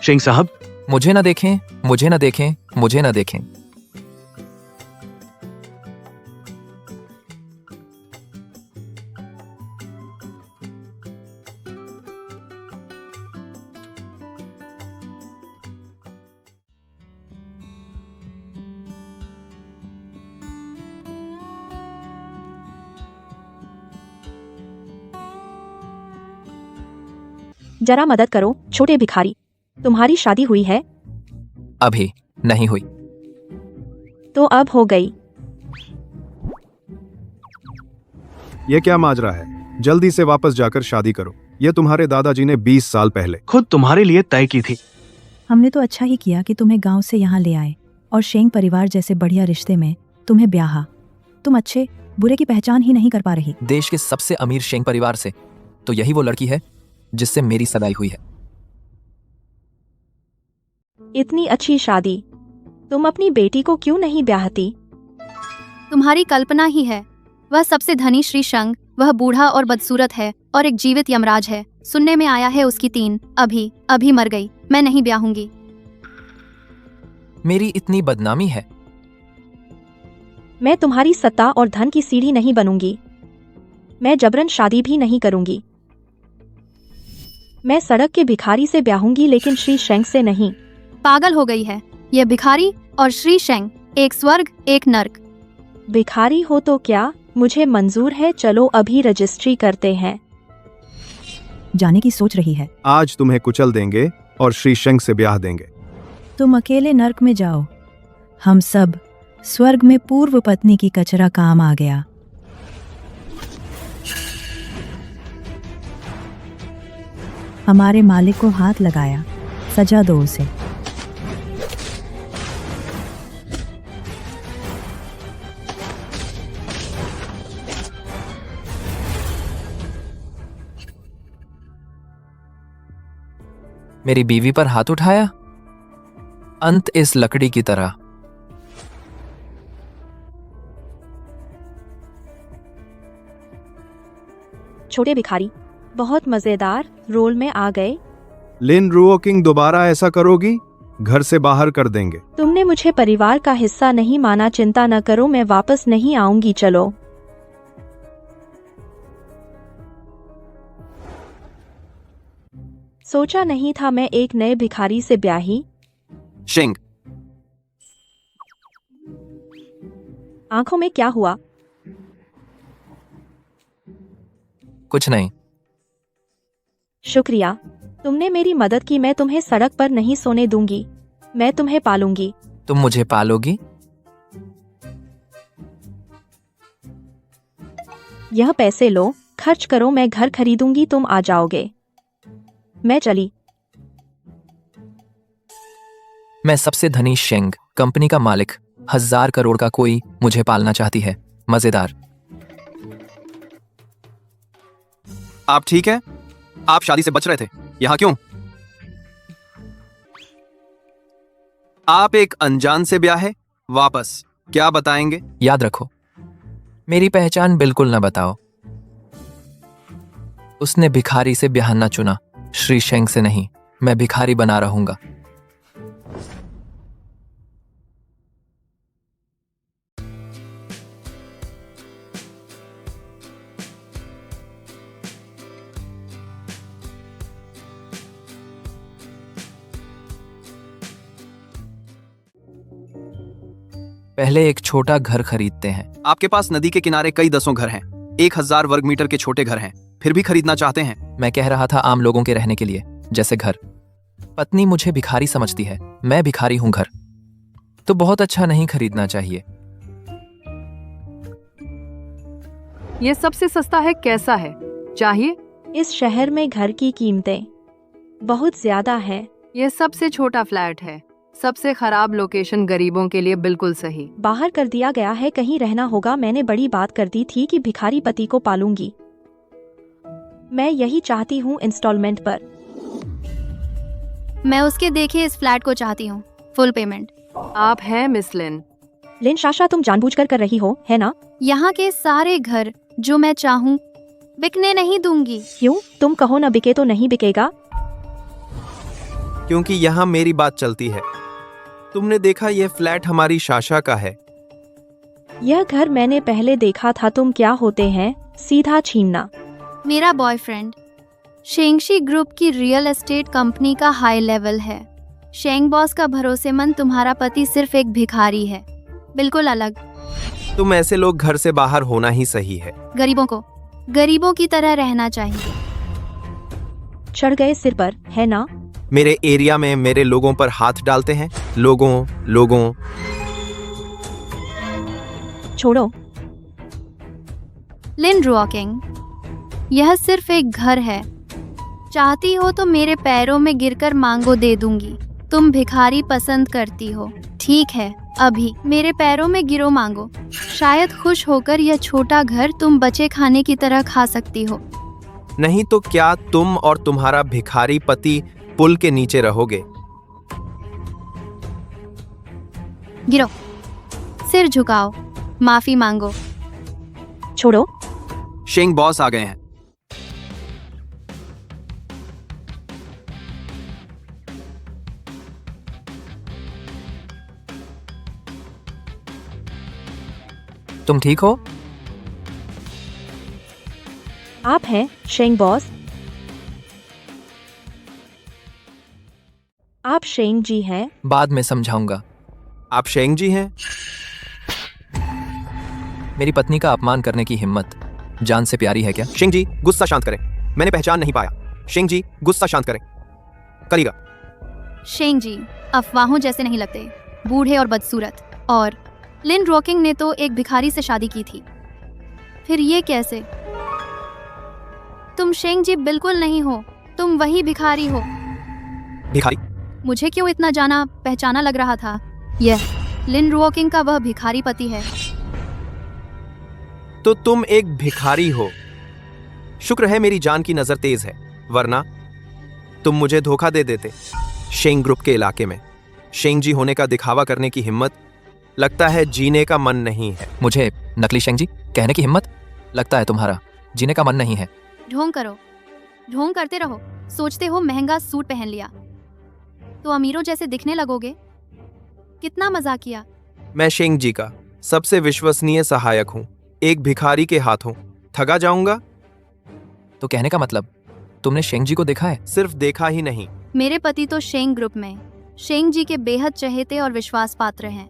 शेंग साहब, मुझे न देखें, मुझे न देखें, मुझे न देखें। जरा मदद करो छोटे भिखारी, तुम्हारी शादी हुई है? अभी नहीं हुई। तो अब हो गई। ये क्या माजरा है? जल्दी से वापस जाकर शादी करो। ये तुम्हारे दादाजी ने 20 साल पहले खुद तुम्हारे लिए तय की थी। हमने तो अच्छा ही किया कि तुम्हें गांव से यहाँ ले आए और शेंग परिवार जैसे बढ़िया रिश्ते में तुम्हें ब्याहा। तुम अच्छे बुरे की पहचान ही नहीं कर पा रही। देश के सबसे अमीर शेंग परिवार से तो यही वो लड़की है जिससे मेरी सगाई हुई है। इतनी अच्छी शादी, तुम अपनी बेटी को क्यों नहीं ब्याहती? तुम्हारी कल्पना ही है। वह सबसे धनी श्री शेंग, वह बूढ़ा और बदसूरत है और एक जीवित यमराज है। सुनने में आया है उसकी 3 अभी मर गई। मैं नहीं ब्याहूंगी। मेरी इतनी बदनामी है। मैं तुम्हारी सत्ता और धन की सीढ़ी नहीं बनूंगी। मैं जबरन शादी भी नहीं करूंगी। मैं सड़क के भिखारी से ब्याहूंगी, लेकिन श्री शेंग से नहीं। पागल हो गई है। यह भिखारी और श्री शेंग, एक स्वर्ग एक नर्क। भिखारी हो तो क्या, मुझे मंजूर है। चलो अभी रजिस्ट्री करते हैं। जाने की सोच रही है। आज तुम्हें कुचल देंगे और श्री शेंग से ब्याह देंगे। तुम अकेले नर्क में जाओ, हम सब स्वर्ग में पूर्व पत्नी की कचरा काम आ गया। हमारे मालिक को हाथ लगाया, सजा दो उसे। मेरी बीवी पर हाथ उठाया, अंत इस लकड़ी की तरह। छोटे भिखारी बहुत मजेदार रोल में आ गए। लिन रुओकिंग, दोबारा ऐसा करोगी घर से बाहर कर देंगे। तुमने मुझे परिवार का हिस्सा नहीं माना। चिंता न करो, मैं वापस नहीं आऊंगी। चलो। सोचा नहीं था मैं एक नए भिखारी से ब्याही। शेंग, आंखों में क्या हुआ? कुछ नहीं। शुक्रिया, तुमने मेरी मदद की। मैं तुम्हें सड़क पर नहीं सोने दूंगी। मैं तुम्हें पालूंगी। तुम मुझे पालोगी? यह पैसे लो, खर्च करो। मैं घर खरीदूंगी, तुम आ जाओगे। मैं चली। मैं सबसे धनी शेंग कंपनी का मालिक, 1000 करोड़ का कोई मुझे पालना चाहती है। मजेदार। आप ठीक है? आप शादी से बच रहे थे, यहाँ क्यों? आप एक अनजान से ब्याहे, वापस क्या बताएंगे? याद रखो, मेरी पहचान बिल्कुल न बताओ। उसने भिखारी से ब्याह न चुना, श्री शेंग से नहीं। मैं भिखारी बना रहूंगा। पहले एक छोटा घर खरीदते हैं। आपके पास नदी के किनारे कई दसों घर हैं, 1000 वर्ग मीटर के छोटे घर हैं, फिर भी खरीदना चाहते हैं। मैं कह रहा था आम लोगों के रहने के लिए, जैसे घर। पत्नी मुझे भिखारी समझती है, मैं भिखारी हूं। घर तो बहुत अच्छा नहीं खरीदना चाहिए। ये सबसे सस्ता है, कैसा है? चाहिए? इस शहर में घर की कीमतें बहुत ज्यादा है। ये सबसे छोटा फ्लैट है, सबसे खराब लोकेशन, गरीबों के लिए बिल्कुल सही। बाहर कर दिया गया है, कहीं रहना होगा। मैंने बड़ी बात कर दी थी कि भिखारी पति को पालूंगी। मैं यही चाहती हूँ, इंस्टॉलमेंट पर। मैं उसके देखे इस फ्लैट को चाहती हूँ, फुल पेमेंट। आप हैं मिस लिन? लिन शाशा, तुम जानबूझकर कर रही हो, है ना? यहाँ के सारे घर जो मैं चाहूँ बिकने नहीं दूंगी। क्यों? तुम कहो न बिके तो नहीं बिकेगा। क्योंकि यहाँ मेरी बात चलती है। तुमने देखा यह फ्लैट हमारी शाशा का है। यह घर मैंने पहले देखा था। तुम क्या होते हैं? सीधा छीनना। मेरा बॉयफ्रेंड शेंगशी ग्रुप की रियल एस्टेट कंपनी का हाई लेवल है। शेंग बॉस का भरोसेमंद तुम्हारा पति सिर्फ एक भिखारी है, बिल्कुल अलग। तुम ऐसे लोग घर से बाहर होना ही सही है। गरीबों को गरीबों की तरह रहना चाहिए। चढ़ गए सिर पर, है ना? मेरे एरिया में मेरे लोगों पर हाथ डालते हैं। लोगों छोड़ो। लिन रॉकिंग, यह सिर्फ एक घर है। चाहती हो तो मेरे पैरों में गिरकर मांगो दे दूंगी। तुम भिखारी पसंद करती हो, ठीक है, अभी मेरे पैरों में गिरो मांगो। शायद खुश होकर यह छोटा घर तुम बचे खाने की तरह खा सकती हो। नहीं तो क्या तुम और तुम्हारा भिखारी पति पुल के नीचे रहोगे? गिरो, सिर झुकाओ, माफी मांगो। छोड़ो। शेंग बॉस आ गए हैं। तुम ठीक हो? आप हैं शेंग बॉस? आप शेंग जी हैं? बाद में समझाऊंगा। आप शेंग जी हैं? मेरी पत्नी का अपमान करने की हिम्मत जान से प्यारी है क्या? शेंग जी गुस्सा शांत करें। मैंने पहचान नहीं पाया। शेंग जी गुस्सा शांत करें। करिएगा। शेंग जी अफवाहों जैसे नहीं लगते, बूढ़े और बदसूरत। और लिन रॉकिंग ने तो एक भिखारी से शादी की थी, फिर ये कैसे? तुम शेंग जी बिल्कुल नहीं हो, तुम वही भिखारी हो। भिखारी? मुझे क्यों इतना जाना पहचाना लग रहा था। यह लिन रॉकिंग का वह भिखारी पति है। तो तुम एक भिखारी हो। शुक्र है मेरी जान की नजर तेज है, वरना तुम मुझे धोखा दे देते। शेंग ग्रुप के इलाके में शेंग जी होने का दिखावा करने की हिम्मत, लगता है जीने का मन नहीं है। मुझे नकली शेंग जी कहने की हिम्मत? लगता है तुम्हारा जीने का मन नहीं है। ढोंग करो, ढोंग करते रहो। सोचते हो महंगा सूट पहन लिया तो अमीरों जैसे दिखने लगोगे? कितना मजाकिया। मैं शेंग जी का सबसे विश्वसनीय सहायक हूँ। एक भिखारी के हाथों ठगा जाऊंगा? तो कहने का मतलब तुमने शेंग जी को देखा है? सिर्फ देखा ही नहीं, मेरे पति तो शेंग ग्रुप में शेंग जी के बेहद चहेते और विश्वास पात्र हैं।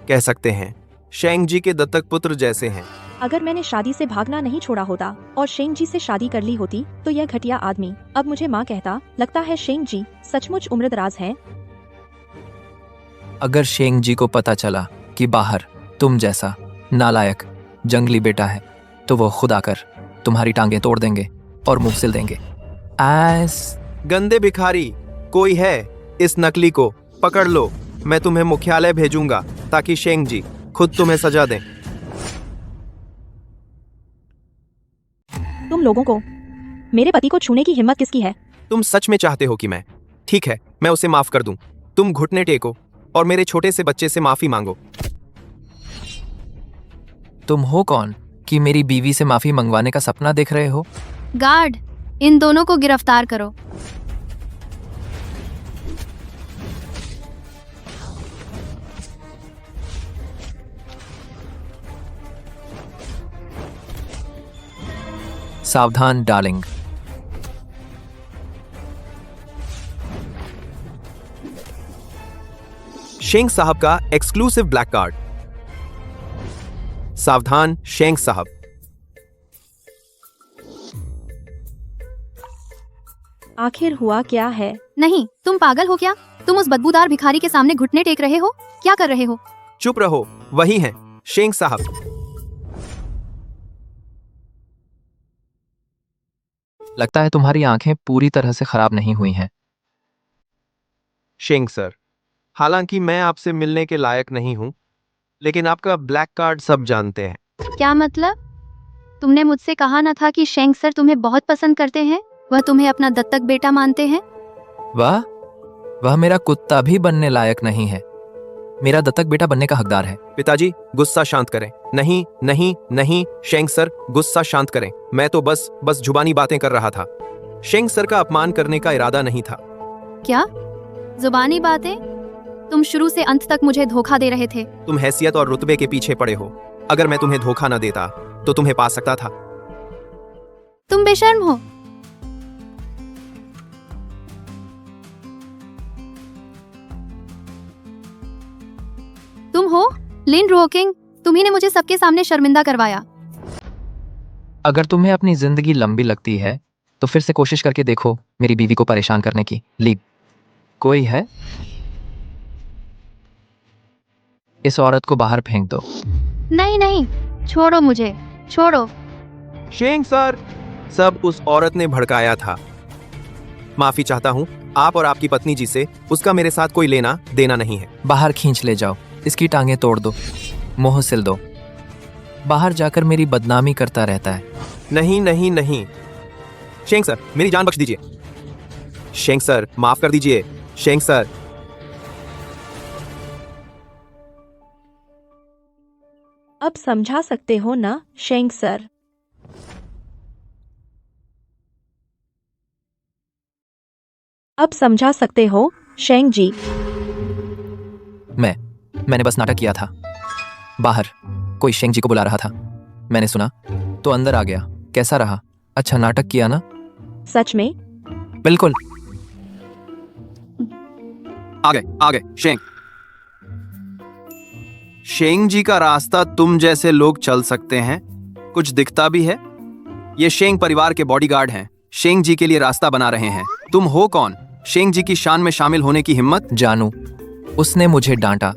कह सकते हैं शेंग जी के दत्तक पुत्र जैसे हैं। अगर मैंने शादी से भागना नहीं छोड़ा होता और शेंग जी से शादी कर ली होती तो यह घटिया आदमी अब मुझे माँ कहता। लगता है शेंग जी सचमुच उम्रदराज हैं। अगर शेंग जी को पता चला कि बाहर तुम जैसा नालायक जंगली बेटा है तो वो खुद आकर तुम्हारी टांगें तोड़ देंगे और मुंह सिल देंगे। गंदे भिखारी, कोई है? इस नकली को पकड़ लो। मैं तुम्हें मुख्यालय भेजूंगा ताकि शेंग जी खुद तुम्हें सजा दें। तुम लोगों को मेरे पति को छूने की हिम्मत किसकी है? तुम सच में चाहते हो कि मैं? ठीक है, मैं उसे माफ कर दूं। तुम घुटने टेको और मेरे छोटे से बच्चे से माफी मांगो। तुम हो कौन कि मेरी बीवी से माफी मंगवाने का सपना देख रहे हो? गार्ड, इन दोनों को गिरफ्तार करो। सावधान डार्लिंग। शेंग साहब का एक्सक्लूसिव ब्लैक कार्ड। सावधान शेंग साहब। आखिर हुआ क्या है? नहीं, तुम पागल हो क्या? तुम उस बदबूदार भिखारी के सामने घुटने टेक रहे हो? क्या कर रहे हो? चुप रहो, वही हैं शेंग साहब। लगता है तुम्हारी आंखें पूरी तरह से खराब नहीं हुई हैं। शेंग सर, हालांकि मैं आपसे मिलने के लायक नहीं हूं, लेकिन आपका ब्लैक कार्ड सब जानते हैं। क्या मतलब? तुमने मुझसे कहा ना था कि शेंग सर तुम्हें बहुत पसंद करते हैं? वह तुम्हें अपना दत्तक बेटा मानते हैं? वह मेरा कुत्ता भी बनने लायक नहीं है। मेरा दत्तक बेटा बनने का हकदार है। पिताजी गुस्सा शांत करें। नहीं नहीं नहीं शेंग सर, गुस्सा शांत करें। मैं तो बस जुबानी बातें कर रहा था। शेंग सर का अपमान करने का इरादा नहीं था। क्या? जुबानी बातें? तुम शुरू से अंत तक मुझे धोखा दे रहे थे। तुम हैसियत और रुतबे के पीछे पड़े हो। अगर मैं तुम्हें धोखा न देता तो तुम्हें पा सकता था। तुम बेशर्म हो। तुम हो लिन रोकिंग। तुम्ही ने मुझे सबके सामने शर्मिंदा करवाया। अगर तुम्हें अपनी जिंदगी लंबी लगती है तो फिर से कोशिश करके देखो मेरी बीवी को परेशान करने की। लीग कोई है? इस औरत को बाहर फेंक दो। नहीं नहीं, छोड़ो मुझे, छोड़ो। शेंग सर, सब उस औरत ने भड़काया था। माफी चाहता हूँ। आप और आपकी पत्नी जी से उसका मेरे साथ कोई लेना देना नहीं है। बाहर खींच ले जाओ, इसकी टांगें तोड़ दो, मुंह सिल दो। बाहर जाकर मेरी बदनामी करता रहता है। नहीं नहीं नहीं, शेंग सर मेरी जान बख्श दीजिए। शेंग सर माफ कर दीजिए। शेंग सर। अब समझा सकते हो ना शेंग सर? अब समझा सकते हो शेंग जी? मैंने बस नाटक किया था। बाहर कोई शेंग जी को बुला रहा था, मैंने सुना तो अंदर आ गया। कैसा रहा? अच्छा नाटक किया ना? सच में? बिल्कुल। आगे शेंग। शेंग जी का रास्ता तुम जैसे लोग चल सकते हैं, कुछ दिखता भी है। ये शेंग परिवार के बॉडीगार्ड हैं, शेंग जी के लिए रास्ता बना रहे हैं। तुम हो कौन? शेंग जी की शान में शामिल होने की हिम्मत? जानू, उसने मुझे डांटा।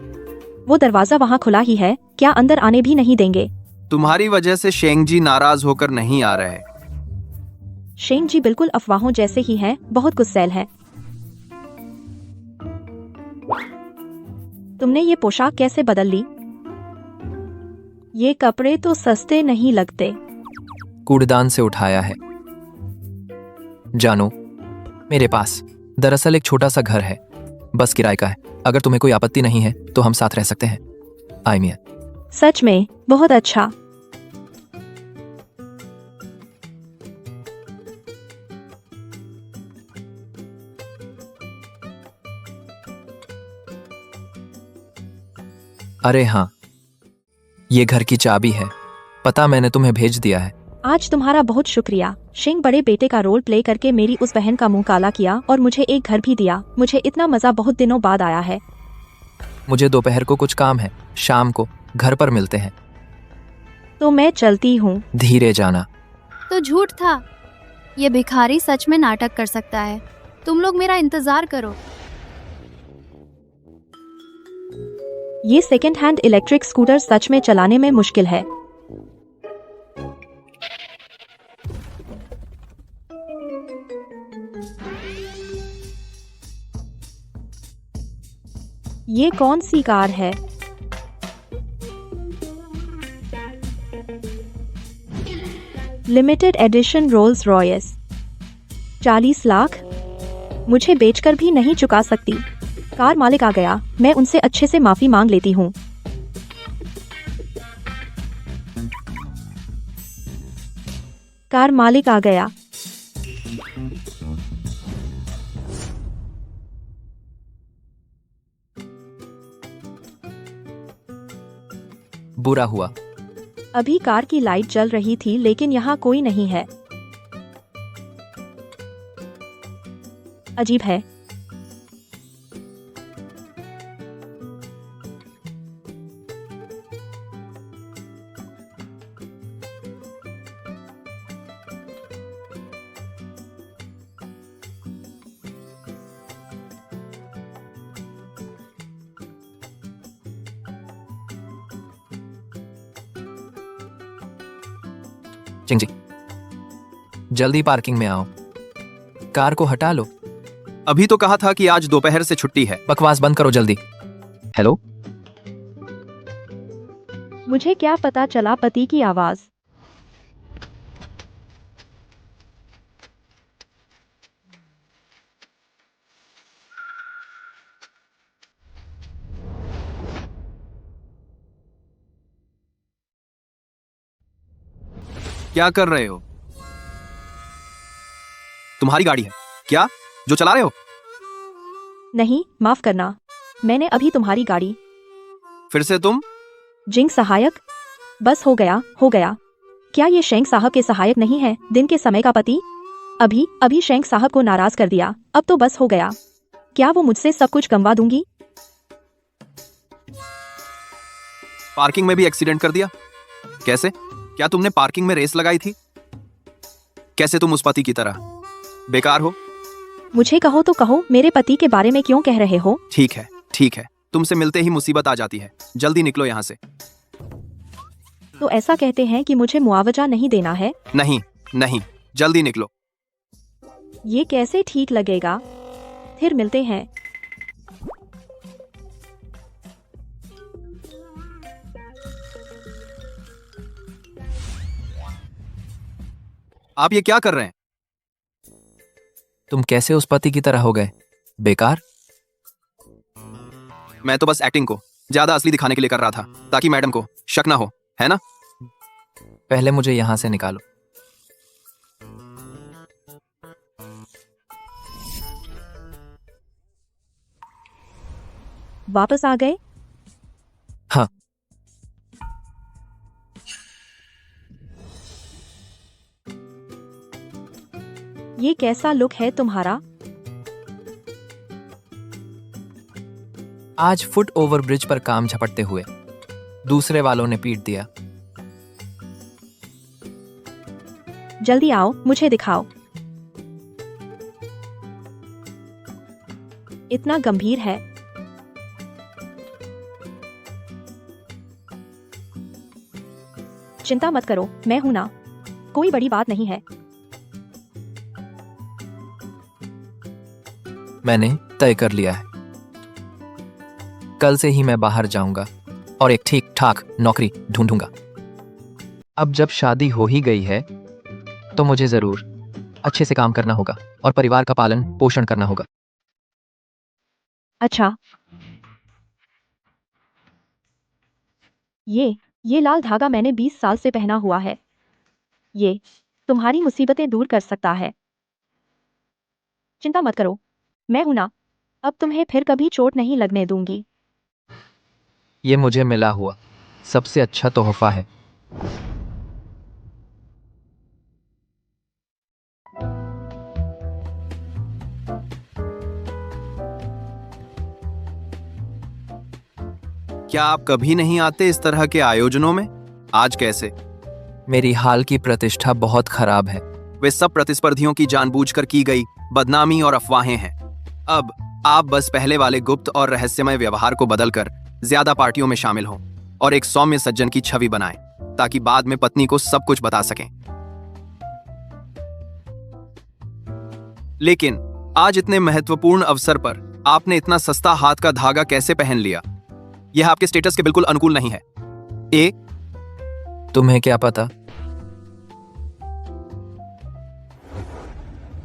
वो दरवाजा वहाँ खुला ही है, क्या अंदर आने भी नहीं देंगे? तुम्हारी वजह से शेंग जी नाराज होकर नहीं आ रहे। शेंग जी बिल्कुल अफवाहों जैसे ही हैं, बहुत गुस्सैल है। तुमने ये पोशाक कैसे बदल ली? ये कपड़े तो सस्ते नहीं लगते। कूड़ेदान से उठाया है। जानू, मेरे पास दरअसल एक छोटा सा घर है, बस किराए का है। अगर तुम्हें कोई आपत्ति नहीं है तो हम साथ रह सकते हैं। आई मिया। सच में? बहुत अच्छा। अरे हाँ, ये घर की चाबी है। पता मैंने तुम्हें भेज दिया है। आज तुम्हारा बहुत शुक्रिया। शेंग बड़े बेटे का रोल प्ले करके मेरी उस बहन का मुंह काला किया और मुझे एक घर भी दिया। मुझे इतना मजा बहुत दिनों बाद आया है। मुझे दोपहर को कुछ काम है, शाम को घर पर मिलते हैं। तो मैं चलती हूँ। धीरे जाना। तो झूठ था। ये भिखारी सच में नाटक कर सकता है। तुम लोग मेरा इंतजार करो। ये सेकंड हैंड इलेक्ट्रिक स्कूटर सच में चलाने में मुश्किल है। ये कौन सी कार है? Limited edition Rolls Royce. 40 lakh? मुझे बेचकर भी नहीं चुका सकती। कार मालिक आ गया, मैं उनसे अच्छे से माफी मांग लेती हूँ। कार मालिक आ गया। बुरा हुआ। अभी कार की लाइट जल रही थी लेकिन यहाँ कोई नहीं है। अजीब है। चिंग जी, जल्दी पार्किंग में आओ। कार को हटा लो। अभी तो कहा था कि आज दोपहर से छुट्टी है। बकवास बंद करो जल्दी। हेलो, मुझे क्या पता चला पति की आवाज। क्या कर रहे हो? तुम्हारी गाड़ी है क्या जो चला रहे हो? नहीं, माफ करना, मैंने अभी तुम्हारी गाड़ी। फिर से तुम? जिंग सहायक। बस हो गया, हो गया। क्या ये शेंग साहब के सहायक नहीं है, दिन के समय का पति? अभी अभी शेंग साहब को नाराज कर दिया, अब तो बस हो गया। क्या वो मुझसे सब कुछ गंवा दूंगी? पार्किंग में भी एक्सीडेंट कर दिया? कैसे? क्या तुमने पार्किंग में रेस लगाई थी? कैसे तुम उस पति की तरह बेकार हो? मुझे कहो तो कहो, मेरे पति के बारे में क्यों कह रहे हो? ठीक है, ठीक है, तुमसे मिलते ही मुसीबत आ जाती है। जल्दी निकलो यहाँ से। तो ऐसा कहते हैं कि मुझे मुआवजा नहीं देना है? नहीं, नहीं, जल्दी निकलो। ये कैसे ठीक लगेगा? फिर मिलते हैं। आप ये क्या कर रहे हैं? तुम कैसे उस पति की तरह हो गए? बेकार। मैं तो बस एक्टिंग को ज्यादा असली दिखाने के लिए कर रहा था, ताकि मैडम को शक ना हो, है ना? पहले मुझे यहाँ से निकालो। वापस आ गए? हाँ। ये कैसा लुक है तुम्हारा? आज फुट ओवर ब्रिज पर काम झपटते हुए दूसरे वालों ने पीट दिया। जल्दी आओ, मुझे दिखाओ। इतना गंभीर है? चिंता मत करो, मैं हूं ना, कोई बड़ी बात नहीं है। मैंने तय कर लिया है, कल से ही मैं बाहर जाऊंगा और एक ठीक ठाक नौकरी ढूंढूंगा। अब जब शादी हो ही गई है तो मुझे जरूर अच्छे से काम करना होगा और परिवार का पालन पोषण करना होगा। अच्छा, ये लाल धागा मैंने 20 साल से पहना हुआ है। ये तुम्हारी मुसीबतें दूर कर सकता है। चिंता मत करो, मैं हूं ना, अब तुम्हें फिर कभी चोट नहीं लगने दूंगी। ये मुझे मिला हुआ सबसे अच्छा तोहफा है। क्या आप कभी नहीं आते इस तरह के आयोजनों में? आज कैसे? मेरी हाल की प्रतिष्ठा बहुत खराब है। वे सब प्रतिस्पर्धियों की जानबूझकर की गई बदनामी और अफवाहें हैं। अब आप बस पहले वाले गुप्त और रहस्यमय व्यवहार को बदलकर ज्यादा पार्टियों में शामिल हों और एक सौम्य सज्जन की छवि बनाएं, ताकि बाद में पत्नी को सब कुछ बता सकें। लेकिन आज इतने महत्वपूर्ण अवसर पर आपने इतना सस्ता हाथ का धागा कैसे पहन लिया? यह आपके स्टेटस के बिल्कुल अनुकूल नहीं है। तुम्हें क्या पता?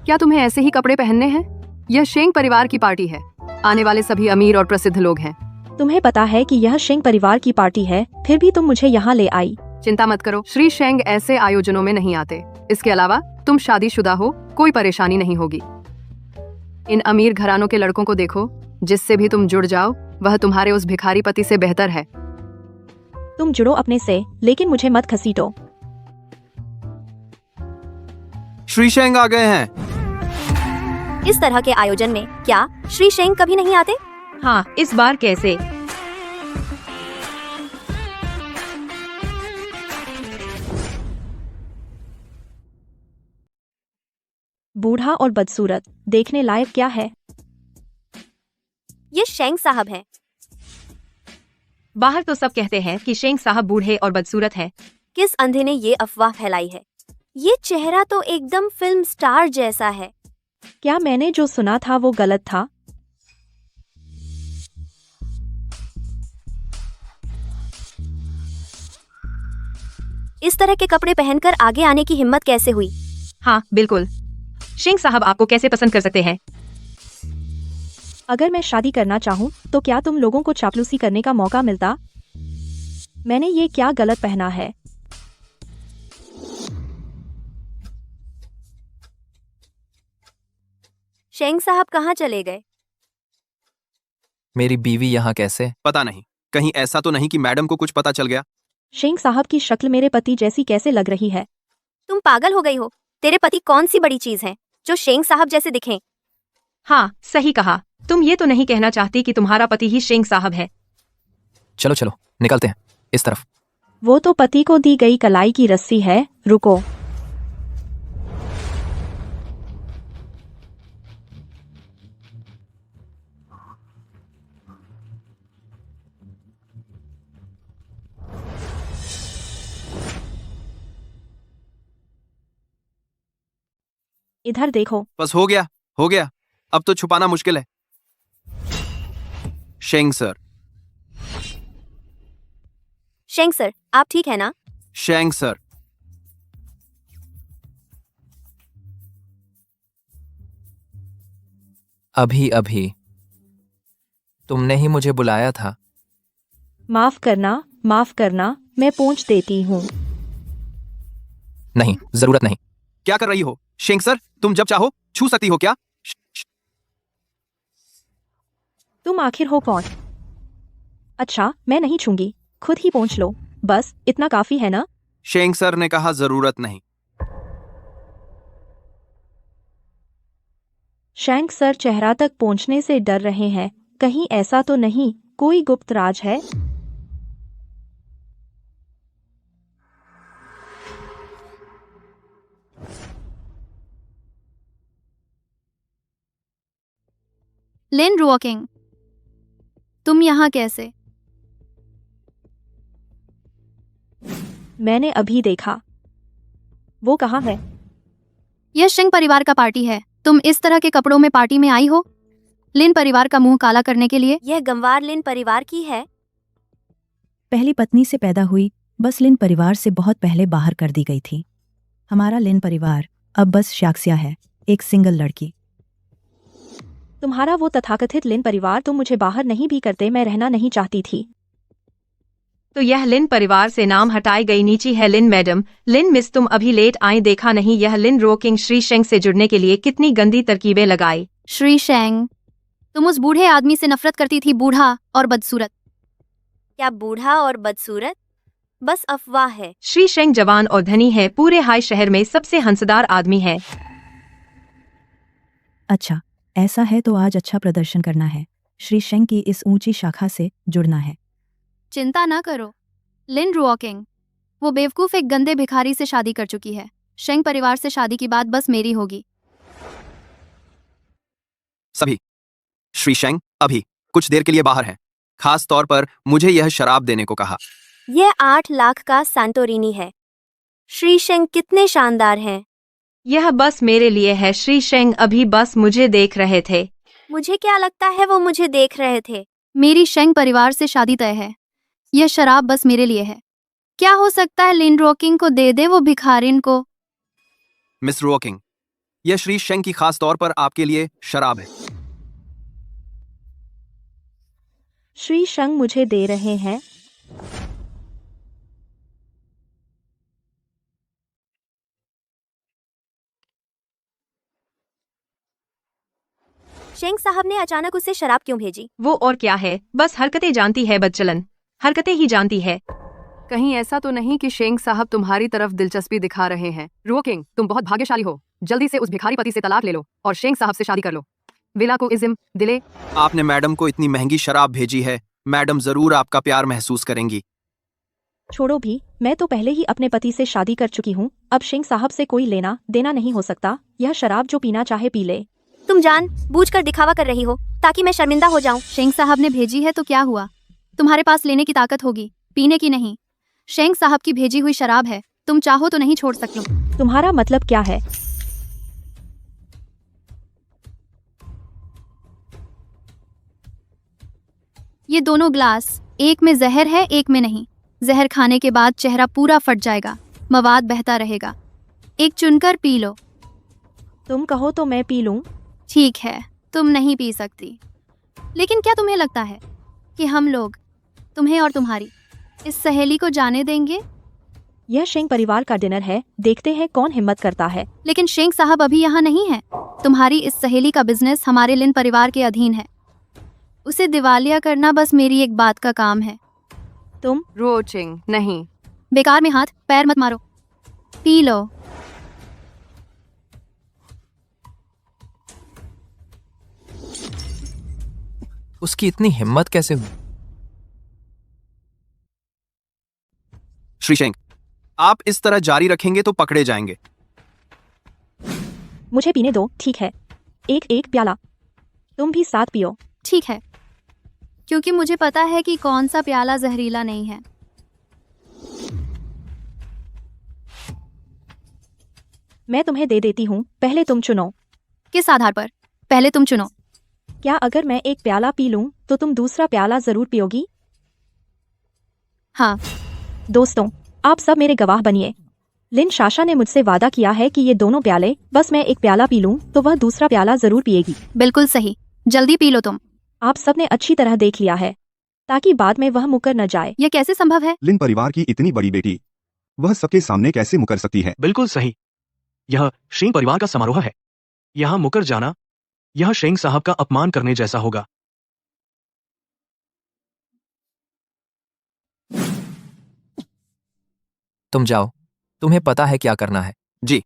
क्या तुम्हें ऐसे ही कपड़े पहनने हैं? यह शेंग परिवार की पार्टी है। आने वाले सभी अमीर और प्रसिद्ध लोग हैं। तुम्हें पता है कि यह शेंग परिवार की पार्टी है, फिर भी तुम मुझे यहाँ ले आई। चिंता मत करो, श्री शेंग ऐसे आयोजनों में नहीं आते। इसके अलावा तुम शादीशुदा हो, कोई परेशानी नहीं होगी। इन अमीर घरानों के लड़कों को देखो, जिससे भी तुम जुड़ जाओ वह तुम्हारे उस भिखारी पति से बेहतर है। तुम जुड़ो अपने से, लेकिन मुझे मत घसीटो। श्री शेंग आ गए हैं। इस तरह के आयोजन में क्या श्री शेंग कभी नहीं आते? हाँ, इस बार कैसे? बूढ़ा और बदसूरत, देखने लायक क्या है? ये शेंग साहब हैं। बाहर तो सब कहते हैं कि शेंग साहब बूढ़े और बदसूरत हैं। किस अंधे ने ये अफवाह फैलाई है? ये चेहरा तो एकदम फिल्म स्टार जैसा है। क्या मैंने जो सुना था वो गलत था? इस तरह के कपड़े पहनकर आगे आने की हिम्मत कैसे हुई? हाँ, बिल्कुल। शेंग साहब आपको कैसे पसंद कर सकते हैं? अगर मैं शादी करना चाहूँ तो क्या तुम लोगों को चापलूसी करने का मौका मिलता? मैंने ये क्या गलत पहना है? शेंग साहब कहाँ चले गए? मेरी बीवी यहाँ कैसे? पता नहीं, कहीं ऐसा तो नहीं कि मैडम को कुछ पता चल गया। शेंग साहब की शक्ल मेरे पति जैसी कैसे लग रही है? तुम पागल हो गई हो? तेरे पति कौन सी बड़ी चीज है जो शेंग साहब जैसे दिखें? हाँ, सही कहा। तुम ये तो नहीं कहना चाहती कि तुम्हारा पति ही शेंग साहब है? चलो चलो निकलते हैं, इस तरफ। वो तो पति को दी गई कलाई की रस्सी है। रुको। इधर देखो। बस हो गया, हो गया। अब तो छुपाना मुश्किल है। शेंग सर। शेंग सर, आप ठीक है ना? शेंग सर। अभी अभी तुमने ही मुझे बुलाया था। माफ करना, मैं पूछ देती हूँ। नहीं, जरूरत नहीं। क्या कर रही हो शेंग सर? तुम जब चाहो छू सकती हो क्या? तुम आखिर हो कौन? अच्छा, मैं नहीं छूंगी, खुद ही पहुंच लो। बस इतना काफी है ना? शेंग सर ने कहा जरूरत नहीं। शेंग सर चेहरा तक पहुंचने से डर रहे हैं। कहीं ऐसा तो नहीं कोई गुप्त राज है? लिन रुओकिंग, तुम यहाँ कैसे? मैंने अभी देखा। वो कहाँ है? यह शेंग परिवार का पार्टी है। तुम इस तरह के कपड़ों में पार्टी में आई हो? लिन परिवार का मुंह काला करने के लिए? यह गंवार लिन परिवार की है। पहली पत्नी से पैदा हुई, बस लिन परिवार से बहुत पहले बाहर कर दी गई थी। हमारा लिन परिवार अब बस शाक्सिया है, एक सिंगल लड़की। तुम्हारा वो तथाकथित लिन परिवार तुम मुझे बाहर नहीं भी करते, मैं रहना नहीं चाहती थी। तो यह लिन परिवार से नाम हटाई गई नीची है। लिन मैडम, लिन मिस, तुम अभी लेट आई, देखा नहीं यह लिन रुओकिंग श्री शेंग से जुड़ने के लिए कितनी गंदी तरकीबें लगाई। श्री शेंग, तुम उस बूढ़े आदमी से नफरत करती थी, बूढ़ा और बदसूरत। क्या बूढ़ा और बदसूरत? बस अफवाह है। श्री शेंग जवान और धनी है, पूरे हाई शहर में सबसे हंसदार आदमी है। अच्छा, ऐसा है तो आज अच्छा प्रदर्शन करना है। श्री शेंग की इस ऊंची शाखा से जुड़ना है। चिंता ना करो लिन रुओकिंग, वो बेवकूफ एक गंदे भिखारी से शादी कर चुकी है। शेंग परिवार से शादी की बात बस मेरी होगी। सभी श्री शेंग अभी कुछ देर के लिए बाहर है। खास तौर पर मुझे यह शराब देने को कहा। यह 8 लाख का सांतोरिनी है। श्री शेंग कितने शानदार हैं। यह बस मेरे लिए है। श्री शेंग अभी बस मुझे देख रहे थे। मुझे क्या लगता है वो मुझे देख रहे थे। मेरी शेंग परिवार से शादी तय है। यह शराब बस मेरे लिए है। क्या हो सकता है लिन रुओकिंग को दे दे, वो भिखारिन को। मिस रुओकिंग, यह श्री शेंग की खास तौर पर आपके लिए शराब है। श्री शेंग मुझे दे रहे हैं। शेंग साहब ने अचानक उसे शराब क्यों भेजी? वो और क्या है, बस हरकतें जानती है, बदचलन हरकतें ही जानती है। कहीं ऐसा तो नहीं कि शेंग साहब तुम्हारी तरफ दिलचस्पी दिखा रहे हैं? रुओकिंग, तुम बहुत भाग्यशाली हो। जल्दी से उस भिखारी पति से तलाक ले लो और शेंग साहब से शादी कर लो। विला को इज़्म दिले। आपने मैडम को इतनी महंगी शराब भेजी है, मैडम जरूर आपका प्यार महसूस करेंगी। छोड़ो भी, मैं तो पहले ही अपने पति से शादी कर चुकी हूँ। अब शेंग साहब से कोई लेना देना नहीं हो सकता। यह शराब जो पीना चाहे पी ले। तुम जान बूझकर दिखावा कर रही हो ताकि मैं शर्मिंदा हो जाऊं। शेंग साहब ने भेजी है तो क्या हुआ? तुम्हारे पास लेने की ताकत होगी, पीने की नहीं। शेंग साहब की भेजी हुई शराब है, तुम चाहो तो नहीं छोड़ सकते। तुम्हारा मतलब क्या है? ये दोनों ग्लास, एक में जहर है एक में नहीं। जहर खाने के बाद चेहरा पूरा फट जाएगा, मवाद बहता रहेगा। एक चुनकर पी लो। तुम कहो तो मैं पी लूं। ठीक है, तुम नहीं पी सकती। लेकिन क्या तुम्हें लगता है कि हम लोग तुम्हें और तुम्हारी इस सहेली को जाने देंगे? यह शेंग परिवार का डिनर है, देखते हैं कौन हिम्मत करता है। लेकिन शेंग साहब अभी यहाँ नहीं है। तुम्हारी इस सहेली का बिजनेस हमारे लिन परिवार के अधीन है। उसे दिवालिया करना बस मेरी एक बात का काम है। तुम रोचिंग नहीं। बेकार में हाथ पैर मत मारो, पी लो। उसकी इतनी हिम्मत कैसे हुई? श्री शेंग, आप इस तरह जारी रखेंगे तो पकड़े जाएंगे। मुझे पीने दो, ठीक है? एक एक प्याला। तुम भी साथ पियो। ठीक है, क्योंकि मुझे पता है कि कौन सा प्याला जहरीला नहीं है। मैं तुम्हें दे देती हूँ, पहले तुम चुनो। किस आधार पर? पहले तुम चुनो। क्या अगर मैं एक प्याला पी लूं तो तुम दूसरा प्याला जरूर पियोगी? हाँ। दोस्तों, आप सब मेरे गवाह बनिए। लिन शाशा ने मुझसे वादा किया है कि ये दोनों प्याले, बस मैं एक प्याला पी लूं तो वह दूसरा प्याला जरूर पिएगी। बिल्कुल सही, जल्दी पी लो तुम। आप सब ने अच्छी तरह देख लिया है, ताकि बाद में वह मुकर न जाए। यह कैसे संभव है? लिन परिवार की इतनी बड़ी बेटी, वह सबके सामने कैसे मुकर सकती है? बिल्कुल सही। यह शेंग परिवार का समारोह है। यहाँ मुकर जाना, यह शेंग साहब का अपमान करने जैसा होगा। तुम जाओ, तुम्हें पता है क्या करना है। जी।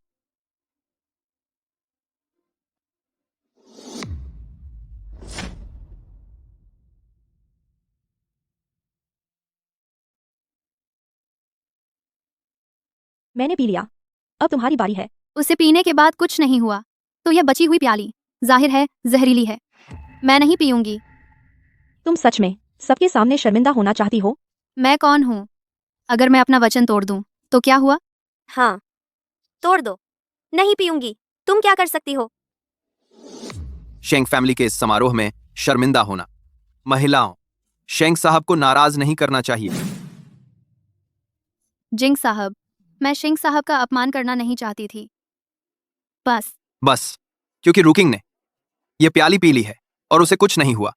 मैंने पी लिया, अब तुम्हारी बारी है। उसे पीने के बाद कुछ नहीं हुआ, तो यह बची हुई प्याली जाहिर है जहरीली है। मैं नहीं पीऊंगी। तुम सच में सबके सामने शर्मिंदा होना चाहती हो? मैं कौन हूँ? अगर मैं अपना वचन तोड़ दूं तो क्या हुआ? हाँ, तोड़ दो। नहीं पीऊंगी, तुम क्या कर सकती हो? शेंग फैमिली के इस समारोह में शर्मिंदा होना। महिलाओं, शेंग साहब को नाराज नहीं करना चाहिए। जिंग साहब, मैं शेंग साहब का अपमान करना नहीं चाहती थी। बस क्योंकि रुकिंग ने यह प्याली पी ली है और उसे कुछ नहीं हुआ,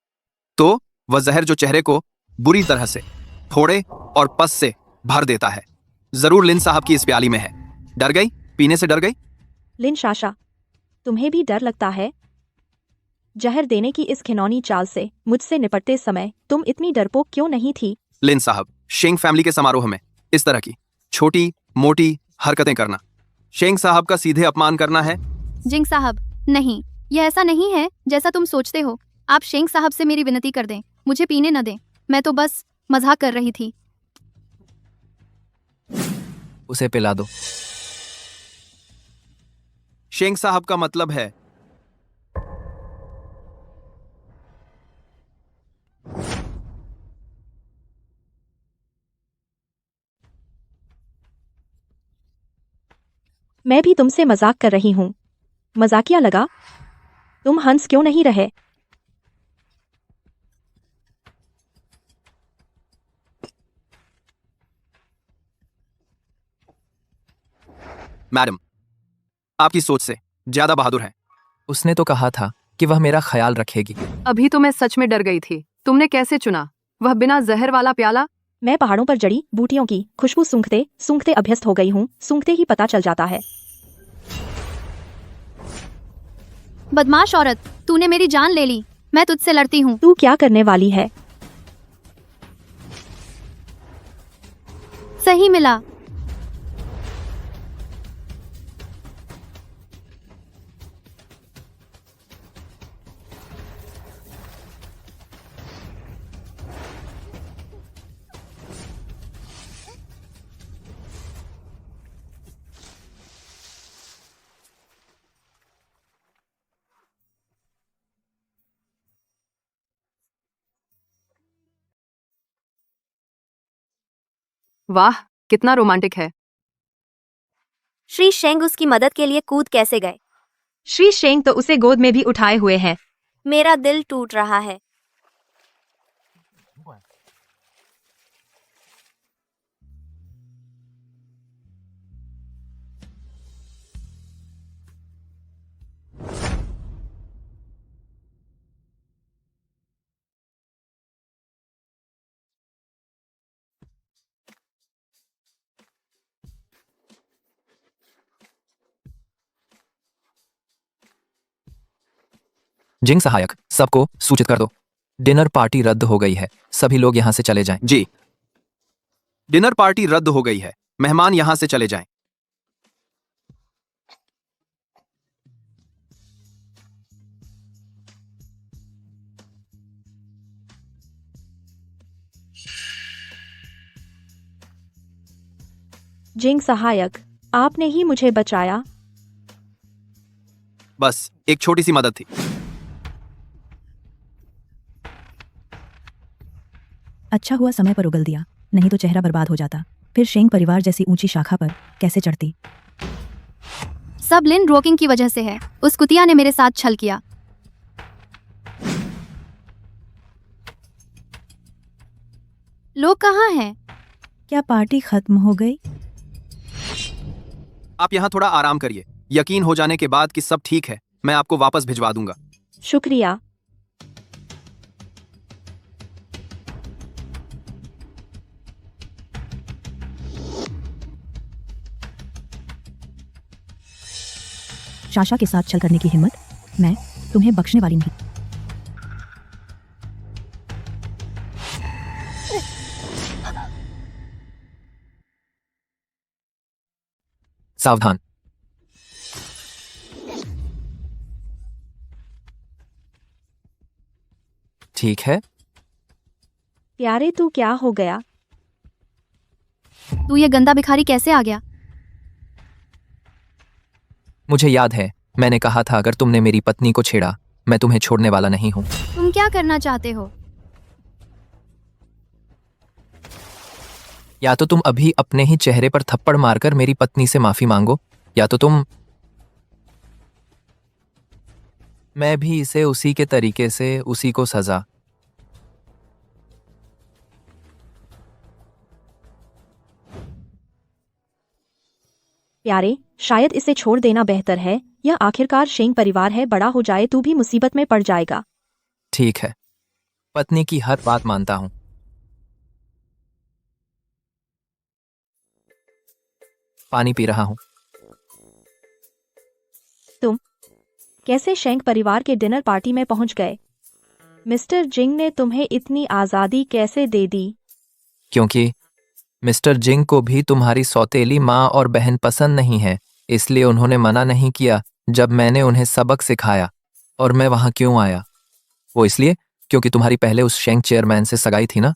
तो वह जहर जो चेहरे को बुरी तरह से फोड़े और पस से भर देता है, जरूर लिन साहब की इस प्याली में है। डर गई? पीने से डर गई? लिन शाशा, तुम्हें भी डर लगता है? जहर देने की इस घिनौनी चाल से मुझसे निपटते समय तुम इतनी डरपोक क्यों नहीं थी? लिन साहब, शेंग फैमिली के समारोह में इस तरह की छोटी मोटी हरकतें करना शेंग साहब का सीधे अपमान करना है। जिंग साहब, नहीं, यह ऐसा नहीं है जैसा तुम सोचते हो। आप शेंग साहब से मेरी विनती कर दें, मुझे पीने न दें। मैं तो बस मजाक कर रही थी। उसे पिला दो। शेंग साहब का मतलब है मैं भी तुमसे मजाक कर रही हूँ। मजाकिया लगा? तुम हंस क्यों नहीं रहे? मैडम, आपकी सोच से ज्यादा बहादुर है। उसने तो कहा था कि वह मेरा ख्याल रखेगी। अभी तो मैं सच में डर गई थी। तुमने कैसे चुना वह बिना जहर वाला प्याला? मैं पहाड़ों पर जड़ी बूटियों की खुशबू सूंघते सूंघते अभ्यस्त हो गई हूँ। सूंघते ही पता चल जाता है। बदमाश औरत, तूने मेरी जान ले ली। मैं तुझसे लड़ती हूँ। तू क्या करने वाली है? सही मिला। वाह, कितना रोमांटिक है। श्री शेंग उसकी मदद के लिए कूद कैसे गए? श्री शेंग तो उसे गोद में भी उठाए हुए हैं। मेरा दिल टूट रहा है। जिंग सहायक, सबको सूचित कर दो। डिनर पार्टी रद्द हो गई है, सभी लोग यहाँ से चले जाएं। जी, डिनर पार्टी रद्द हो गई है, मेहमान यहां से चले जाएं। जिंग सहायक, आपने ही मुझे बचाया। बस एक छोटी सी मदद थी। अच्छा हुआ समय पर उगल दिया, नहीं तो चेहरा बर्बाद हो जाता। फिर शेंग परिवार जैसी ऊंची शाखा पर कैसे चढ़ती। सब लिन रोकिंग की वजह से है। उस कुतिया ने मेरे साथ छल किया। लोग कहाँ हैं? क्या पार्टी खत्म हो गई? आप यहाँ थोड़ा आराम करिए। यकीन हो जाने के बाद कि सब ठीक है, मैं आपको वापस भिजवा दूंगा। शुक्रिया। शाशा के साथ छल करने की हिम्मत, मैं तुम्हें बख्शने वाली नहीं। सावधान। ठीक है। प्यारे, तू क्या हो गया? तू ये गंदा भिखारी कैसे आ गया? मुझे याद है, मैंने कहा था अगर तुमने मेरी पत्नी को छेड़ा, मैं तुम्हें छोड़ने वाला नहीं हूं। तुम क्या करना चाहते हो? या तो तुम अभी अपने ही चेहरे पर थप्पड़ मारकर मेरी पत्नी से माफी मांगो, या तो तुम। मैं भी इसे उसी के तरीके से, उसी को सजा। प्यारे, शायद इसे छोड़ देना बेहतर है। यह आखिरकार शेंग परिवार है, बड़ा हो जाए तू भी मुसीबत में पड़ जाएगा। ठीक है, पत्नी की हर बात मानता हूं। पानी पी रहा हूं। तुम कैसे शेंग परिवार के डिनर पार्टी में पहुंच गए? मिस्टर जिंग ने तुम्हें इतनी आजादी कैसे दे दी? क्योंकि मिस्टर जिंग को भी तुम्हारी सौतेली माँ और बहन पसंद नहीं है, इसलिए उन्होंने मना नहीं किया जब मैंने उन्हें सबक सिखाया। और मैं वहां क्यों आया? वो इसलिए क्योंकि तुम्हारी पहले उस शेंग चेयरमैन से सगाई थी ना।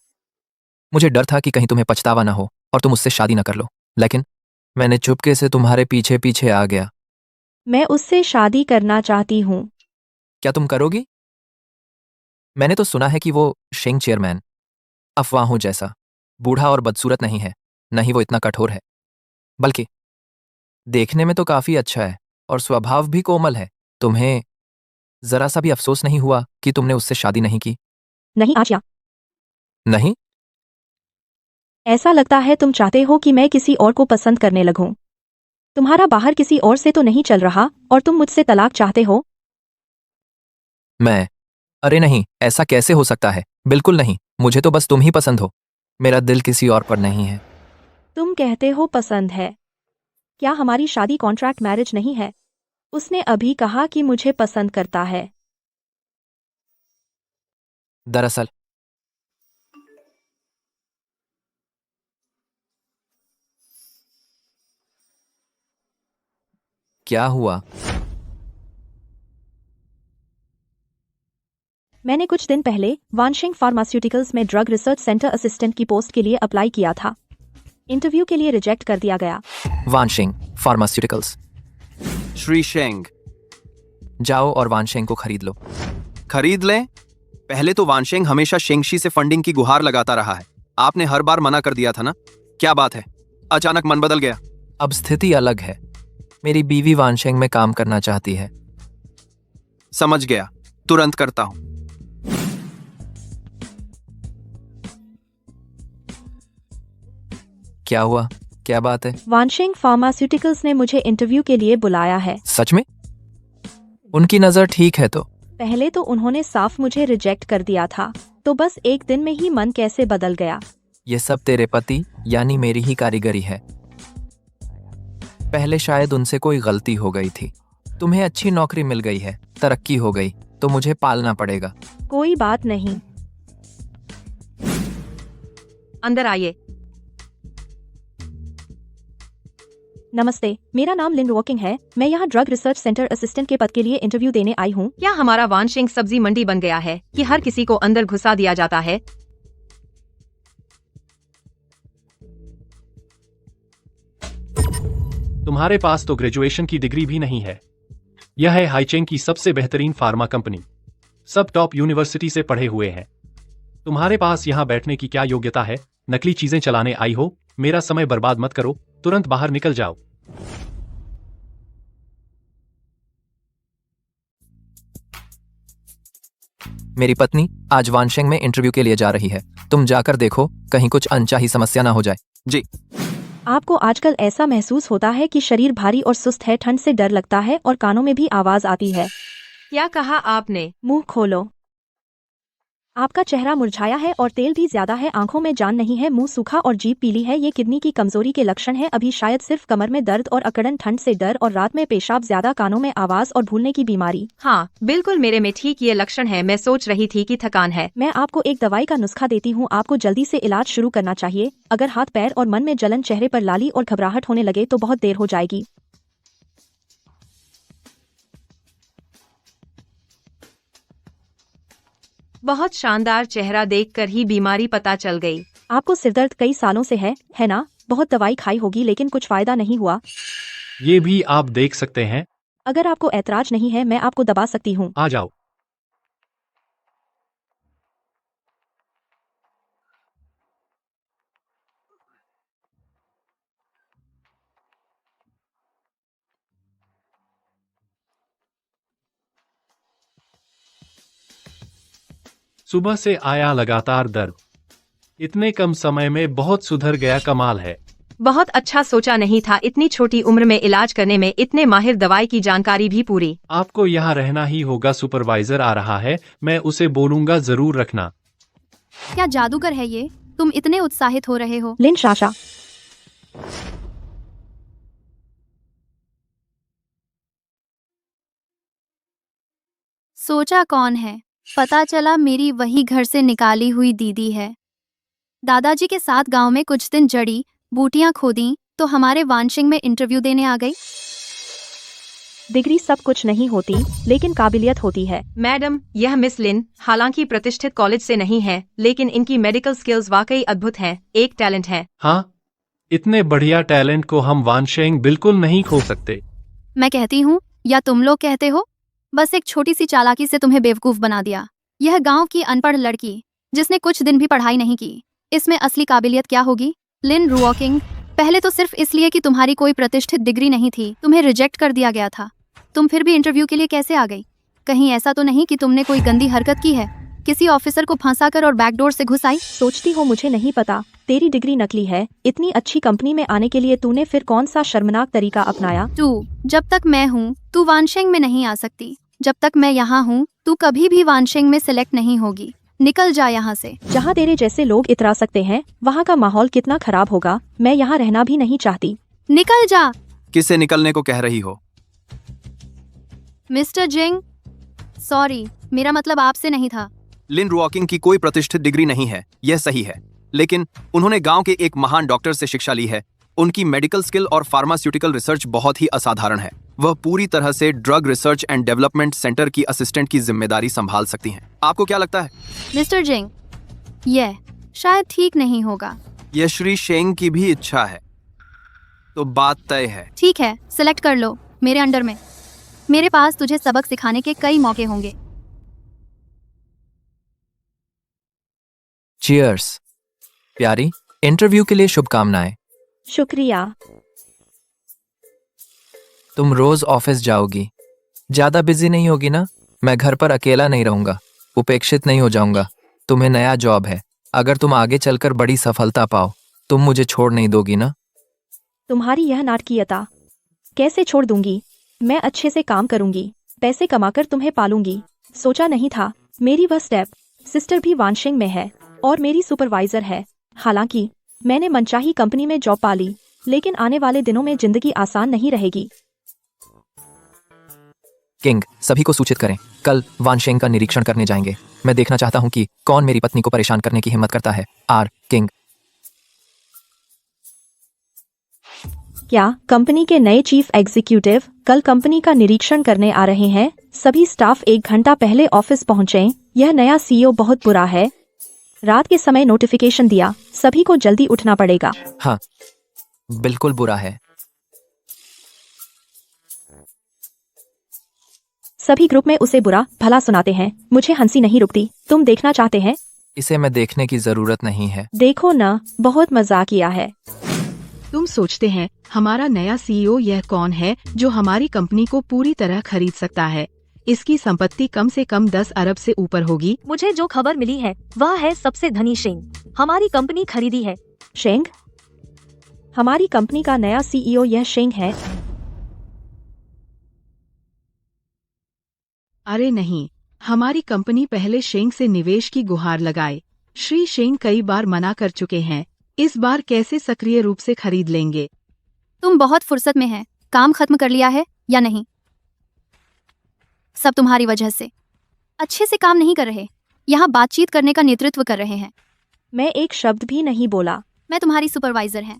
मुझे डर था कि कहीं तुम्हें पछतावा ना हो और तुम उससे शादी ना कर लो, लेकिन मैंने चुपके से तुम्हारे पीछे पीछे आ गया। मैं उससे शादी करना चाहती हूँ। क्या तुम करोगी? मैंने तो सुना है कि वो शेंग चेयरमैन अफवाहों जैसा बूढ़ा और बदसूरत नहीं है, नहीं वो इतना कठोर है, बल्कि देखने में तो काफी अच्छा है और स्वभाव भी कोमल है। तुम्हें जरा सा भी अफसोस नहीं हुआ कि तुमने उससे शादी नहीं की? नहीं आशिया, नहीं? ऐसा लगता है तुम चाहते हो कि मैं किसी और को पसंद करने लगूं। तुम्हारा बाहर किसी और से तो नहीं चल रहा और तुम मुझसे तलाक चाहते हो? अरे नहीं, ऐसा कैसे हो सकता है? बिल्कुल नहीं, मुझे तो बस तुम ही पसंद हो, मेरा दिल किसी और पर नहीं है। तुम कहते हो पसंद है। क्या हमारी शादी कॉन्ट्रैक्ट मैरिज नहीं है? उसने अभी कहा कि मुझे पसंद करता है। दरअसल क्या हुआ? मैंने कुछ दिन पहले वानशिंग फार्मास्यूटिकल्स में ड्रग रिसर्च सेंटर असिस्टेंट की पोस्ट के लिए अप्लाई किया था। इंटरव्यू के लिए रिजेक्ट कर दिया गया। वानशिंग फार्मास्यूटिकल्स। श्री शेंग, जाओ और वानशेंग को खरीद लो। खरीद लें? पहले तो वानशेंग हमेशा शेंगशी से फंडिंग की गुहार लगाता रहा है। आपने हर बार मना कर दिया था ना। क्या बात है, अचानक मन बदल गया? अब स्थिति अलग है। मेरी बीवी वानशेंग में काम करना चाहती है। समझ गया, तुरंत करता हूं। क्या हुआ? क्या बात है? वानशिंग फार्मास्यूटिकल्स ने मुझे इंटरव्यू के लिए बुलाया है। सच में? उनकी नजर ठीक है तो? पहले तो उन्होंने साफ मुझे रिजेक्ट कर दिया था, तो बस एक दिन में ही मन कैसे बदल गया। ये सब तेरे पति यानी मेरी ही कारीगरी है। पहले शायद उनसे कोई गलती हो गई थी। तुम्हें अच्छी नौकरी मिल गई है, तरक्की हो गई, तो मुझे पालना पड़ेगा। कोई बात नहीं, अंदर आइए। नमस्ते, मेरा नाम लिन रॉकिंग है। मैं यहाँ ड्रग रिसर्च सेंटर असिस्टेंट के पद के लिए इंटरव्यू देने आई हूँ। क्या हमारा वानशिंग सब्जी मंडी बन गया है कि हर किसी को अंदर घुसा दिया जाता है? तुम्हारे पास तो ग्रेजुएशन की डिग्री भी नहीं है। यह है हाईचेंग की सबसे बेहतरीन फार्मा कंपनी। सब टॉप यूनिवर्सिटी से पढ़े हुए हैं। तुम्हारे पास यहाँ बैठने की क्या योग्यता है? नकली चीजें चलाने आई हो? मेरा समय बर्बाद मत करो, तुरंत बाहर निकल जाओ। मेरी पत्नी आज वानशेंग में इंटरव्यू के लिए जा रही है। तुम जाकर देखो, कहीं कुछ अनचाही समस्या ना हो जाए। जी। आपको आजकल ऐसा महसूस होता है कि शरीर भारी और सुस्त है, ठंड से डर लगता है और कानों में भी आवाज आती है। क्या कहा आपने? मुंह खोलो। आपका चेहरा मुरझाया है और तेल भी ज्यादा है। आंखों में जान नहीं है, मुंह सूखा और जीभ पीली है। ये किडनी की कमजोरी के लक्षण है। अभी शायद सिर्फ कमर में दर्द और अकड़न, ठंड से डर और रात में पेशाब ज्यादा, कानों में आवाज और भूलने की बीमारी। हाँ बिल्कुल, मेरे में ठीक ये लक्षण है। मैं सोच रही थी कि थकान है। मैं आपको एक दवाई का नुस्खा देती हूँ। आपको जल्दी से इलाज शुरू करना चाहिए। अगर हाथ पैर और मन में जलन, चेहरे पर लाली और घबराहट होने लगे तो बहुत देर हो जाएगी। बहुत शानदार, चेहरा देखकर ही बीमारी पता चल गई। आपको सिरदर्द कई सालों से है ना? बहुत दवाई खाई होगी लेकिन कुछ फायदा नहीं हुआ। ये भी आप देख सकते हैं। अगर आपको ऐतराज नहीं है, मैं आपको दबा सकती हूँ। आ जाओ। सुबह से आया लगातार दर्द, इतने कम समय में बहुत सुधर गया, कमाल है। बहुत अच्छा, सोचा नहीं था इतनी छोटी उम्र में इलाज करने में इतने माहिर, दवाई की जानकारी भी पूरी। आपको यहाँ रहना ही होगा। सुपरवाइजर आ रहा है, मैं उसे बोलूंगा, जरूर रखना। क्या जादूगर है ये? तुम इतने उत्साहित हो रहे हो। लिन शाशा। सोचा कौन है? पता चला मेरी वही घर से निकाली हुई दीदी है। दादाजी के साथ गांव में कुछ दिन जड़ी बूटियां खोदी तो हमारे वानशिंग में इंटरव्यू देने आ गई। डिग्री सब कुछ नहीं होती, लेकिन काबिलियत होती है। मैडम, यह मिस लिन हालांकि प्रतिष्ठित कॉलेज से नहीं है, लेकिन इनकी मेडिकल स्किल्स वाकई अद्भुत हैं। एक टैलेंट है। हाँ, इतने बढ़िया टैलेंट को हम वानशेंग बिल्कुल नहीं खो सकते। मैं कहती हूँ या तुम लोग कहते हो? बस एक छोटी सी चालाकी से तुम्हें बेवकूफ बना दिया। यह गांव की अनपढ़ लड़की जिसने कुछ दिन भी पढ़ाई नहीं की, इसमें असली काबिलियत क्या होगी? लिन रॉकिंग, पहले तो सिर्फ इसलिए कि तुम्हारी कोई प्रतिष्ठित डिग्री नहीं थी, तुम्हें रिजेक्ट कर दिया गया था। तुम फिर भी इंटरव्यू के लिए कैसे आ गई? कहीं ऐसा तो नहीं कि तुमने कोई गंदी हरकत की है? किसी ऑफिसर को फंसाकर और बैकडोर से घुस आई? सोचती हो मुझे नहीं पता? तेरी डिग्री नकली है। इतनी अच्छी कंपनी में आने के लिए तूने फिर कौन सा शर्मनाक तरीका अपनाया? तू, जब तक मैं हूँ तू वानशेंग में नहीं आ सकती। जब तक मैं यहाँ हूँ तू कभी भी वानशेंग में सिलेक्ट नहीं होगी। निकल जा यहाँ से। जहाँ तेरे जैसे लोग इतरा सकते हैं, वहाँ का माहौल कितना खराब होगा। मैं यहाँ रहना भी नहीं चाहती। निकल जा। किसे निकलने को कह रही हो? मिस्टर जिंग, सॉरी, मेरा मतलब आपसे नहीं था। लिन रॉकिंग की कोई प्रतिष्ठित डिग्री नहीं है, यह सही है, लेकिन उन्होंने गांव के एक महान डॉक्टर से शिक्षा ली है। उनकी मेडिकल स्किल और फार्मास्यूटिकल रिसर्च बहुत ही असाधारण है। वह पूरी तरह से drug research and development centre की असिस्टेंट की जिम्मेदारी संभाल सकती हैं। आपको क्या लगता है? मिस्टर जिंग, यह शायद ठीक नहीं होगा। यह श्री शेंग की भी इच्छा है, तो बात तय है। ठीक है, सिलेक्ट कर लो मेरे अंडर में। मेरे पास तुझे सबक सिखाने के कई मौके होंगे। चीयर्स। प्यारी, इंटरव्यू के लिए शुभकामनाएं। शुक्रिया। तुम रोज ऑफिस जाओगी, ज्यादा बिजी नहीं होगी ना? मैं घर पर अकेला नहीं रहूंगा, उपेक्षित नहीं हो जाऊंगा। तुम्हें नया जॉब है, अगर तुम आगे चलकर बड़ी सफलता पाओ, तुम मुझे छोड़ नहीं दोगी ना? तुम्हारी यह नाटकीयता कैसे छोड़ दूंगी? मैं अच्छे से काम करूंगी, पैसे कमाकर तुम्हें पालूंगी। सोचा नहीं था मेरी वह स्टेप सिस्टर भी वानशिंग में है और मेरी सुपरवाइजर है। हालांकि मैंने मनचाही कंपनी में जॉब पा ली, लेकिन आने वाले दिनों में जिंदगी आसान नहीं रहेगी। किंग, सभी को सूचित करें, कल वानशेंग का निरीक्षण करने जाएंगे। मैं देखना चाहता हूं कि कौन मेरी पत्नी को परेशान करने की हिम्मत करता है। Are king. क्या कंपनी के नए चीफ एग्जीक्यूटिव कल कंपनी का निरीक्षण करने आ रहे हैं? सभी स्टाफ 1 घंटा पहले ऑफिस पहुंचे। यह नया सीईओ बहुत बुरा है। रात के समय नोटिफिकेशन दिया, सभी को जल्दी उठना पड़ेगा। हाँ, बिल्कुल बुरा है। सभी ग्रुप में उसे बुरा भला सुनाते हैं। मुझे हंसी नहीं रुकती। तुम देखना चाहते हैं? इसे मैं देखने की जरूरत नहीं है। देखो ना, बहुत मजाकिया है। तुम सोचते हैं हमारा नया सीईओ यह कौन है जो हमारी कंपनी को पूरी तरह खरीद सकता है? इसकी संपत्ति कम से कम 10 अरब से ऊपर होगी। मुझे जो खबर मिली है वह है सबसे धनी शेंग हमारी कंपनी खरीदी है। शेंग? हमारी कंपनी का नया सीईओ यह शेंग है? अरे नहीं, हमारी कंपनी पहले शेंग से निवेश की गुहार लगाए। श्री शेंग कई बार मना कर चुके हैं। इस बार कैसे सक्रिय रूप से खरीद लेंगे? तुम बहुत फुर्सत में है। काम खत्म कर लिया है या नहीं? सब तुम्हारी वजह से। अच्छे से काम नहीं कर रहे। यहाँ बातचीत करने का नेतृत्व कर रहे हैं। मैं एक शब्द भी नहीं बोला। मैं तुम्हारी सुपरवाइजर हैं।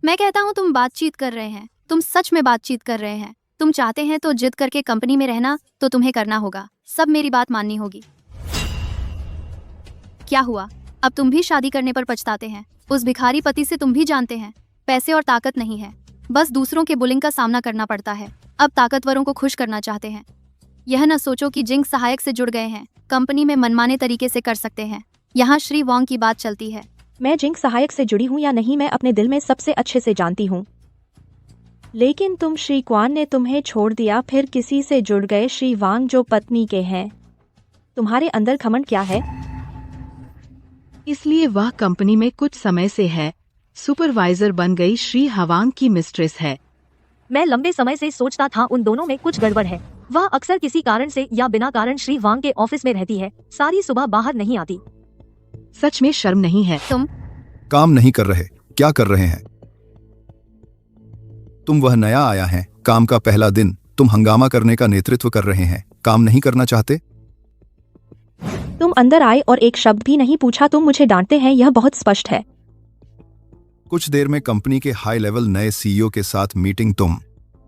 मैं कहता हूँ तुम बातचीत कर रहे हैं। तुम सच में बातचीत कर रहे हैं। तुम चाहते हैं तो जिद करके कंपनी में रहना तो तुम्हें करना होगा। सब मेरी बात माननी होगी। क्या हुआ? अब तुम भी शादी करने पर पछताते हैं। उस भिखारी पति से तुम भी जानते हैं पैसे और ताकत नहीं है, बस दूसरों के बुलिंग का सामना करना पड़ता है। अब ताकतवरों को खुश करना चाहते हैं। यह न सोचो कि जिंग सहायक से जुड़ गए हैं, कंपनी में मनमाने तरीके से कर सकते हैं। यहाँ श्री वॉन्ग की बात चलती है। मैं जिंग सहायक से जुड़ी हूँ या नहीं मैं अपने दिल में सबसे अच्छे से जानती हूँ। लेकिन तुम श्री क्वान ने तुम्हें छोड़ दिया, फिर किसी से जुड़ गए, श्री वांग जो पत्नी के हैं। तुम्हारे अंदर घमंड क्या है? इसलिए वह कंपनी में कुछ समय से है। सुपरवाइजर बन गई श्री हवांग की मिस्ट्रेस है। मैं लंबे समय से सोचता था उन दोनों में कुछ गड़बड़ है। वह अक्सर किसी कारण से या बिना कारण श्री वांग के ऑफिस में रहती है, सारी सुबह बाहर नहीं आती। सच में शर्म नहीं है? तुम काम नहीं कर रहे, क्या कर रहे हैं? तुम वह नया आया है, काम का पहला दिन, तुम हंगामा करने का नेतृत्व कर रहे हैं। काम नहीं करना चाहते? तुम अंदर आए और एक शब्द भी नहीं पूछा। तुम मुझे डांटते हैं, यह बहुत स्पष्ट है। कुछ देर में कंपनी के हाई लेवल नए सीईओ के साथ मीटिंग। तुम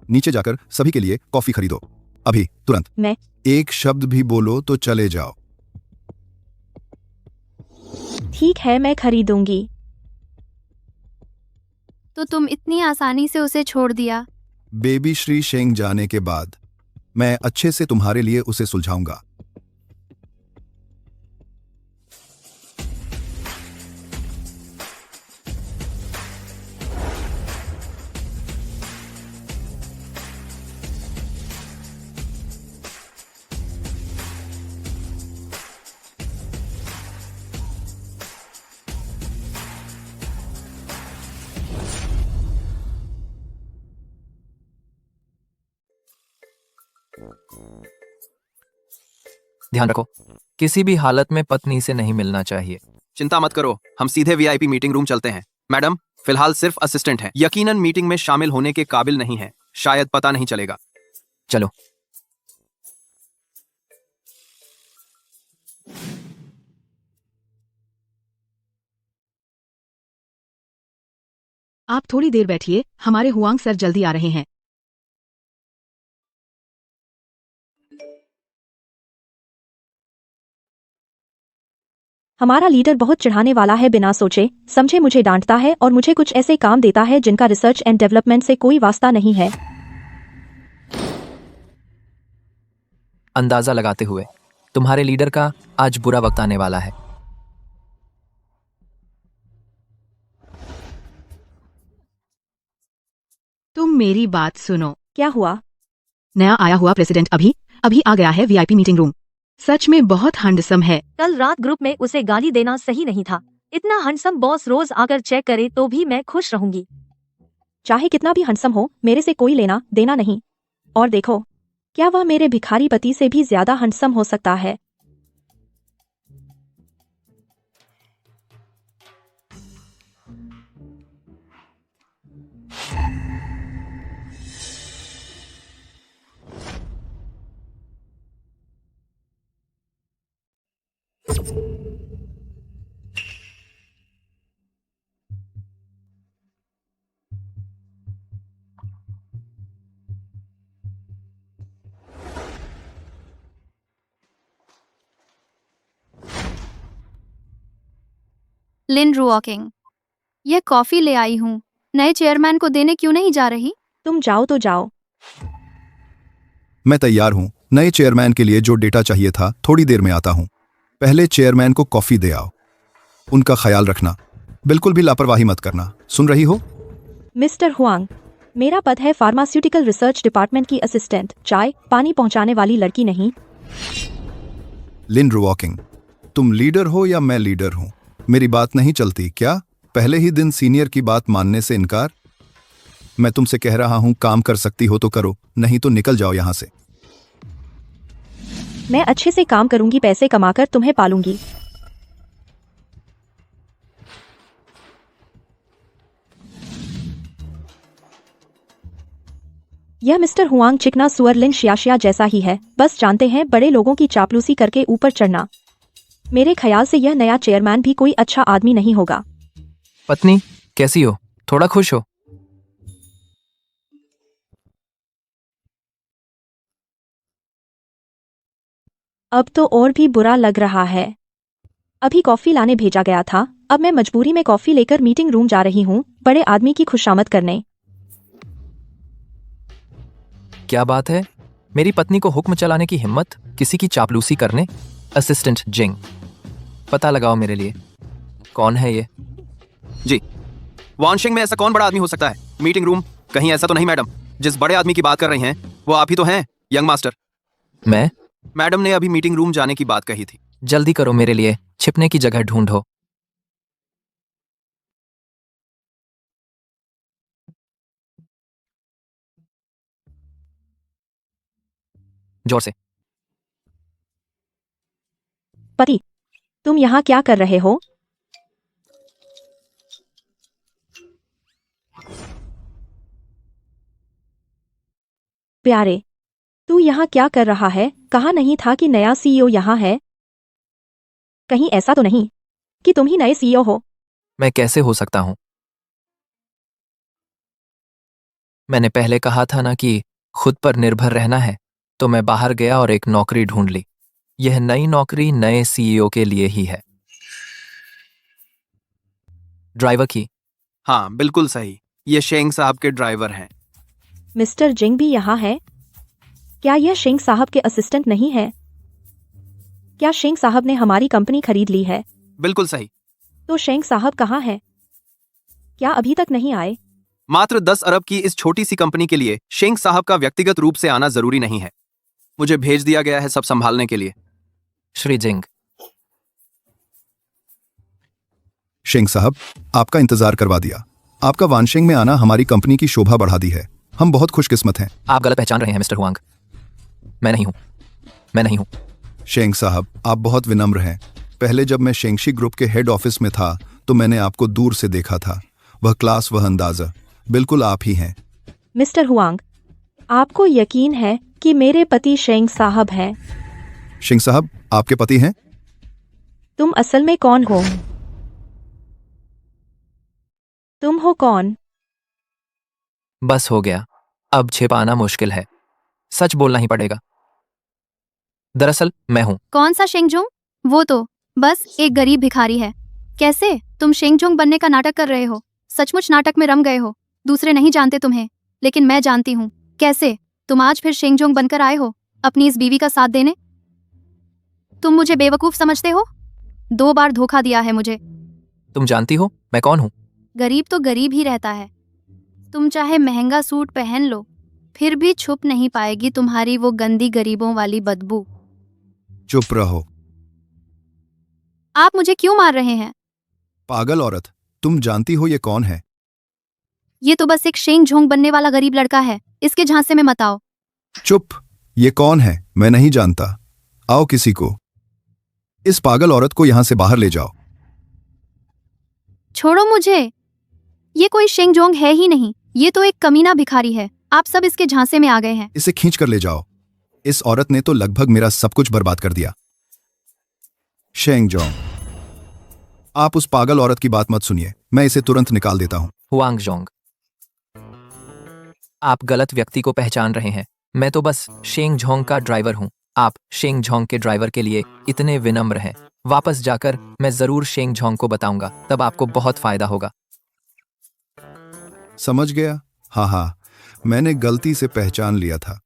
नीचे जाकर सभी के लिए कॉफी खरीदो, अभी तुरंत। मैं एक शब्द भी बोलो तो चले जाओ। ठीक है, मैं खरीदूंगी। तो तुम इतनी आसानी से उसे छोड़ दिया? बेबी श्री शेंग जाने के बाद मैं अच्छे से तुम्हारे लिए उसे सुलझाऊंगा। ध्यान रखो, किसी भी हालत में पत्नी से नहीं मिलना चाहिए। चिंता मत करो, हम सीधे वीआईपी मीटिंग रूम चलते हैं। मैडम, फिलहाल सिर्फ असिस्टेंट हैं। यकीनन मीटिंग में शामिल होने के काबिल नहीं है, शायद पता नहीं चलेगा। चलो। आप थोड़ी देर बैठिए, हमारे हुआंग सर जल्दी आ रहे हैं। हमारा लीडर बहुत चिढ़ाने वाला है, बिना सोचे समझे मुझे डांटता है और मुझे कुछ ऐसे काम देता है जिनका रिसर्च एंड डेवलपमेंट से कोई वास्ता नहीं है। अंदाजा लगाते हुए तुम्हारे लीडर का आज बुरा वक्त आने वाला है। तुम मेरी बात सुनो। क्या हुआ? नया आया हुआ प्रेसिडेंट अभी आ गया है वीआईपी मीटिंग रूम। सच में बहुत हैंडसम है। कल रात ग्रुप में उसे गाली देना सही नहीं था। इतना हैंडसम बॉस रोज आकर चेक करे तो भी मैं खुश रहूंगी। चाहे कितना भी हैंडसम हो, मेरे से कोई लेना देना नहीं। और देखो, क्या वह मेरे भिखारी पति से भी ज्यादा हैंडसम हो सकता है? लिन रुओकिंग, यह कॉफी ले आई हूँ। नए चेयरमैन को देने क्यों नहीं जा रही? तुम जाओ तो जाओ। मैं तैयार हूं। नए चेयरमैन के लिए जो डेटा चाहिए था थोड़ी देर में आता हूं। पहले चेयरमैन को कॉफी दे आओ। उनका ख्याल रखना, बिल्कुल भी लापरवाही मत करना, सुन रही हो? मिस्टर हुआंग, मेरा पद है फार्मास्यूटिकल रिसर्च डिपार्टमेंट की असिस्टेंट, चाय पानी पहुंचाने वाली लड़की नहीं। लिन रुओकिंग, तुम लीडर हो या मैं लीडर हूं? मेरी बात नहीं चलती क्या? पहले ही दिन सीनियर की बात मानने से इनकार। मैं तुमसे कह रहा हूं, काम कर सकती हो तो करो, नहीं तो निकल जाओ यहां से। मैं अच्छे से काम करूंगी, पैसे कमाकर तुम्हें पालूंगी। यह मिस्टर हुआंग चिकना सुअर लिन शियाशिया जैसा ही है, बस जानते हैं बड़े लोगों की चापलूसी करके ऊपर चढ़ना। मेरे ख्याल से यह नया चेयरमैन भी कोई अच्छा आदमी नहीं होगा। पत्नी, कैसी हो? थोड़ा खुश हो। अब तो और भी बुरा लग रहा है। अभी कॉफी लाने भेजा गया था, अब मैं मजबूरी में कॉफी लेकर मीटिंग रूम जा रही हूँ, बड़े आदमी की खुशामद करने। क्या बात है? मेरी पत्नी को हुक्म चलाने की हिम्मत, किसी की चापलूसी करने। असिस्टेंट जिंग, पता लगाओ मेरे लिए, कौन है ये? जी, वानशिंग में ऐसा कौन बड़ा आदमी हो सकता है? Meeting room? कहीं ऐसा तो नहीं मैडम? जिस बड़े आदमी की बात कर रही हैं वो आप ही तो हैं, यंग मास्टर। मैं? मैडम ने अभी मीटिंग रूम जाने की बात कही थी। जल्दी करो, मेरे लिए छिपने की जगह ढूंढो। जोर से। पति, तुम यहाँ क्या कर रहे हो? प्यारे, तू यहाँ क्या कर रहा है? कहा नहीं था कि नया सीईओ यहाँ है? कहीं ऐसा तो नहीं कि तुम ही नए सीईओ हो? मैं कैसे हो सकता हूं? मैंने पहले कहा था ना कि खुद पर निर्भर रहना है, तो मैं बाहर गया और एक नौकरी ढूंढ ली। यह नई नौकरी नए सीईओ के लिए ही है। ड्राइवर की? हाँ, बिल्कुल सही, ये शेंग साहब के ड्राइवर हैं। मिस्टर जिंग भी यहाँ है? क्या यह शेंग साहब के असिस्टेंट नहीं है? क्या शेंग साहब ने हमारी कंपनी खरीद ली है? बिल्कुल सही। तो शेंग साहब कहाँ है? क्या अभी तक नहीं आए? मात्र 10 अरब की इस छोटी सी कंपनी के लिए शेंग साहब का व्यक्तिगत रूप से आना जरूरी नहीं है। मुझे भेज दिया गया है सब संभालने के लिए। श्री जिंग। शेंग साहब, आपका इंतजार करवा दिया। आपका वानशिंग में आना हमारी कंपनी की शोभा बढ़ा दी है। हम बहुत खुशकिस्मत हैं। आप गलत पहचान रहे हैं मिस्टर हुआंग। मैं नहीं हूं। शेंग साहब, आप बहुत विनम्र हैं। पहले जब मैं शेंगशी ग्रुप के हेड ऑफिस में था तो मैंने आपको दूर से देखा था। वह क्लास, वह अंदाजा, बिल्कुल आप ही हैं। मिस्टर हुआंग, आपको यकीन है कि मेरे पति शेंग साहब हैं? शेंग साहब, आपके पति हैं? तुम असल में कौन हो? तुम हो कौन? बस हो गया, अब छिपाना मुश्किल है, सच बोलना ही पड़ेगा। दरअसल मैं हूं। कौन सा शेंगजोंग? वो तो बस एक गरीब भिखारी है। कैसे तुम शेंगजोंग बनने का नाटक कर रहे हो? सचमुच नाटक में रम गए हो। दूसरे नहीं जानते तुम्हें, लेकिन मैं जानती हूँ। कैसे तुम आज फिर शेंगजोंग बनकर आए हो अपनी इस बीवी का साथ देने? तुम मुझे बेवकूफ समझते हो? 2 बार धोखा दिया है मुझे। तुम जानती हो मैं कौन हूं? गरीब तो गरीब ही रहता है। तुम चाहे महंगा सूट पहन लो, फिर भी छुप नहीं पाएगी तुम्हारी वो गंदी गरीबों वाली बदबू। चुप रहो। आप मुझे क्यों मार रहे हैं? पागल औरत, तुम जानती हो ये कौन है? ये तो बस एक शेंगजोंग बनने वाला गरीब लड़का है, इसके झांसे में मत आओ। चुप, ये कौन है? मैं नहीं जानता। आओ किसी को, इस पागल औरत को यहां से बाहर ले जाओ। छोड़ो मुझे, ये कोई शेंगजोंग है ही नहीं, ये तो एक कमीना भिखारी है। आप सब इसके झांसे में आ गए हैं। इसे खींच कर ले जाओ। इस औरत ने तो लगभग मेरा सब कुछ बर्बाद कर दिया। शेंगजोंग, आप उस पागल औरत की बात मत सुनिए, मैं इसे तुरंत निकाल देता हूं। हुआंगजोंग, आप गलत व्यक्ति को पहचान रहे हैं। मैं तो बस शेंगझोंग का ड्राइवर हूं। आप शेंगझोंग के ड्राइवर के लिए इतने विनम्र हैं, वापस जाकर मैं जरूर शेंग झोंग को बताऊंगा, तब आपको बहुत फायदा होगा। समझ गया। हाँ हाँ, मैंने गलती से पहचान लिया था।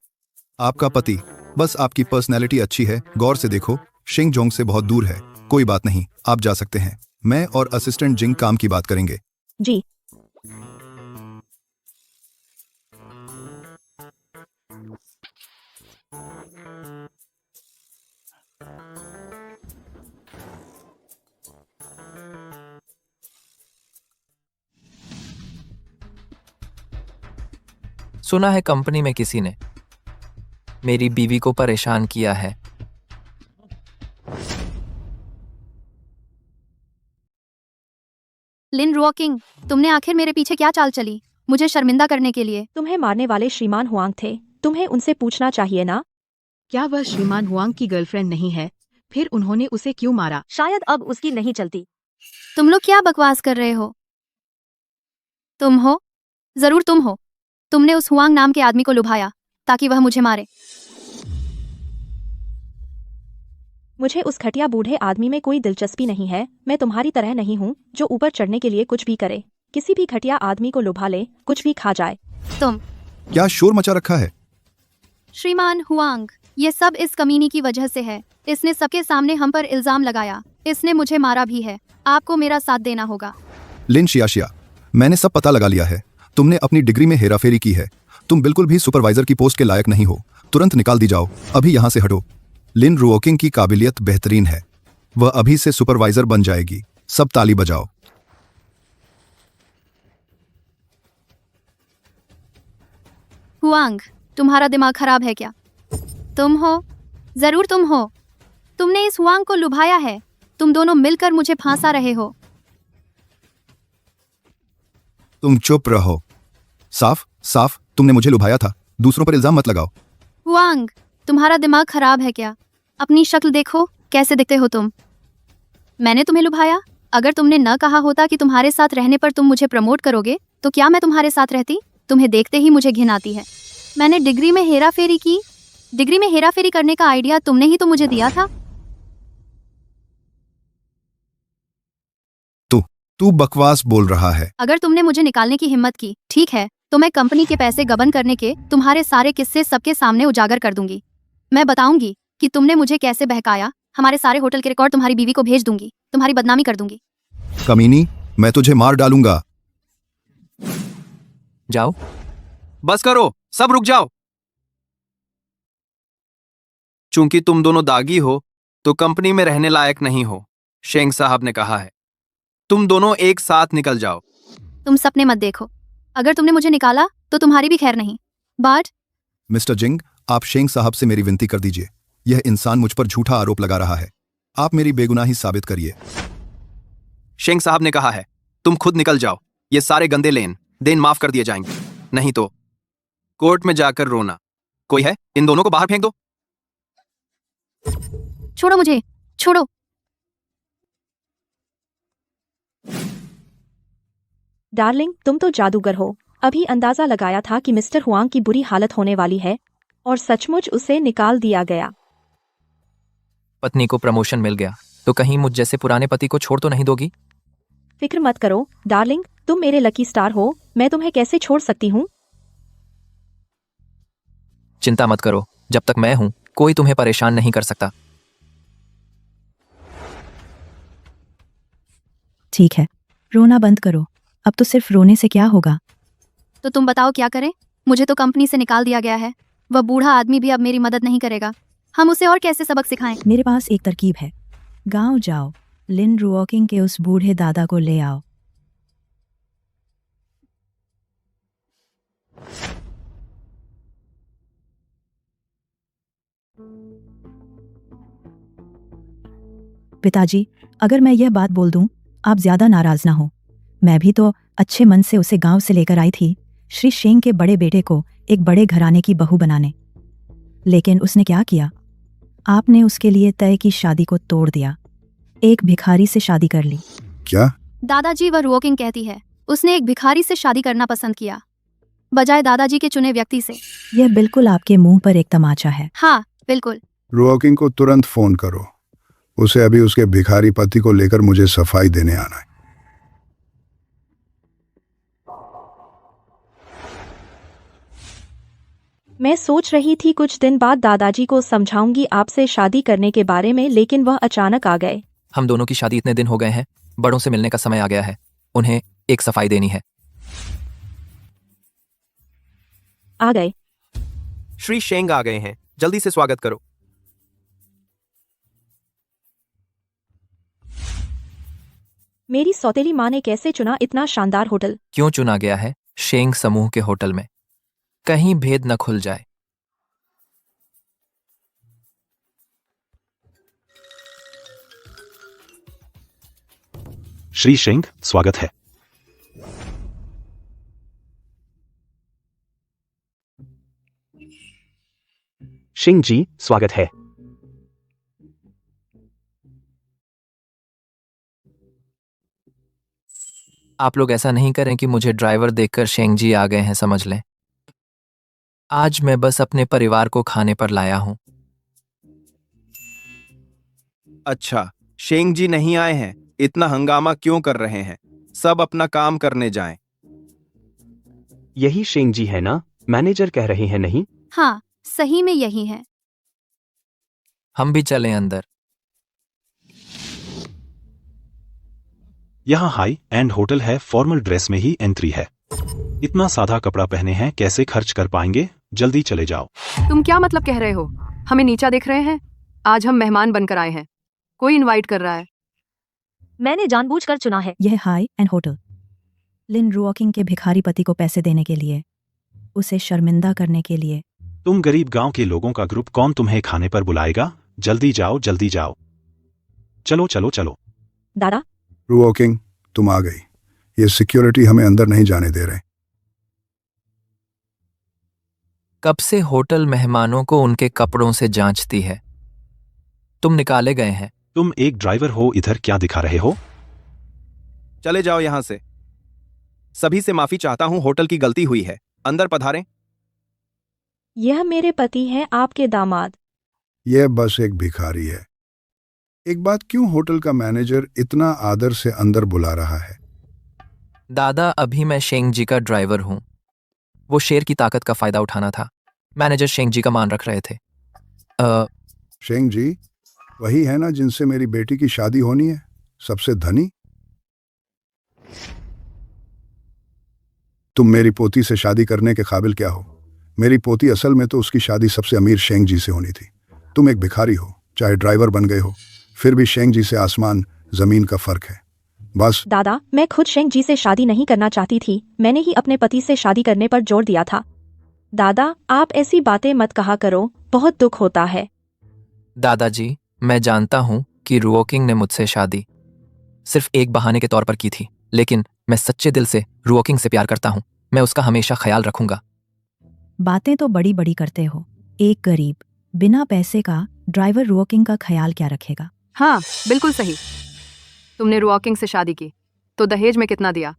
आपका पति, बस आपकी पर्सनैलिटी अच्छी है, गौर से देखो, शेंग जोंग से बहुत दूर है। कोई बात नहीं, आप जा सकते हैं। मैं और असिस्टेंट जिंग काम की बात करेंगे। जी। सुना है कंपनी में किसी ने मेरी बीवी को परेशान किया है। लिन रुओकिंग, तुमने आखिर मेरे पीछे क्या चाल चली, मुझे शर्मिंदा करने के लिए? तुम्हें मारने वाले श्रीमान हुआंग थे, तुम्हें उनसे पूछना चाहिए ना। क्या वह श्रीमान हुआंग की गर्लफ्रेंड नहीं है? फिर उन्होंने उसे क्यों मारा? शायद अब उसकी नहीं चलती। तुम लोग क्या बकवास कर रहे हो? तुम हो, जरूर तुम हो। तुमने उस हुआंग नाम के आदमी को लुभाया ताकि वह मुझे मारे। मुझे उस घटिया बूढ़े आदमी में कोई दिलचस्पी नहीं है। मैं तुम्हारी तरह नहीं हूँ जो ऊपर चढ़ने के लिए कुछ भी करे। किसी भी घटिया आदमी को लुभा ले, कुछ भी खा जाए। तुम क्या शोर मचा रखा है? श्रीमान हुआंग, ये सब इस कमीनी की वजह से है। इसने सबके सामने हम पर इल्जाम लगाया, इसने मुझे मारा भी है। आपको मेरा साथ देना होगा। लिन शियाशिया, मैंने सब पता लगा लिया है। तुमने अपनी डिग्री में हेराफेरी की है। तुम बिल्कुल भी सुपरवाइजर की पोस्ट के लायक नहीं हो। तुरंत निकाल दी जाओ, अभी यहाँ से हटो। लिन रुओकिंग की काबिलियत बेहतरीन है, वह अभी से सुपरवाइजर बन जाएगी। सब ताली बजाओ। हुआंग, तुम्हारा दिमाग खराब है क्या? तुम हो, जरूर तुम हो। तुमने इस हुआंग को लुभाया है। तुम दोनों मिलकर मुझे फांसा रहे हो। तुम चुप रहो। साफ साफ तुमने मुझे लुभाया था, दूसरों पर इल्जाम मत लगाओ। हुआंग, तुम्हारा दिमाग खराब है क्या? अपनी शक्ल देखो, कैसे दिखते हो तुम? मैंने तुम्हें लुभाया? अगर तुमने न कहा होता कि तुम्हारे साथ रहने पर तुम मुझे प्रमोट करोगे, तो क्या मैं तुम्हारे साथ रहती? तुम्हें देखते ही मुझे घिन आती है। मैंने डिग्री में हेराफेरी की। डिग्री में हेराफेरी करने का आइडिया तुमने ही तो मुझे दिया था। तू बकवास बोल रहा है। अगर तुमने मुझे निकालने की हिम्मत की, ठीक है, तो मैं कंपनी के पैसे गबन करने के तुम्हारे सारे किस्से सबके सामने उजागर कर दूंगी। मैं बताऊंगी कि तुमने मुझे कैसे बहकाया। हमारे सारे होटल के रिकॉर्ड तुम्हारी बीवी को भेज दूंगी, तुम्हारी बदनामी कर दूंगी। कमीनी, मैं तुझे मार डालूंगा। जाओ। बस करो, सब रुक जाओ। चूंकि तुम दोनों दागी हो, तो कंपनी में रहने लायक नहीं हो, शेंग साहब ने कहा है। तुम दोनों एक साथ निकल जाओ। तुम सपने मत देखो। अगर तुमने मुझे निकाला तो तुम्हारी भी खैर नहीं। बट मिस्टर जिंग, आप शेंग साहब से मेरी विनती कर दीजिए। यह इंसान मुझ पर झूठा आरोप लगा रहा है। आप मेरी बेगुनाही साबित करिए। शेंग साहब ने कहा है, तुम खुद निकल जाओ। ये सारे गंदे देन माफ कर दिए जाएंगे, नहीं तो कोर्ट में जाकर रोना। कोई है? इन दोनों को बाहर फेंक दो। छोड़ो मुझे, छोड़ो। डार्लिंग, तुम तो जादूगर हो। अभी अंदाजा लगाया था कि मिस्टर हुआंग की बुरी हालत होने वाली है, और सचमुच उसे निकाल दिया गया। पत्नी को प्रमोशन मिल गया, तो कहीं मुझ जैसे पुराने पति को छोड़ तो नहीं दोगी? फिक्र मत करो डार्लिंग, तुम मेरे लकी स्टार हो। मैं तुम्हें कैसे छोड़ सकती हूँ? चिंता मत करो, जब तक मैं हूं कोई तुम्हें परेशान नहीं कर सकता। ठीक है, रोना बंद करो। अब तो सिर्फ रोने से क्या होगा? तो तुम बताओ क्या करें? मुझे तो कंपनी से निकाल दिया गया है। वह बूढ़ा आदमी भी अब मेरी मदद नहीं करेगा। हम उसे और कैसे सबक सिखाएं? मेरे पास एक तरकीब है। गांव जाओ, लिन रुओकिंग के उस बूढ़े दादा को ले आओ। पिताजी, अगर मैं यह बात बोल दूं, आप ज्यादा नाराज ना हो। मैं भी तो अच्छे मन से उसे गांव से लेकर आई थी, श्री शेंग के बड़े बेटे को एक बड़े घराने की बहू बनाने। लेकिन उसने क्या किया? आपने उसके लिए तय की शादी को तोड़ दिया, एक भिखारी से शादी कर ली। क्या? दादाजी, वह रुओकिंग कहती है उसने एक भिखारी से शादी करना पसंद किया, बजाय दादाजी के चुने व्यक्ति से। यह बिल्कुल आपके मुंह पर एक तमाचा है। हाँ, बिल्कुल। रुओकिंग को तुरंत फोन करो। उसे अभी उसके भिखारी पति को लेकर मुझे सफाई देने आना है। मैं सोच रही थी कुछ दिन बाद दादाजी को समझाऊंगी आपसे शादी करने के बारे में, लेकिन वह अचानक आ गए। हम दोनों की शादी इतने दिन हो गए हैं, बड़ों से मिलने का समय आ गया है। उन्हें एक सफाई देनी है। आ गए। श्री शेंग आ गए हैं, जल्दी से स्वागत करो। मेरी सौतेली माँ ने कैसे चुना इतना शानदार होटल? क्यों चुना गया है शेंग समूह के होटल में? कहीं भेद न खुल जाए। श्री शेंग, स्वागत है। शेंग जी, स्वागत है। आप लोग ऐसा नहीं करें कि मुझे ड्राइवर देखकर शेंग जी आ गए हैं, समझ लें। आज मैं बस अपने परिवार को खाने पर लाया हूं। अच्छा, शेंग जी नहीं आए हैं, इतना हंगामा क्यों कर रहे हैं? सब अपना काम करने जाएं। यही शेंग जी है ना? मैनेजर कह रहे हैं नहीं? हाँ, सही में यही है। हम भी चलें अंदर। यहाँ हाई एंड होटल है, फॉर्मल ड्रेस में ही एंट्री है। इतना सादा कपड़ा पहने हैं, कैसे खर्च कर पाएंगे? जल्दी चले जाओ। तुम क्या मतलब कह रहे हो? हमें नीचा देख रहे हैं? आज हम मेहमान बनकर आए हैं, कोई इनवाइट कर रहा है। मैंने जानबूझकर चुना है। यह हाई एंड होटल लिन रुओकिंग के भिखारी पति को पैसे देने के लिए, उसे शर्मिंदा करने के लिए। तुम गरीब गांव के लोगों का ग्रुप, कौन तुम्हें खाने पर बुलाएगा? जल्दी जाओ, जल्दी जाओ। चलो चलो चलो। दादा, रुओकिंग, तुम आ गई। ये सिक्योरिटी हमें अंदर नहीं जाने दे रहे। कब से होटल मेहमानों को उनके कपड़ों से जांचती है? तुम निकाले गए हैं। तुम एक ड्राइवर हो, इधर क्या दिखा रहे हो? चले जाओ यहां से। सभी से माफी चाहता हूं, होटल की गलती हुई है। अंदर पधारें। यह मेरे पति हैं, आपके दामाद। यह बस एक भिखारी है। एक बात, क्यों होटल का मैनेजर इतना आदर से अंदर बुला रहा है? दादा, अभी मैं शेंग जी का ड्राइवर हूं। वो शेर की ताकत का फायदा उठाना था। मैनेजर शेंग जी का मान रख रहे थे। शेंग जी वही है ना जिनसे मेरी बेटी की शादी होनी है, सबसे धनी? तुम मेरी पोती से शादी करने के काबिल क्या हो? मेरी पोती असल में तो उसकी शादी सबसे अमीर शेंग जी से होनी थी। तुम एक भिखारी हो, चाहे ड्राइवर बन गए हो, फिर भी शेंग जी से आसमान जमीन का फर्क है। बस। दादा, मैं खुद शेंग जी से शादी नहीं करना चाहती थी, मैंने ही अपने पति से शादी करने पर जोर दिया था। दादा, आप ऐसी बातें मत कहा करो, बहुत दुख होता है। दादाजी, मैं जानता हूं कि रुओकिंग ने मुझसे शादी सिर्फ एक बहाने के तौर पर की थी, लेकिन मैं सच्चे दिल से रुओकिंग से प्यार करता हूं। मैं उसका हमेशा ख्याल रखूंगा। बातें तो बड़ी बड़ी करते हो। एक गरीब बिना पैसे का ड्राइवर रुओकिंग का ख्याल क्या रखेगा? हाँ, बिल्कुल सही। तुमने रुओकिंग से शादी की तो दहेज में कितना दिया?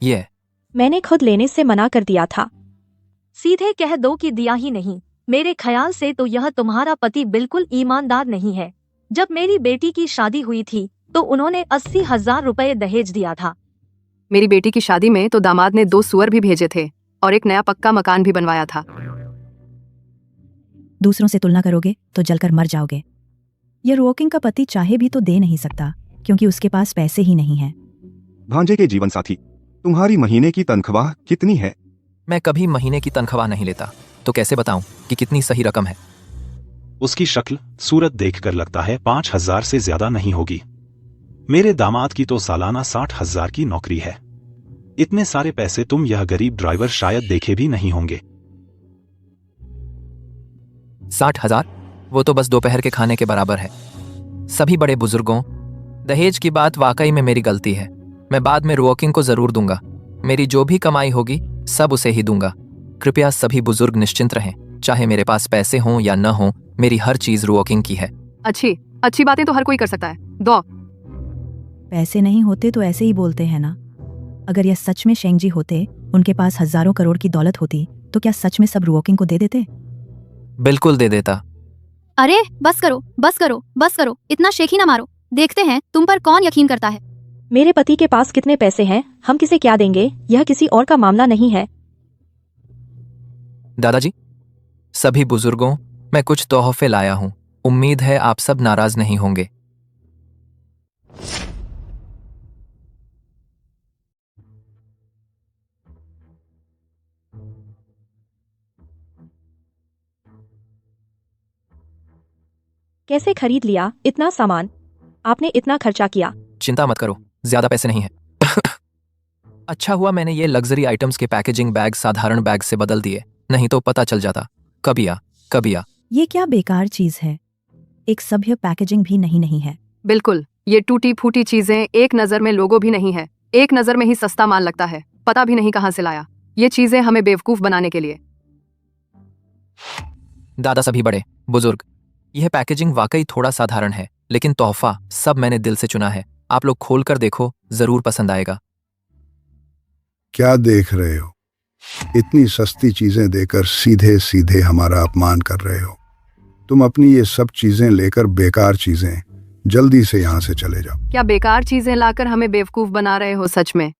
ये मैंने खुद लेने से मना कर दिया था। सीधे कह दो कि दिया ही नहीं। मेरे ख्याल से तो यह तुम्हारा पति बिल्कुल ईमानदार नहीं है। जब मेरी बेटी की शादी हुई थी तो उन्होंने 80,000 रुपए दहेज दिया था। मेरी बेटी की शादी में तो दामाद ने 2 सुअर भी भेजे थे और एक नया पक्का मकान भी बनवाया था। दूसरों से तुलना करोगे तो जलकर मर जाओगे। यह रुओकिंग का पति चाहे भी तो दे नहीं सकता, क्योंकि उसके पास पैसे ही नहीं हैं। भांजे के जीवन साथी, तुम्हारी महीने की तनख्वाह कितनी है? मैं कभी महीने की तनख्वाह नहीं लेता, तो कैसे बताऊं कि कितनी सही रकम है? उसकी शक्ल सूरत देखकर लगता है 5,000 से ज्यादा नहीं होगी। मेरे दामाद की तो सालाना 60,000 की नौकरी है। इतने सारे पैसे तुम यह गरीब ड्राइवर शायद देखे भी नहीं होंगे। 60,000? वो तो बस दोपहर के खाने के बराबर है। सभी बड़े बुजुर्गों, दहेज की बात वाकई में मेरी गलती है। मैं बाद में रुओकिंग को जरूर दूंगा। मेरी जो भी कमाई होगी सब उसे ही दूंगा। कृपया सभी बुजुर्ग निश्चिंत रहें, चाहे मेरे पास पैसे हों या न हों, मेरी हर चीज रुओकिंग की है। अच्छी बातें तो हर कोई कर सकता है। दो पैसे नहीं होते तो ऐसे ही बोलते हैं ना। अगर यह सच में शेंग जी होते, उनके पास हजारों करोड़ की दौलत होती, तो क्या सच में सब रुओकिंग को दे देते? बिल्कुल दे देता। अरे बस करो बस करो बस करो, इतना शेखी ना मारो। देखते हैं तुम पर कौन यकीन करता है। मेरे पति के पास कितने पैसे हैं, हम किसे क्या देंगे, यह किसी और का मामला नहीं है। दादाजी, सभी बुजुर्गों, मैं कुछ तोहफे लाया हूं। उम्मीद है आप सब नाराज नहीं होंगे। कैसे खरीद लिया इतना सामान, आपने इतना खर्चा किया। चिंता मत करो, ज्यादा पैसे नहीं है। अच्छा हुआ मैंने ये लग्जरी आइटम्स के पैकेजिंग बैग साधारण बैग से बदल दिए, नहीं तो पता चल जाता कबिया। ये क्या बेकार चीज है, एक सभ्य पैकेजिंग भी नहीं है। बिल्कुल, ये टूटी फूटी चीजें, एक नजर में लोगो भी नहीं है, एक नजर में ही सस्ता माल लगता है, पता भी नहीं कहां से लाया। ये चीजें हमें बेवकूफ बनाने के लिए। दादा, सभी बड़े बुजुर्ग, यह पैकेजिंग वाकई थोड़ा साधारण है, लेकिन तोहफा सब मैंने दिल से चुना है। आप लोग खोल कर देखो, जरूर पसंद आएगा। क्या देख रहे हो? इतनी सस्ती चीजें देकर सीधे सीधे हमारा अपमान कर रहे हो। तुम अपनी ये सब चीजें लेकर बेकार चीजें जल्दी से यहाँ से चले जाओ। क्या बेकार चीजें लाकर हमें बेवकूफ बना रहे हो सच में?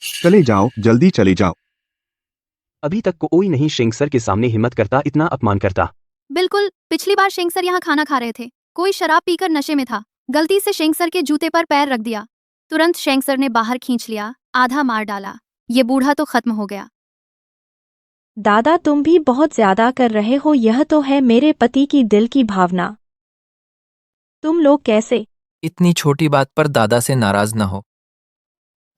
चले जाओ, जल्दी चले जाओ। अभी तक कोई नहीं शेंग सर के सामने हिम्मत करता इतना अपमान करता। बिल्कुल, पिछली बार शेंग सर यहाँ खाना खा रहे थे, कोई शराब पीकर नशे में था, गलती से शेंग सर के जूते पर पैर रख दिया, तुरंत शेंग सर ने बाहर खींच लिया, आधा मार डाला। ये बूढ़ा तो खत्म हो गया। दादा तुम भी बहुत ज्यादा कर रहे हो, यह तो है मेरे पति की दिल की भावना। तुम लोग कैसे? इतनी छोटी बात पर दादा से नाराज न हो।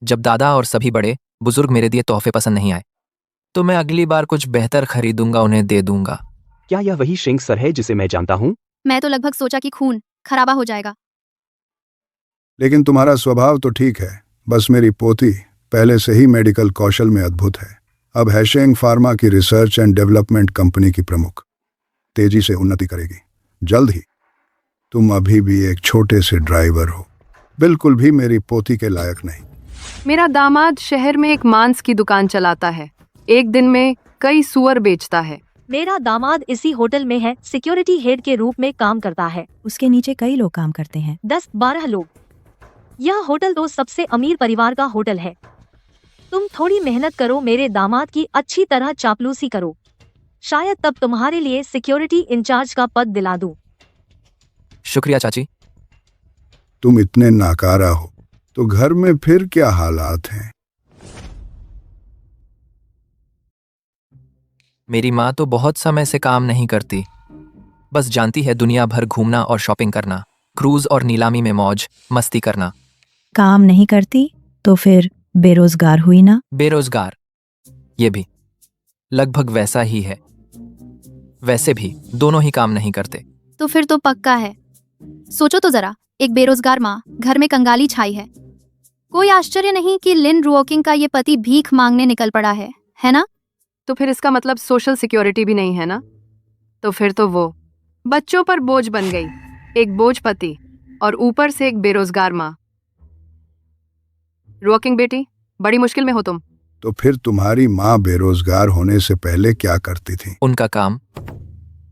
जब दादा और सभी बड़े बुजुर्ग मेरे दिए तोहफे पसंद नहीं आए, तो मैं अगली बार कुछ बेहतर खरीदूंगा, उन्हें दे दूंगा। क्या यह वही शेंग सर है जिसे मैं जानता हूँ? मैं तो लगभग सोचा कि खून खराबा हो जाएगा। लेकिन तुम्हारा स्वभाव तो ठीक है। बस मेरी पोती पहले से ही मेडिकल कौशल में अद्भुत है, अब हैशेंग फार्मा की रिसर्च एंड डेवलपमेंट कंपनी की प्रमुख, तेजी से उन्नति करेगी जल्द ही। तुम अभी भी एक छोटे से ड्राइवर हो, बिल्कुल भी मेरी पोती के लायक नहीं। मेरा दामाद शहर में एक मांस की दुकान चलाता है, एक दिन में कई सुअर बेचता है। मेरा दामाद इसी होटल में है, सिक्योरिटी हेड के रूप में काम करता है। उसके नीचे कई लोग काम करते हैं, 10-12 लोग। यह होटल तो सबसे अमीर परिवार का होटल है। तुम थोड़ी मेहनत करो, मेरे दामाद की अच्छी तरह चापलूसी करो, शायद तब तुम्हारे लिए सिक्योरिटी इंचार्ज का पद दिला दूं। शुक्रिया चाची। तुम इतने नाकारा हो तो घर में फिर क्या हालात हैं? मेरी माँ तो बहुत समय से काम नहीं करती, बस जानती है दुनिया भर घूमना और शॉपिंग करना, क्रूज और नीलामी में मौज मस्ती करना। काम नहीं करती तो फिर बेरोजगार हुई ना? बेरोजगार, ये भी लगभग वैसा ही है। वैसे भी दोनों ही काम नहीं करते। तो फिर तो पक्का है। सोचो तो जरा, एक बेरोजगार माँ, घर में कंगाली छाई है। कोई आश्चर्य नहीं कि लिन रुओकिंग का ये पति भीख मांगने निकल पड़ा है ना? तो फिर इसका मतलब सोशल सिक्योरिटी भी नहीं है ना? तो फिर तो वो बच्चों पर बोझ बन गई, एक बोझ पति और ऊपर से एक बेरोजगार माँ। रुओकिंग बेटी, बड़ी मुश्किल में हो तुम। तो फिर तुम्हारी माँ बेरोजगार होने से पहले क्या करती थी? उनका काम,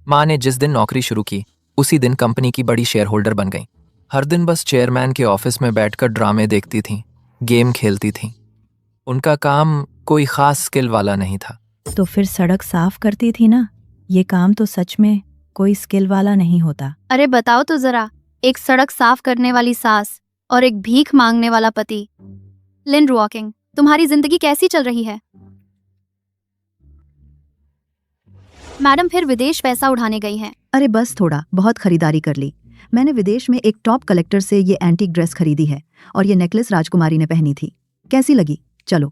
माँ ने जिस दिन नौकरी शुरू की उसी दिन कंपनी की बड़ी शेयर होल्डर बन गई। हर दिन बस चेयरमैन के ऑफिस में बैठकर ड्रामे देखती थीं, गेम खेलती थीं। उनका काम कोई खास स्किल वाला नहीं था। तो फिर सड़क साफ करती थी ना? ये काम तो सच में कोई स्किल वाला नहीं होता। अरे बताओ तो जरा, एक सड़क साफ करने वाली सास और एक भीख मांगने वाला पति। लिन रुओकिंग, तुम्हारी जिंदगी कैसी चल रही है? मैडम फिर विदेश पैसा उड़ाने गई हैं। अरे बस थोड़ा बहुत खरीदारी कर ली। मैंने विदेश में एक टॉप कलेक्टर से ये एंटीक ड्रेस खरीदी है और ये नेकलेस राजकुमारी ने पहनी थी। कैसी लगी? चलो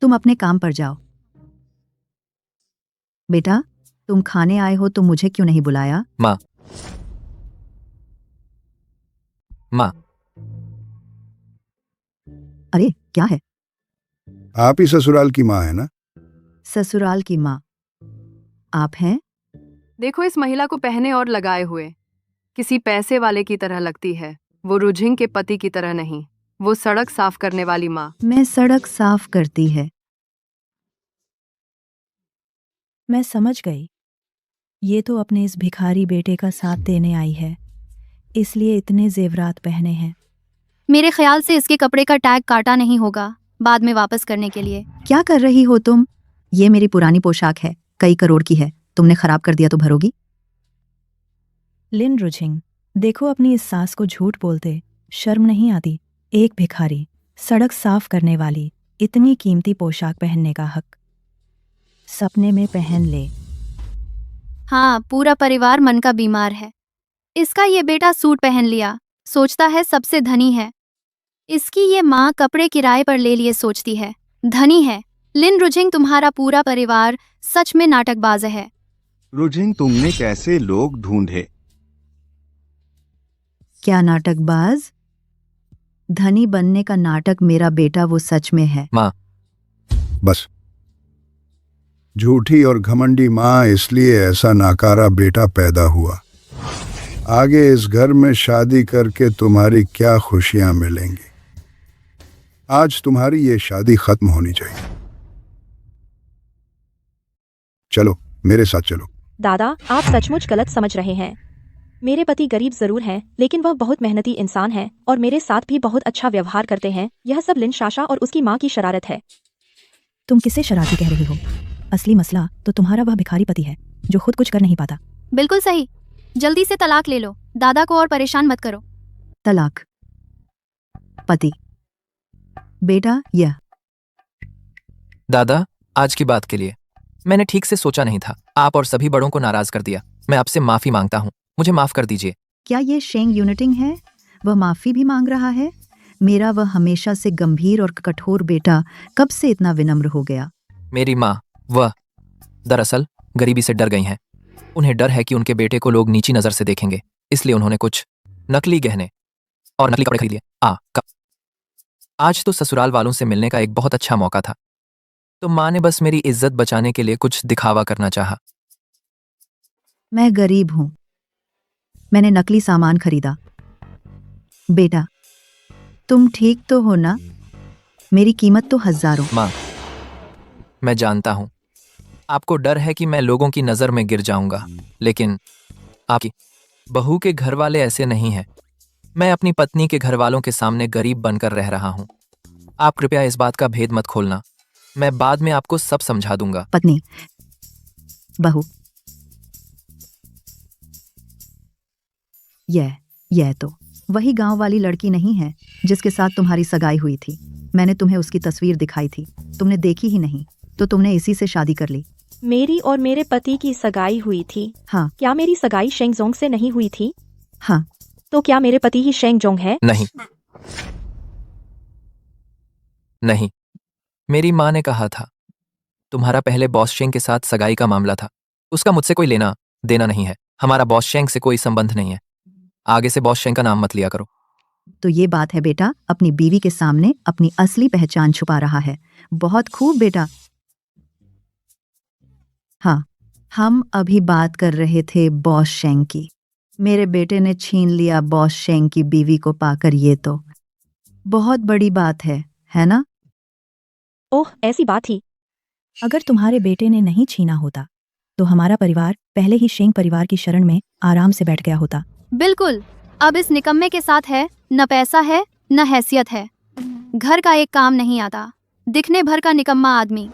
तुम अपने काम पर जाओ। बेटा, तुम खाने आए हो तो मुझे क्यों नहीं बुलाया? माँ, अरे क्या है? आप ही ससुराल की माँ है ना? ससुराल की माँ आप हैं? देखो इस महिला को पहने और लगाए हुए किसी पैसे वाले की तरह लगती है, वो रुझिंग के पति की तरह नहीं, वो सड़क साफ करने वाली माँ। मैं सड़क साफ करती है। मैं समझ गई। ये तो अपने इस भिखारी बेटे का साथ देने आई है, इसलिए इतने जेवरात पहने हैं। मेरे ख्याल से इसके कपड़े का टैग काटा नहीं होगा, बाद में वापस करने के लिए। क्या कर रही हो तुम? ये मेरी पुरानी पोशाक है, कई करोड़ की है, तुमने खराब कर दिया तो भरोगी? लिन रुझिंग, देखो अपनी इस सास को झूठ बोलते शर्म नहीं आती? एक भिखारी, सड़क साफ करने वाली, इतनी कीमती पोशाक पहनने का हक सपने में पहन ले। हाँ, पूरा परिवार मन का बीमार है। इसका ये बेटा सूट पहन लिया, सोचता है सबसे धनी है। इसकी ये माँ कपड़े किराए पर ले लिए सोचती है धनी है। लिन रुझिंग, तुम्हारा पूरा परिवार सच में नाटकबाज है। रुझिंग, तुमने कैसे लोग ढूंढे? क्या नाटकबाज? धनी बनने का नाटक मेरा बेटा वो सच में है। माँ, बस। झूठी और घमंडी माँ, इसलिए ऐसा नाकारा बेटा पैदा हुआ। आगे इस घर में शादी करके तुम्हारी क्या खुशियां मिलेंगी। आज तुम्हारी ये शादी खत्म होनी चाहिए। चलो मेरे साथ चलो। दादा, आप सचमुच गलत समझ रहे हैं। मेरे पति गरीब जरूर हैं, लेकिन वह बहुत मेहनती इंसान है और मेरे साथ भी बहुत अच्छा व्यवहार करते हैं। यह सब लिन शाशा और उसकी माँ की शरारत है। तुम किसे शरारती कह रही हो? असली मसला तो तुम्हारा वह भिखारी पति है जो खुद कुछ कर नहीं पाता। बिल्कुल सही, जल्दी से तलाक ले लो, दादा को और परेशान मत करो। तलाक? पति? बेटा, यह दादा, आज की बात के लिए मैंने ठीक से सोचा नहीं था। आप और सभी बड़ों को नाराज कर दिया। मैं आपसे माफी मांगता हूँ, मुझे माफ कर दीजिए। क्या ये शेंग यूनिटिंग है? वह माफी भी मांग रहा है? मेरा वह हमेशा से गंभीर और कठोर बेटा कब से इतना विनम्र हो गया? मेरी माँ, वह दरअसल गरीबी से डर गई हैं। उन्हें डर है कि उनके बेटे को लोग नीची नजर से देखेंगे, इसलिए उन्होंने कुछ नकली गहने और नकली कपड़े खरीद लिए। आज तो ससुराल वालों से मिलने का एक बहुत अच्छा मौका था, तो माँ ने बस मेरी इज्जत बचाने के लिए कुछ दिखावा करना चाहा। मैं गरीब हूं, मैंने नकली सामान खरीदा। बेटा, तुम ठीक तो हो ना? मेरी कीमत तो हजारों। माँ, मैं जानता हूं आपको डर है कि मैं लोगों की नजर में गिर जाऊंगा, लेकिन आपकी बहू के घर वाले ऐसे नहीं हैं। मैं अपनी पत्नी के घर वालों के सामने गरीब बनकर रह रहा हूं। आप कृपया इस बात का भेद मत खोलना, मैं बाद में आपको सब समझा दूंगा। पत्नी, बहू, यह तो वही गांव वाली लड़की नहीं है जिसके साथ तुम्हारी सगाई हुई थी। मैंने तुम्हें उसकी तस्वीर दिखाई थी, तुमने देखी ही नहीं, तो तुमने इसी से शादी कर ली। मेरी और मेरे पति की सगाई हुई थी। हाँ। क्या मेरी सगाई शेंगजोंग से नहीं हुई थी? हाँ। तो क्या मेरे पति ही शेंगजोंग है? नहीं, नहीं, मेरी माँ ने कहा था तुम्हारा पहले बॉस शेंग के साथ सगाई का मामला था। उसका मुझसे कोई लेना देना नहीं है। हमारा बॉस शेंग से कोई संबंध नहीं है। आगे से बॉस शेंग का नाम मत लिया करो। तो ये बात है बेटा, अपनी बीवी के सामने अपनी असली पहचान छुपा रहा है। बहुत खूब बेटा। हाँ, हम अभी बात कर रहे थे बॉस शेंग की। मेरे बेटे ने छीन लिया बॉस शेंग की बीवी को पाकर, ये तो बहुत बड़ी बात है ना? ओह, ऐसी बात ही। अगर तुम्हारे बेटे ने नहीं छीना होता तो हमारा परिवार पहले ही शेंग परिवार की शरण में आराम से बैठ गया होता। बिल्कुल, अब इस निकम्मे के साथ है न पैसा है न हैसियत है। घर का एक काम नहीं आता, दिखने भर का निकम्मा आदमी।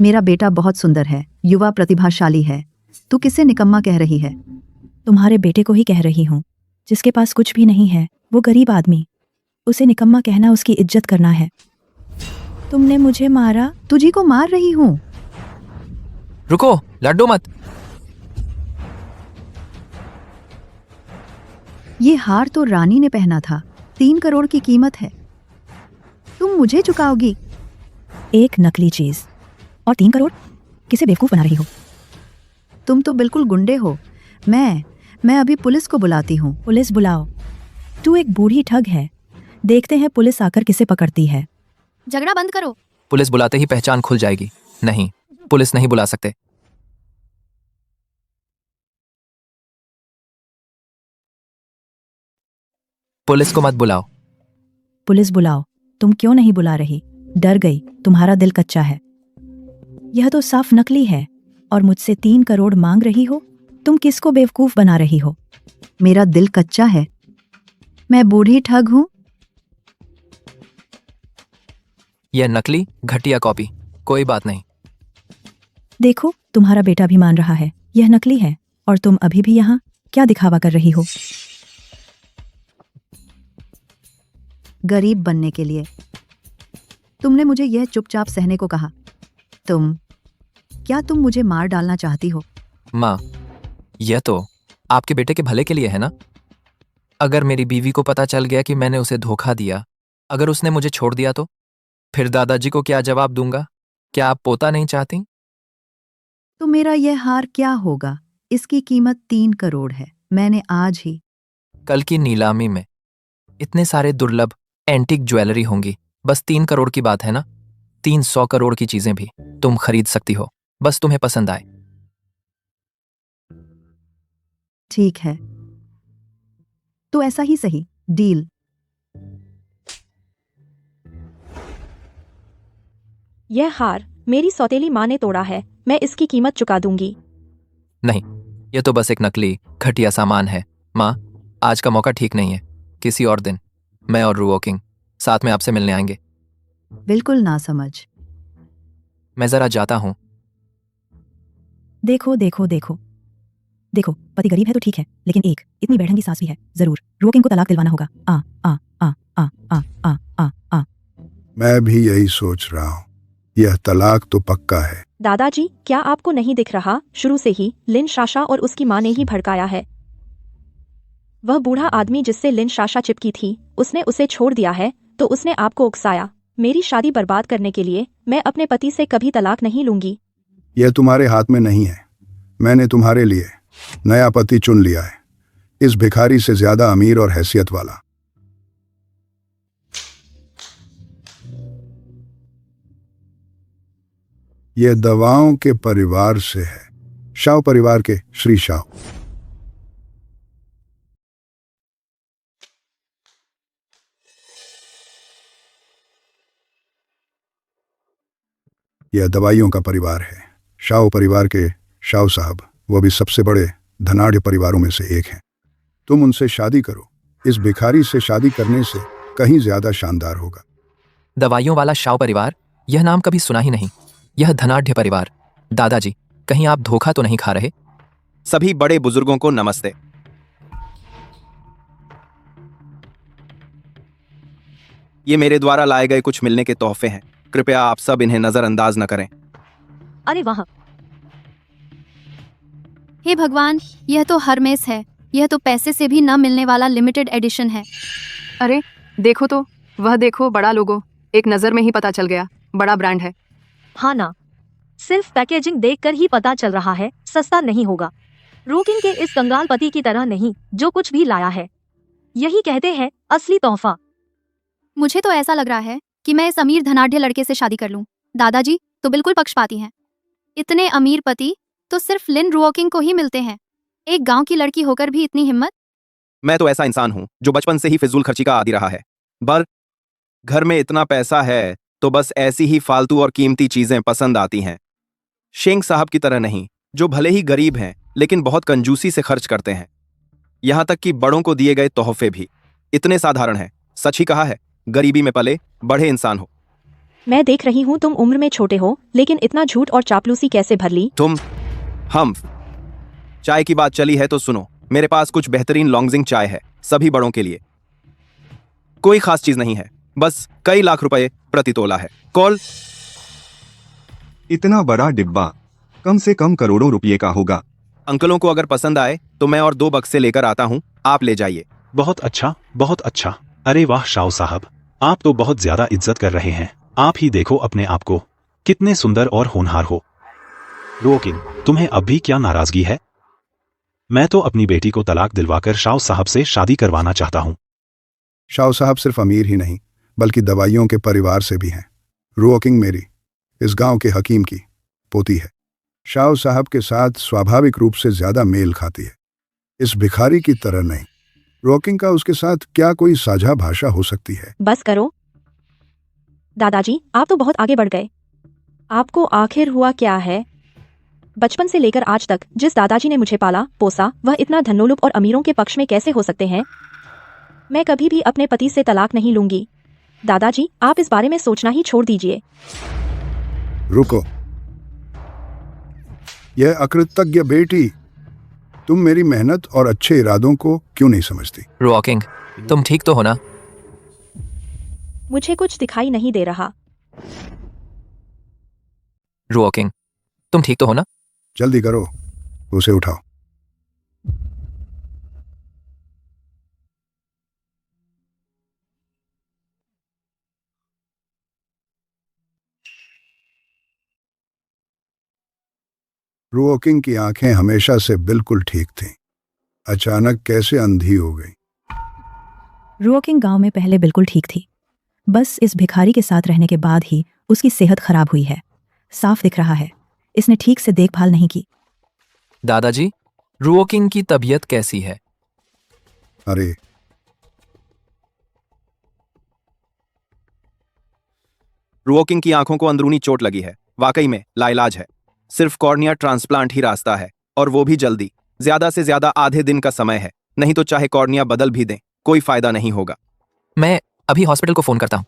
मेरा बेटा बहुत सुंदर है, युवा प्रतिभाशाली है। तू किसे निकम्मा कह रही है? तुम्हारे बेटे को ही कह रही हूँ, जिसके पास कुछ भी नहीं है, वो गरीब आदमी। उसे निकम्मा कहना उसकी इज्जत करना है। तुमने मुझे मारा, तुझी को मार रही हूँ। रुको, लड्डू मत। ये हार तो रानी ने पहना था, 3 करोड़ की कीमत है। तुम मुझे चुकाओगी? एक नकली चीज और 3 करोड़? किसे बेवकूफ बना रही हो? तुम तो बिल्कुल गुंडे हो। मैं अभी पुलिस को बुलाती हूँ। पुलिस बुलाओ। तू एक बूढ़ी ठग है। देखते हैं पुलिस आकर किसे पकड़ती है। झगड़ा बंद करो। पुलिस बुलाते ही पहचान खुल जाएगी। नहीं, पुलिस नहीं बुला सकते। पुलिस को मत बुलाओ। पुलिस बुलाओ। तुम क्यों नहीं बुला रही? डर गई? तुम्हारा दिल कच्चा है। यह तो साफ नकली है और मुझसे 3 करोड़ मांग रही हो। तुम किसको बेवकूफ बना रही हो? मेरा दिल कच्चा है। मैं बूढ़ी ठग हूं? यह नकली घटिया कॉपी, कोई बात नहीं। देखो, तुम्हारा बेटा भी मान रहा है यह नकली है, और तुम अभी भी यहाँ क्या दिखावा कर रही हो? गरीब बनने के लिए तुमने मुझे यह चुपचाप सहने को कहा। क्या तुम मुझे मार डालना चाहती हो? माँ, यह तो आपके बेटे के भले के लिए है ना। अगर मेरी बीवी को पता चल गया कि मैंने उसे धोखा दिया, अगर उसने मुझे छोड़ दिया तो फिर दादाजी को क्या जवाब दूंगा? क्या आप पोता नहीं चाहती? तो मेरा यह हार क्या होगा? इसकी कीमत 3 करोड़ है। मैंने आज ही कल की नीलामी में इतने सारे दुर्लभ एंटीक ज्वेलरी होंगी। बस 3 करोड़ की बात है ना। 300 करोड़ की चीजें भी तुम खरीद सकती हो, बस तुम्हें पसंद आए। ठीक है, तो ऐसा ही सही, डील। यह हार मेरी सौतेली माँ ने तोड़ा है, मैं इसकी कीमत चुका दूंगी। नहीं, यह तो बस एक नकली घटिया सामान है। माँ, आज का मौका ठीक नहीं है। किसी और दिन मैं और रुओकिंग साथ में आपसे मिलने आएंगे। बिल्कुल ना समझ। मैं जरा जाता हूं। देखो देखो देखो देखो, पति गरीब है तो ठीक है, लेकिन एक इतनी बैठंगी सास भी है। जरूर रुओकिंग को तलाक दिलवाना होगा। आ आ आ आ आ आ आ आ मैं भी यही सोच रहा हूँ। यह तलाक तो पक्का है। दादाजी, क्या आपको नहीं दिख रहा? शुरू से ही लिन शाशा और उसकी माँ ने ही भड़काया है। वह बूढ़ा आदमी जिससे लिन शाशा चिपकी थी, उसने उसे छोड़ दिया है, तो उसने आपको उकसाया। मेरी शादी बर्बाद करने के लिए मैं अपने पति से कभी तलाक नहीं लूंगी। यह तुम्हारे हाथ में नहीं है। मैंने तुम्हारे लिए नया पति चुन लिया है, इस भिखारी से ज्यादा अमीर और हैसियत वाला। यह दवाओं के परिवार से है, शाव परिवार के श्री शाव। यह दवाइयों का परिवार है, शाव परिवार के शाव साहब। वह भी सबसे बड़े धनाढ़ परिवारों में से एक हैं। तुम उनसे शादी करो, इस भिखारी से शादी करने से कहीं ज्यादा शानदार होगा। दवाइयों वाला शाव परिवार, यह नाम कभी सुना ही नहीं। यह धनाढ़ परिवार। दादाजी, कहीं आप धोखा तो नहीं खा रहे? सभी बड़े बुजुर्गों को नमस्ते। ये मेरे द्वारा लाए गए कुछ मिलने के तोहफे हैं। कृपया आप सब इन्हें नजरअंदाज न करें। अरे वाह, हे भगवान, यह तो हरमेस है। यह तो पैसे से भी न मिलने वाला लिमिटेड एडिशन है। अरे देखो तो, वह देखो, बड़ा लोगो। एक नजर में ही पता चल गया, बड़ा ब्रांड है। हाँ ना, सिर्फ पैकेजिंग देखकर ही पता चल रहा है सस्ता नहीं होगा। रोकिंग के इस कंगाल पति की तरह नहीं, जो कुछ भी लाया है यही कहते हैं असली तोहफा। मुझे तो ऐसा लग रहा है कि मैं इस अमीर धनाढ़ लड़के से शादी कर लूं। दादाजी तो बिल्कुल पक्षपाती हैं। इतने अमीर पति तो सिर्फ लिन रुओकिंग को ही मिलते हैं। एक गांव की लड़की होकर भी इतनी हिम्मत। मैं तो ऐसा इंसान हूं जो बचपन से ही फिजूल खर्ची का आदी रहा है। बर घर में इतना पैसा है तो बस ऐसी ही फालतू और कीमती चीजें पसंद आती हैं। शेंग साहब की तरह नहीं, जो भले ही गरीब हैं लेकिन बहुत कंजूसी से खर्च करते हैं। यहां तक कि बड़ों को दिए गए तोहफे भी इतने साधारण हैं। सच ही कहा है, गरीबी में पले बड़े इंसान हो। मैं देख रही हूँ तुम उम्र में छोटे हो, लेकिन इतना झूठ और चापलूसी कैसे भर ली? हम चाय की बात चली है तो सुनो, मेरे पास कुछ बेहतरीन लॉन्गजिंग चाय है, सभी बड़ों के लिए। कोई खास चीज नहीं है, बस कई लाख रुपए प्रति तोला है। कॉल। इतना बड़ा डिब्बा कम से कम करोड़ों रुपये का होगा। अंकलों को अगर पसंद आए तो मैं और 2 बक्से लेकर आता हूँ, आप ले जाइए। बहुत अच्छा, बहुत अच्छा। अरे वाह शाह साहब, आप तो बहुत ज्यादा इज्जत कर रहे हैं। आप ही देखो अपने आप को, कितने सुंदर और होनहार हो। रोकिंग, तुम्हें अब भी क्या नाराजगी है? मैं तो अपनी बेटी को तलाक दिलवाकर शाह साहब से शादी करवाना चाहता हूँ। शाह साहब सिर्फ अमीर ही नहीं बल्कि दवाइयों के परिवार से भी हैं। रुओकिंग मेरी इस गांव के हकीम की पोती है। शाह साहब के साथ स्वाभाविक रूप से ज्यादा मेल खाती है, इस भिखारी की तरह नहीं। रुओकिंग का उसके साथ क्या कोई साझा भाषा हो सकती है? बस करो दादाजी, आप तो बहुत आगे बढ़ गए। आपको आखिर हुआ क्या है? बचपन से लेकर आज तक जिस दादाजी ने मुझे पाला पोसा वह इतना धनोलुप और अमीरों के पक्ष में कैसे हो सकते हैं? मैं कभी भी अपने पति से तलाक नहीं लूंगी। दादाजी, आप इस बारे में सोचना ही छोड़ दीजिए। रुको। यह अकृतज्ञ बेटी, तुम मेरी मेहनत और अच्छे इरादों को क्यों नहीं समझती? रॉकिंग, तुम ठीक तो हो ना? मुझे कुछ दिखाई नहीं दे रहा। रॉकिंग, तुम ठीक तो हो ना? जल्दी करो, उसे उठाओ। रुओकिंग की आंखें हमेशा से बिल्कुल ठीक थीं। अचानक कैसे अंधी हो गई? रुओकिंग गांव में पहले बिल्कुल ठीक थी। बस इस भिखारी के साथ रहने के बाद ही उसकी सेहत खराब हुई है। साफ दिख रहा है, इसने ठीक से देखभाल नहीं की। दादाजी, रुओकिंग की तबीयत कैसी है? अरे, रुओकिंग की आंखों को अंदरूनी चोट लगी है। वाकई में लाइलाज है। सिर्फ कॉर्निया ट्रांसप्लांट ही रास्ता है, और वो भी जल्दी। ज्यादा से ज्यादा आधे दिन का समय है, नहीं तो चाहे कॉर्निया बदल भी दें कोई फायदा नहीं होगा। मैं अभी हॉस्पिटल को फोन करता हूँ।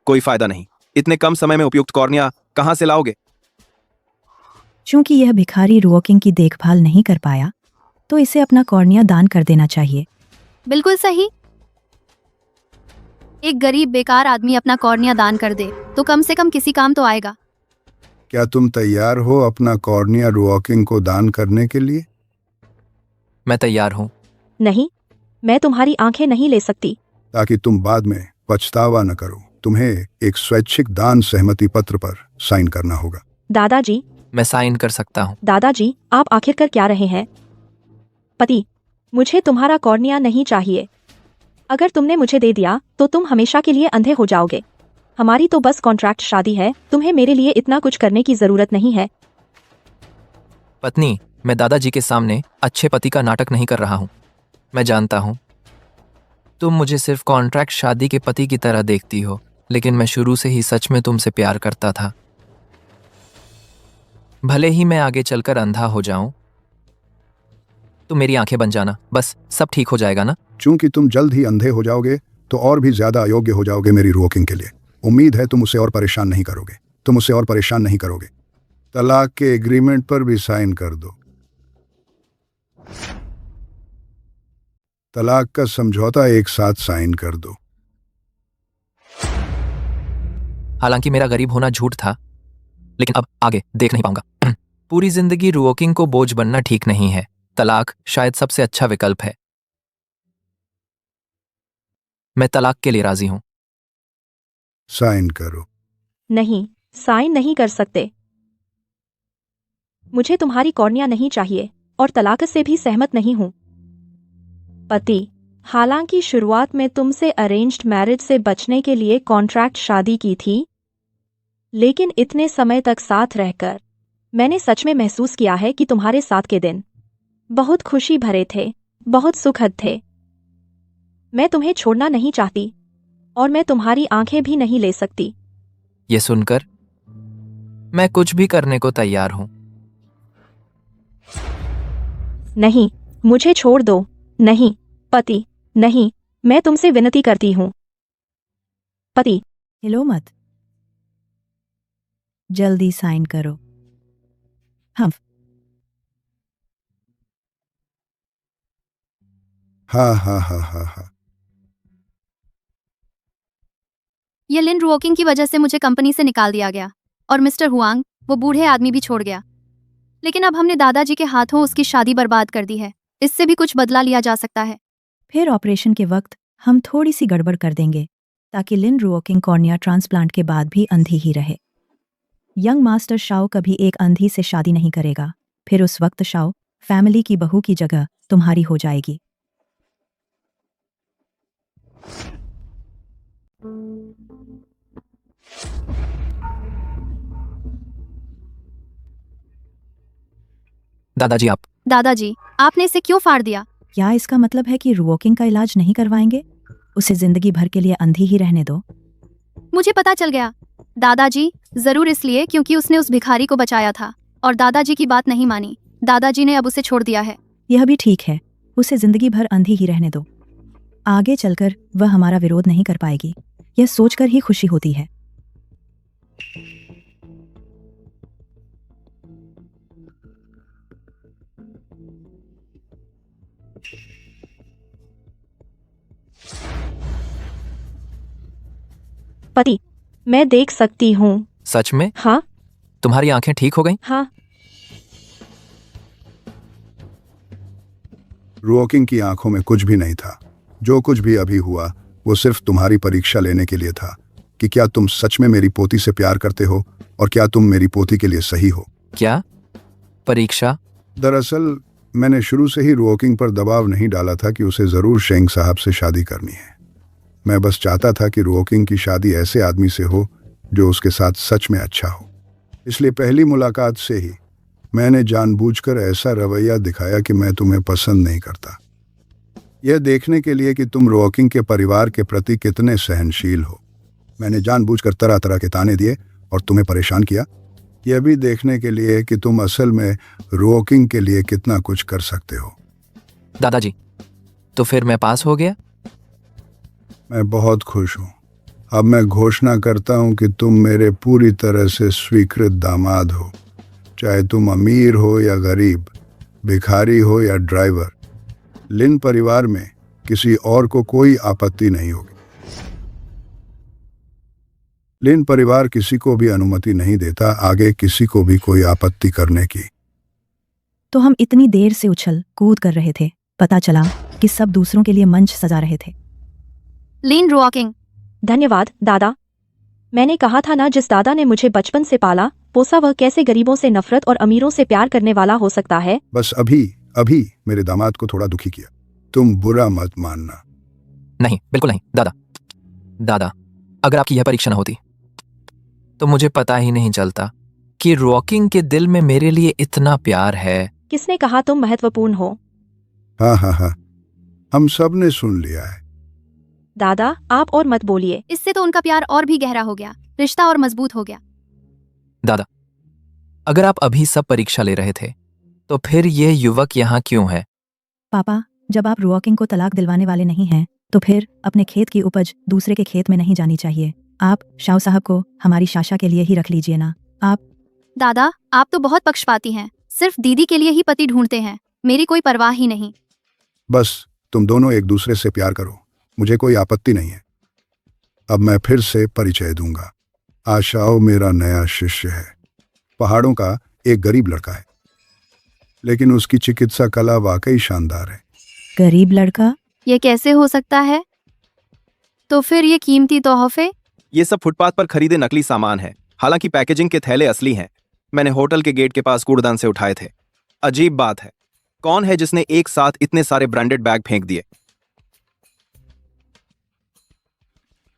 कोई फायदा नहीं। इतने कम समय में उपयुक्त कॉर्निया कहां से लाओगे? चूंकि यह भिखारी रुओकिंग की देखभाल नहीं कर पाया, तो इसे अपना कॉर्निया दान कर देना चाहिए। बिल्कुल सही। एक गरीब बेकार आदमी अपना कॉर्निया दान कर दे तो कम से कम किसी काम तो आएगा। क्या तुम तैयार हो अपना कॉर्निया रुओकिंग को दान करने के लिए? मैं तैयार हूँ। नहीं, मैं तुम्हारी आंखें नहीं ले सकती। ताकि तुम बाद में पछतावा न करो, तुम्हें एक स्वैच्छिक दान सहमति पत्र पर साइन करना होगा। दादाजी, मैं साइन कर सकता हूँ। दादाजी, आप आखिर कर क्या रहे हैं? पति, मुझे तुम्हारा कॉर्निया नहीं चाहिए। अगर तुमने मुझे दे दिया तो तुम हमेशा के लिए अंधे हो जाओगे। हमारी तो बस कॉन्ट्रैक्ट शादी है, तुम्हें मेरे लिए इतना कुछ करने की जरूरत नहीं है। पत्नी, मैं दादाजी के सामने अच्छे पति का नाटक नहीं कर रहा हूँ। मैं जानता हूँ तुम मुझे सिर्फ कॉन्ट्रैक्ट शादी के पति की तरह देखती हो, लेकिन मैं शुरू से ही सच में तुमसे प्यार करता था। भले ही मैं आगे चलकर अंधा हो जाऊं, तो मेरी आंखें बन जाना, बस सब ठीक हो जाएगा ना? चूंकि तुम जल्द ही अंधे हो जाओगे तो और भी ज्यादा अयोग्य हो जाओगे मेरी रुओकिंग के लिए। उम्मीद है तुम उसे और परेशान नहीं करोगे। तुम उसे और परेशान नहीं करोगे। तलाक के एग्रीमेंट पर भी साइन कर दो। तलाक का समझौता एक साथ साइन कर दो। हालांकि मेरा गरीब होना झूठ था, लेकिन अब आगे देख नहीं पाऊंगा। पूरी जिंदगी रुओकिंग को बोझ बनना ठीक नहीं है। तलाक शायद सबसे अच्छा विकल्प है। मैं तलाक के लिए राजी हूं। साइन करो। नहीं, साइन नहीं कर सकते। मुझे तुम्हारी कॉर्निया नहीं चाहिए और तलाक से भी सहमत नहीं हूं। पति, हालांकि शुरुआत में तुमसे अरेंज्ड मैरिज से बचने के लिए कॉन्ट्रैक्ट शादी की थी, लेकिन इतने समय तक साथ रहकर मैंने सच में महसूस किया है कि तुम्हारे साथ के दिन बहुत खुशी भरे थे, बहुत सुखद थे। मैं तुम्हें छोड़ना नहीं चाहती और मैं तुम्हारी आंखें भी नहीं ले सकती। ये सुनकर मैं कुछ भी करने को तैयार हूं। नहीं, मुझे छोड़ दो। नहीं, पति, नहीं, मैं तुमसे विनती करती हूं। पति, हिलो मत, जल्दी साइन करो। हम हाँ हाँ हाँ हाँ हाँ। ये लिन रुओकिंग की वजह से मुझे कंपनी से निकाल दिया गया और मिस्टर हुआंग, वो बूढ़े आदमी भी छोड़ गया। लेकिन अब हमने दादाजी के हाथों उसकी शादी बर्बाद कर दी है। इससे भी कुछ बदला लिया जा सकता है। फिर ऑपरेशन के वक्त हम थोड़ी सी गड़बड़ कर देंगे ताकि लिन रुओकिंग कॉर्निया ट्रांसप्लांट के बाद भी अंधी ही रहे। यंग मास्टर शाओ कभी एक अंधी से शादी नहीं करेगा। फिर उस वक्त शाओ फैमिली की बहू की जगह तुम्हारी हो जाएगी। दादाजी, आपने इसे क्यों फाड़ दिया? क्या इसका मतलब है कि रुओकिंग का इलाज नहीं करवाएंगे? उसे जिंदगी भर के लिए अंधी ही रहने दो। मुझे पता चल गया दादाजी, जरूर इसलिए क्योंकि उसने उस भिखारी को बचाया था और दादाजी की बात नहीं मानी। दादाजी ने अब उसे छोड़ दिया है। यह भी ठीक है, उसे जिंदगी भर अंधी ही रहने दो। आगे चलकर वह हमारा विरोध नहीं कर पाएगी, यह सोचकर ही खुशी होती है। पति, मैं देख सकती हूँ। सच में? हाँ तुम्हारी आंखें ठीक हो गईं? हाँ। रुओकिंग की आंखों में कुछ भी नहीं था। जो कुछ भी अभी हुआ वो सिर्फ तुम्हारी परीक्षा लेने के लिए था कि क्या तुम सच में मेरी पोती से प्यार करते हो और क्या तुम मेरी पोती के लिए सही हो। क्या परीक्षा? दरअसल मैंने शुरू से ही रुओकिंग पर दबाव नहीं डाला था कि उसे जरूर शेंग साहब से शादी करनी है। मैं बस चाहता था कि रुओकिंग की शादी ऐसे आदमी से हो जो उसके साथ सच में अच्छा हो। इसलिए पहली मुलाकात से ही मैंने जानबूझकर ऐसा रवैया दिखाया कि मैं तुम्हें पसंद नहीं करता, यह देखने के लिए कि तुम रुओकिंग के परिवार के प्रति कितने सहनशील हो। मैंने जानबूझकर तरह तरह के ताने दिए और तुम्हें परेशान किया, यह भी देखने के लिए कि तुम असल में रुओकिंग के लिए कितना कुछ कर सकते हो। दादाजी, तो फिर मैं पास हो गया? मैं बहुत खुश हूँ। अब मैं घोषणा करता हूँ कि तुम मेरे पूरी तरह से स्वीकृत दामाद हो। चाहे तुम अमीर हो या गरीब, भिखारी हो या ड्राइवर, लिन परिवार में किसी और को कोई आपत्ति नहीं होगी। लिन परिवार किसी को भी अनुमति नहीं देता आगे किसी को भी कोई आपत्ति करने की। तो हम इतनी देर से उछल कूद कर रहे थे, पता चला कि सब दूसरों के लिए मंच सजा रहे थे। लिन रुओकिंग। धन्यवाद दादा। मैंने कहा था ना, जिस दादा ने मुझे बचपन से पाला पोसा वह कैसे गरीबों से नफरत और अमीरों से प्यार करने वाला हो सकता है। बस अभी मेरे दामाद को थोड़ा दुखी किया। तुम बुरा मत मानना। नहीं, बिल्कुल नहीं दादा, अगर आपकी यह परीक्षा न होती तो मुझे पता ही नहीं चलता कि रुओकिंग के दिल में मेरे लिए इतना प्यार है। किसने कहा तुम महत्वपूर्ण हो? हाँ, हम सब ने सुन लिया है। दादा आप और मत बोलिए। इससे तो उनका प्यार और भी गहरा हो गया, रिश्ता और मजबूत हो गया। दादा, अगर आप अभी सब परीक्षा ले रहे थे तो फिर यह युवक यहाँ क्यों है? पापा, जब आप रुओकिंग को तलाक दिलवाने वाले नहीं हैं तो फिर अपने खेत की उपज दूसरे के खेत में नहीं जानी चाहिए। आप शाह साहब को हमारी शाशा के लिए ही रख लीजिए ना। आप दादा, आप तो बहुत पक्षपाती हैं, सिर्फ दीदी के लिए ही पति ढूंढते हैं, मेरी कोई परवाह ही नहीं। बस तुम दोनों एक दूसरे से प्यार करो, मुझे कोई आपत्ति नहीं है। अब मैं फिर से परिचय दूंगा। आशाओ मेरा नया शिष्य है। पहाड़ों का एक गरीब लड़का है, लेकिन उसकी चिकित्सा कला वाकई शानदार है। गरीब लड़का? ये कैसे हो सकता है? तो फिर ये कीमती तोहफे? ये सब फुटपाथ पर खरीदे नकली सामान है, हालांकि पैकेजिंग के थैले असली हैं। मैंने होटल के गेट के पास कूड़ेदान से उठाए थे। अजीब बात है, कौन है जिसने एक साथ इतने सारे ब्रांडेड बैग फेंक दिए?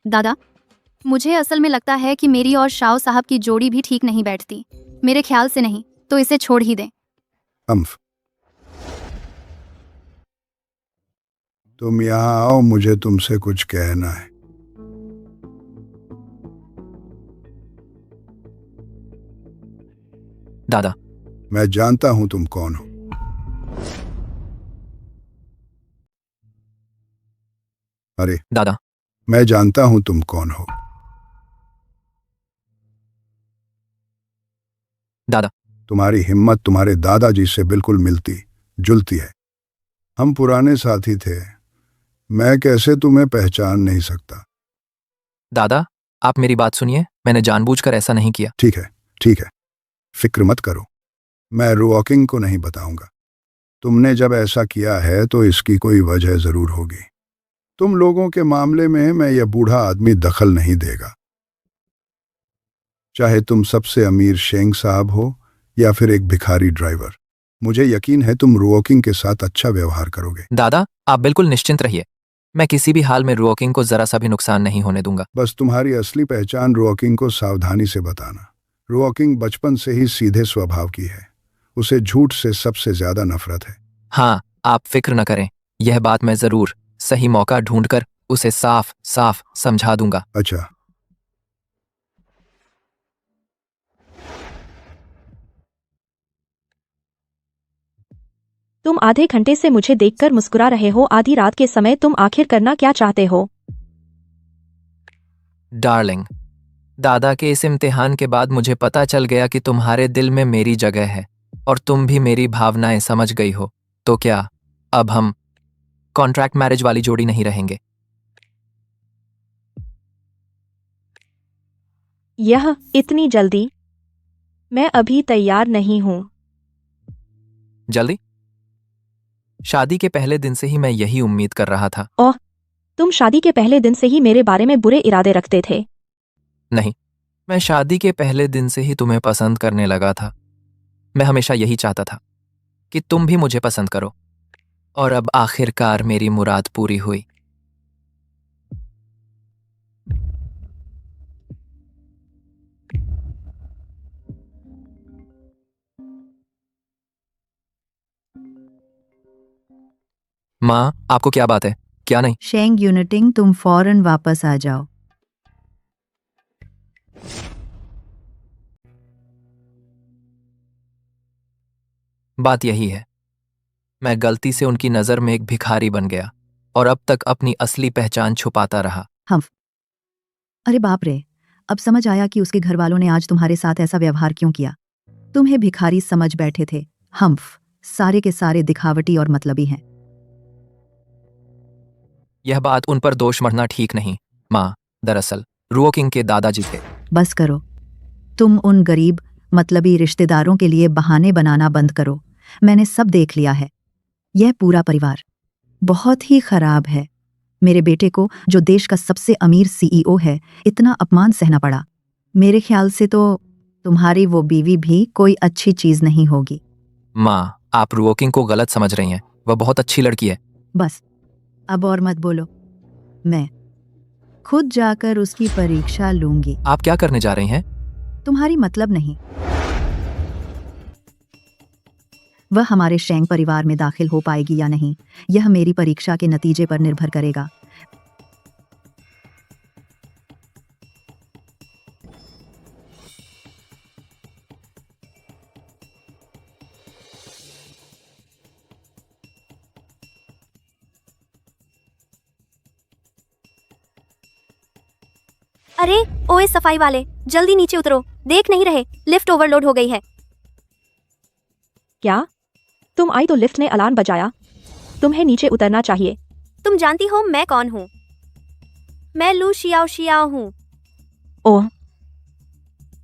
दादा, मुझे असल में लगता है कि मेरी और शाह साहब की जोड़ी भी ठीक नहीं बैठती। मेरे ख्याल से नहीं तो इसे छोड़ ही दें। अम्फ, तुम यहाँ आओ, मुझे तुमसे कुछ कहना है। दादा, मैं जानता हूं तुम कौन हो। अरे दादा, मैं जानता हूं तुम कौन हो। दादा, तुम्हारी हिम्मत तुम्हारे दादाजी से बिल्कुल मिलती जुलती है। हम पुराने साथी थे, मैं कैसे तुम्हें पहचान नहीं सकता। दादा, आप मेरी बात सुनिए, मैंने जानबूझकर ऐसा नहीं किया। ठीक है, फिक्र मत करो, मैं रुओकिंग को नहीं बताऊंगा। तुमने जब ऐसा किया है तो इसकी कोई वजह जरूर होगी। तुम लोगों के मामले में मैं यह बूढ़ा आदमी दखल नहीं देगा, चाहे तुम सबसे अमीर शेंग साहब हो या फिर एक भिखारी ड्राइवर। मुझे यकीन है तुम रुओकिंग के साथ अच्छा व्यवहार करोगे। दादा, आप बिल्कुल निश्चिंत रहिए, मैं किसी भी हाल में रुओकिंग को जरा सा भी नुकसान नहीं होने दूंगा। बस तुम्हारी असली पहचान रुओकिंग को सावधानी से बताना। रुओकिंग बचपन से ही सीधे स्वभाव की है, उसे झूठ से सबसे ज्यादा नफरत है। हाँ, आप फिक्र न करें, यह बात मैं जरूर सही मौका ढूंढकर उसे साफ साफ समझा दूंगा। अच्छा, तुम आधे घंटे से मुझे देखकर मुस्कुरा रहे हो, आधी रात के समय तुम आखिर करना क्या चाहते हो? डार्लिंग, दादा के इस इम्तिहान के बाद मुझे पता चल गया कि तुम्हारे दिल में मेरी जगह है और तुम भी मेरी भावनाएं समझ गई हो। तो क्या अब हम कॉन्ट्रैक्ट मैरिज वाली जोड़ी नहीं रहेंगे? यह इतनी जल्दी? मैं अभी तैयार नहीं हूं। जल्दी? शादी के पहले दिन से ही मैं यही उम्मीद कर रहा था। ओह, तुम शादी के पहले दिन से ही मेरे बारे में बुरे इरादे रखते थे। नहीं, मैं शादी के पहले दिन से ही तुम्हें पसंद करने लगा था। मैं हमेशा यही चाहता था कि तुम भी मुझे पसंद करो, और अब आखिरकार मेरी मुराद पूरी हुई। माँ, आपको क्या बात है? क्या नहीं? शेंग यूनिटिंग, तुम फौरन वापस आ जाओ। बात यही है, मैं गलती से उनकी नजर में एक भिखारी बन गया और अब तक अपनी असली पहचान छुपाता रहा। अरे बाप रे, अब समझ आया कि उसके घर वालों ने आज तुम्हारे साथ ऐसा व्यवहार क्यों किया। तुम्हें भिखारी समझ बैठे थे। हम्फ, सारे के सारे दिखावटी और मतलबी हैं। यह बात उन पर दोष मढ़ना ठीक नहीं माँ। दरअसल रुओकिंग के दादाजी थे। बस करो, तुम उन गरीब मतलबी रिश्तेदारों के लिए बहाने बनाना बंद करो। मैंने सब देख लिया है। यह पूरा परिवार बहुत ही खराब है। मेरे बेटे को, जो देश का सबसे अमीर सीईओ है, इतना अपमान सहना पड़ा। मेरे ख्याल से तो तुम्हारी वो बीवी भी कोई अच्छी चीज नहीं होगी। माँ, आप रुओकिंग को गलत समझ रही हैं। वह बहुत अच्छी लड़की है। बस, अब और मत बोलो। मैं खुद जाकर उसकी परीक्षा लूंगी। आप क्या करने जा रही हैं? तुम्हारी मतलब नहीं। वह हमारे शेंग परिवार में दाखिल हो पाएगी या नहीं, यह मेरी परीक्षा के नतीजे पर निर्भर करेगा। अरे ओए सफाई वाले, जल्दी नीचे उतरो। देख नहीं रहे, लिफ्ट ओवरलोड हो गई है। क्या? तुम आई तो लिफ्ट ने अलार्म बजाया। तुम्हें नीचे उतरना चाहिए। तुम जानती हो मैं कौन हूँ? मैं लू शियाओ शियाओ हूँ। ओह,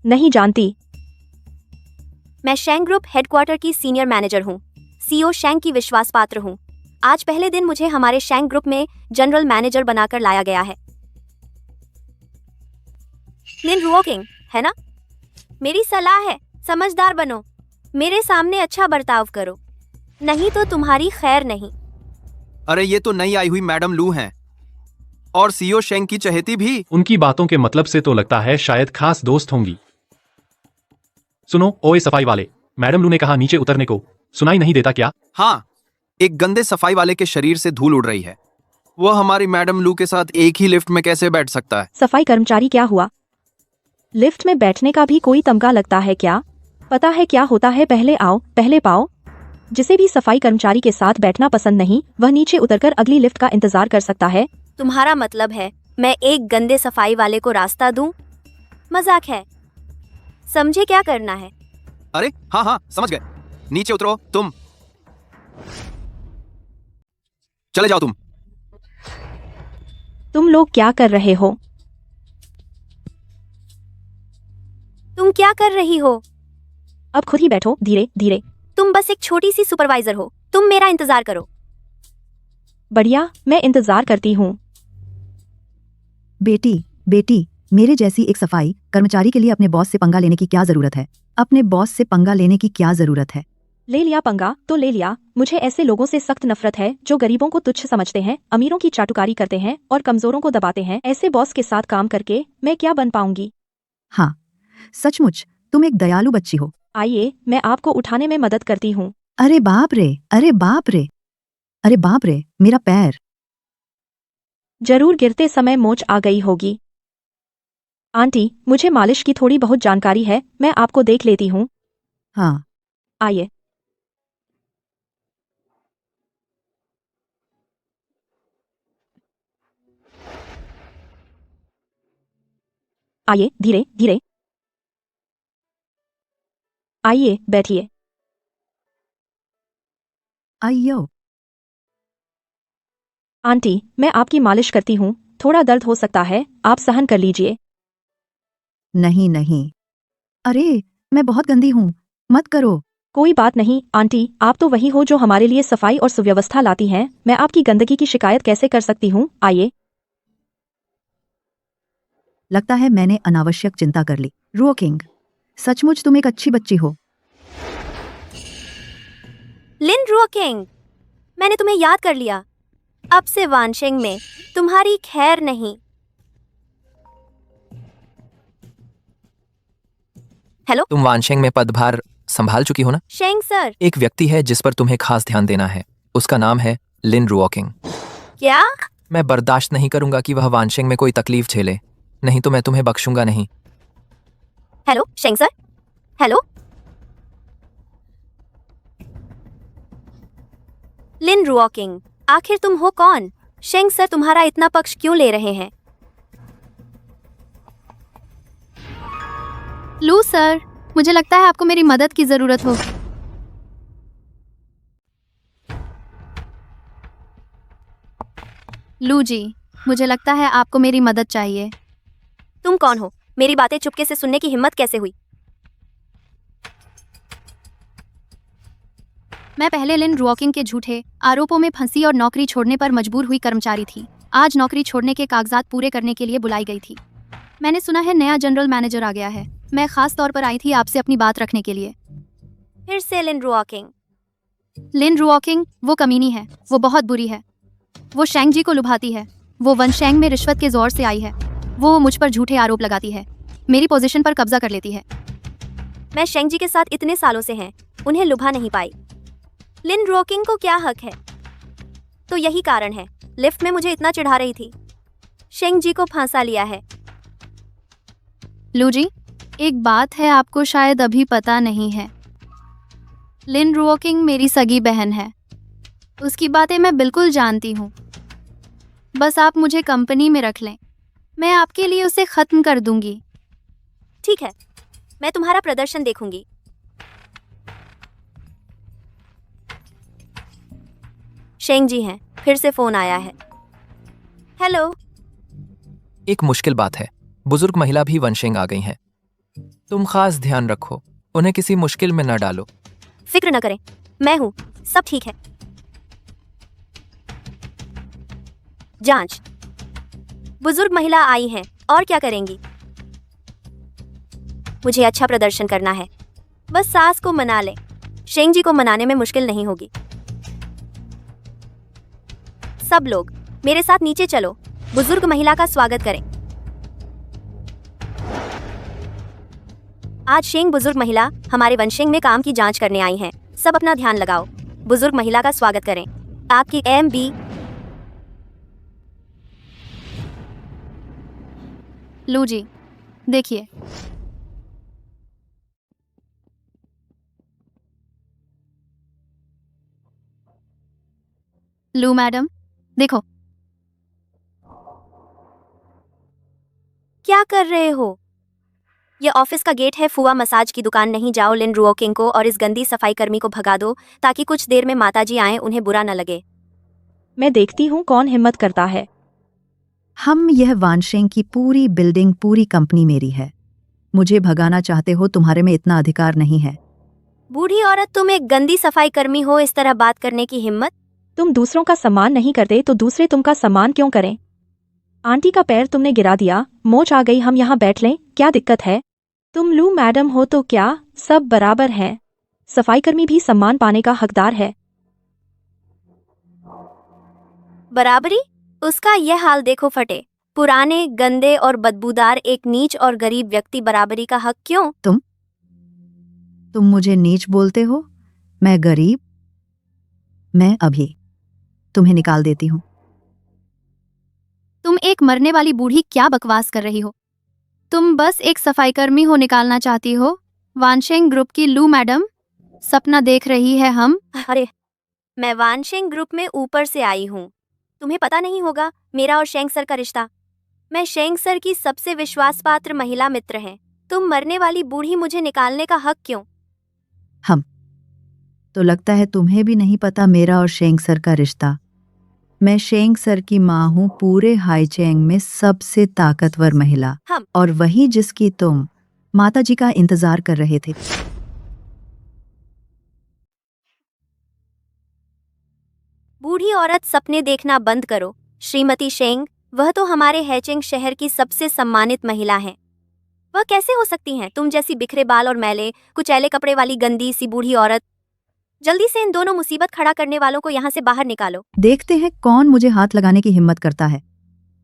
नहीं जानती। मैं शेंग ग्रुप हेडक्वार्टर की सीनियर मैनेजर हूँ। सीईओ शेंग की विश्वास पात्र हूँ। आज पहले दिन मुझे हमारे शेंग ग्रुप में जनरल मैनेजर बनाकर लाया गया है। लिन रुओकिंग, है ना? मेरी सलाह है, समझदार बनो। मेरे सामने अच्छा बर्ताव करो, नहीं तो तुम्हारी खैर नहीं। अरे ये तो नई आई हुई मैडम लू हैं, और सीईओ शेंग की चहेती भी। उनकी बातों के मतलब से तो लगता है शायद खास दोस्त होंगी। सुनो ओए सफाई वाले, मैडम लू ने कहा नीचे उतरने को। सुनाई नहीं देता क्या? हाँ, एक गंदे सफाई वाले के शरीर से धूल उड़ रही है। वह हमारी मैडम लू के साथ एक ही लिफ्ट में कैसे बैठ सकता है? सफाई कर्मचारी क्या हुआ? लिफ्ट में बैठने का भी कोई तमगा लगता है क्या? पता है क्या होता है? पहले आओ पहले पाओ। जिसे भी सफाई कर्मचारी के साथ बैठना पसंद नहीं, वह नीचे उतरकर अगली लिफ्ट का इंतजार कर सकता है। तुम्हारा मतलब है मैं एक गंदे सफाई वाले को रास्ता दूं? मजाक है, समझे क्या करना है? अरे हाँ हाँ, समझ गए। नीचे उतरो तुम। चले जाओ तुम। तुम लोग क्या कर रहे हो? तुम क्या कर रही हो? अब खुद ही बैठो, धीरे धीरे। तुम बस एक छोटी सी सुपरवाइजर हो। तुम मेरा इंतजार करो। बढ़िया, मैं इंतजार करती हूँ। बेटी, मेरे जैसी एक सफाई कर्मचारी के लिए अपने बॉस से पंगा लेने की क्या जरूरत है? अपने बॉस से पंगा लेने की क्या जरूरत है? ले लिया पंगा तो ले लिया। मुझे ऐसे लोगों से सख्त नफरत है जो गरीबों को तुच्छ समझते हैं, अमीरों की चाटुकारी करते हैं और कमजोरों को दबाते हैं। ऐसे बॉस के साथ काम करके मैं क्या बन पाऊंगी? हाँ, सचमुच तुम एक दयालु बच्ची हो। आइए, मैं आपको उठाने में मदद करती हूँ। अरे बाप रे, अरे बाप रे, अरे बाप रे, मेरा पैर। जरूर गिरते समय मोच आ गई होगी। आंटी, मुझे मालिश की थोड़ी बहुत जानकारी है, मैं आपको देख लेती हूँ। हाँ, आइए। आइए धीरे धीरे। आइए बैठिए। आइयो। आंटी, मैं आपकी मालिश करती हूँ, थोड़ा दर्द हो सकता है, आप सहन कर लीजिए। नहीं नहीं, अरे मैं बहुत गंदी हूँ, मत करो। कोई बात नहीं आंटी, आप तो वही हो जो हमारे लिए सफाई और सुव्यवस्था लाती हैं, मैं आपकी गंदगी की शिकायत कैसे कर सकती हूँ। आइए। लगता है मैंने अनावश्यक चिंता कर ली। रुओ किंग, सचमुच तुम एक अच्छी बच्ची हो। लिन रुओकिंग, मैंने तुम्हें याद कर लिया। अब से वानशेंग में तुम्हारी खैर नहीं। हेलो, तुम वानशेंग में पदभार संभाल चुकी हो ना? शेंग सर। एक व्यक्ति है जिस पर तुम्हें खास ध्यान देना है, उसका नाम है लिन रुओकिंग। क्या? मैं बर्दाश्त नहीं करूंगा कि वह वानशेंग में कोई तकलीफ झेले, नहीं तो मैं तुम्हें बख्शूंगा नहीं। हेलो शेंग सर। हेलो लिन रुओकिंग, आखिर तुम हो कौन? शेंग सर तुम्हारा इतना पक्ष क्यों ले रहे हैं? लू सर, मुझे लगता है आपको मेरी मदद की जरूरत होगी। लू जी, मुझे लगता है आपको मेरी मदद चाहिए। तुम कौन हो? मेरी बातें चुपके से सुनने की हिम्मत कैसे हुई? मैं पहले लिन रुओकिंग के झूठे आरोपों में फंसी और नौकरी छोड़ने पर मजबूर हुई कर्मचारी थी। आज नौकरी छोड़ने के कागजात पूरे करने के लिए बुलाई गई थी। मैंने सुना है नया जनरल मैनेजर आ गया है। मैं खास तौर पर आई थी आपसे अपनी बात रखने के लिए। फिर से लिन रुओकिंग? लिन रुओकिंग वो कमीनी है, वो बहुत बुरी है। वो शेंग जी को लुभाती है। वो वनशेंग में रिश्वत के जोर से आई है। वो मुझ पर झूठे आरोप लगाती है, मेरी पोजीशन पर कब्जा कर लेती है। मैं शेंग जी के साथ इतने सालों से हैं, उन्हें लुभा नहीं पाई। लिन रुओकिंग को क्या हक है? तो यही कारण है लिफ्ट में मुझे इतना चिढ़ा रही थी। शेंग जी को फांसा लिया है। लू जी, एक बात है आपको शायद अभी पता नहीं है। लिन रुओकिंग मेरी सगी बहन है। उसकी बातें मैं बिल्कुल जानती हूँ। बस आप मुझे कंपनी में रख लें, मैं आपके लिए उसे खत्म कर दूंगी। ठीक है, मैं तुम्हारा प्रदर्शन देखूंगी। शेंग जी हैं, फिर से फोन आया है। हेलो। एक मुश्किल बात है, बुजुर्ग महिला भी वनशेंग आ गई हैं। तुम खास ध्यान रखो, उन्हें किसी मुश्किल में न डालो। फिक्र न करें, मैं हूं, सब ठीक है। जांच। बुजुर्ग महिला आई हैं, और क्या करेंगी? मुझे अच्छा प्रदर्शन करना है। बस सास को मना ले। शेंग जी को मनाने में मुश्किल नहीं होगी। सब लोग मेरे साथ नीचे चलो, बुजुर्ग महिला का स्वागत करें। आज शेंग बुजुर्ग महिला हमारे वनशेंग में काम की जांच करने आई हैं। सब अपना ध्यान लगाओ, बुजुर्ग महिला का स्वागत करें। आपकी MB। लू जी, देखिए। लू मैडम, देखो। क्या कर रहे हो? ये ऑफिस का गेट है, फुआ मसाज की दुकान नहीं। जाओ लिन रुओकिंग को और इस गंदी सफाई कर्मी को भगा दो, ताकि कुछ देर में माताजी आएं, उन्हें बुरा न लगे। मैं देखती हूँ कौन हिम्मत करता है। हम यह वानशेंग की पूरी बिल्डिंग, पूरी कंपनी मेरी है। मुझे भगाना चाहते हो, तुम्हारे में इतना अधिकार नहीं है। बूढ़ी औरत, तुम एक गंदी सफाई कर्मी हो, इस तरह बात करने की हिम्मत? तुम दूसरों का सम्मान नहीं करते तो दूसरे तुमका सम्मान क्यों करें? आंटी का पैर तुमने गिरा दिया, मोच आ गई, हम यहाँ बैठ लें, क्या दिक्कत है? तुम लू मैडम हो तो क्या सब बराबर हैं? सफाईकर्मी भी सम्मान पाने का हकदार है। बराबरी? उसका यह हाल देखो फटे। पुराने, गंदे और बदबूदार एक नीच और गरीब व्यक्ति बराबरी का हक क्यों? तुम मुझे नीच बोलते हो? मैं गरीब? मैं अभी तुम्हें निकाल देती हूँ। तुम एक मरने वाली बूढ़ी क्या बकवास कर रही हो? तुम बस एक सफाईकर्मी हो, निकालना चाहती हो? वानशेंग ग्रुप की लू मैडम सपना देख रही है हम। अरे, मैं वानशेंग ग्रुप में ऊपर से आई हूँ। तुम्हें पता नहीं होगा मेरा और शेंग सर का रिश्ता। मैं शेंग सर की सबसे विश्वासपात्र महिला मित्र हैं। तुम मरने वाली बूढ़ी मुझे निकालने का हक क्यों? तो लगता है तुम्हें भी नहीं पता मेरा और शेंग सर का रिश्ता। मैं शेंग सर की माँ हूँ, पूरे हाईचेंग में सबसे ताकतवर महिला, और वही जिसकी तुम माताजी का इंतजार कर रहे थे। बूढ़ी औरत सपने देखना बंद करो श्रीमती शेंग। वह तो हमारे हैचेंग शहर की सबसे सम्मानित महिला हैं। वह कैसे हो सकती हैं? तुम जैसी बिखरे बाल और मैले कुचैले कपड़े वाली गंदी सी बूढ़ी औरत। जल्दी से इन दोनों मुसीबत खड़ा करने वालों को यहाँ से बाहर निकालो। देखते हैं कौन मुझे हाथ लगाने की हिम्मत करता है।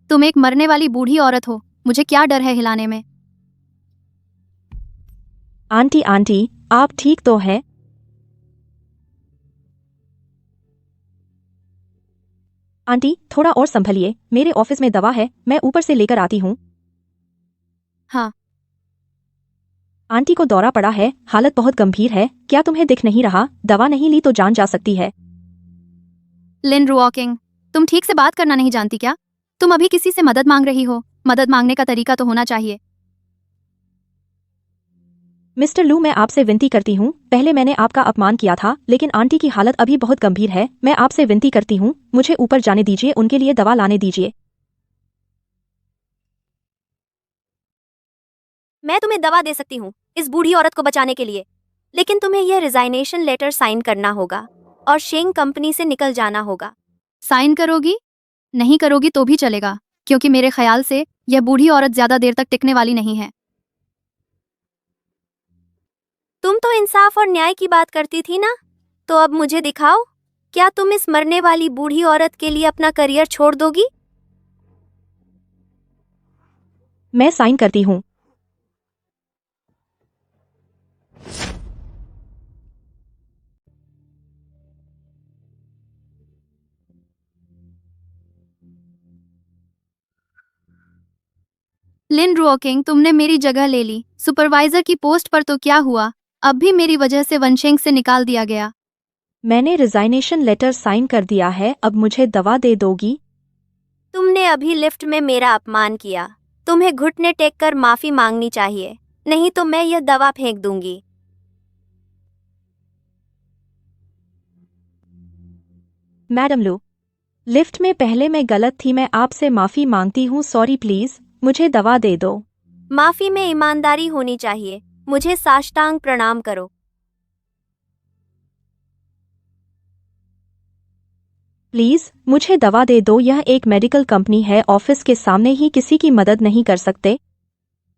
तुम एक मरने वाली बूढ़ी औरत हो, मुझे क्या डर है हिलाने में। आंटी आंटी, आप ठीक तो है? आंटी थोड़ा और संभलिए, मेरे ऑफिस में दवा है, मैं ऊपर से लेकर आती हूँ। हाँ। आंटी को दौरा पड़ा है, हालत बहुत गंभीर है। क्या तुम्हें दिख नहीं रहा? दवा नहीं ली तो जान जा सकती है। लिन रुओकिंग, तुम ठीक से बात करना नहीं जानती क्या? तुम अभी किसी से मदद मांग रही हो। मदद मांगने का तरीका तो होना चाहिए। मिस्टर लू, मैं आपसे विनती करती हूँ, पहले मैंने आपका अपमान किया था, लेकिन आंटी की हालत अभी बहुत गंभीर है। मैं आपसे विनती करती हूँ, मुझे ऊपर जाने दीजिए, उनके लिए दवा लाने दीजिए। मैं तुम्हें दवा दे सकती हूँ इस बूढ़ी औरत को बचाने के लिए, लेकिन तुम्हें यह रिजाइनेशन लेटर साइन करना होगा और शेंग कंपनी से निकल जाना होगा। साइन करोगी? नहीं करोगी तो भी चलेगा, क्योंकि मेरे ख्याल से यह बूढ़ी औरत ज्यादा देर तक टिकने वाली नहीं है। तुम तो इंसाफ और न्याय की बात करती थी ना, तो अब मुझे दिखाओ, क्या तुम इस मरने वाली बूढ़ी औरत के लिए अपना करियर छोड़ दोगी? मैं साइन करती हूँ। लिन रुओकिंग, तुमने मेरी जगह ले ली सुपरवाइजर की पोस्ट पर, तो क्या हुआ? अब भी मेरी वजह से वनशेंग से निकाल दिया गया। मैंने रिजाइनेशन लेटर साइन कर दिया है, अब मुझे दवा दे दोगी? तुमने अभी लिफ्ट में मेरा अपमान किया, तुम्हें घुटने टेक कर माफी मांगनी चाहिए, नहीं तो मैं यह दवा फेंक दूंगी। मैडम लू, लिफ्ट में पहले मैं गलत थी, मैं आपसे माफी मांगती हूँ, सॉरी, प्लीज मुझे दवा दे दो। माफी में ईमानदारी होनी चाहिए, मुझे साष्टांग प्रणाम करो। प्लीज मुझे दवा दे दो, यह एक मेडिकल कंपनी है, ऑफिस के सामने ही किसी की मदद नहीं कर सकते।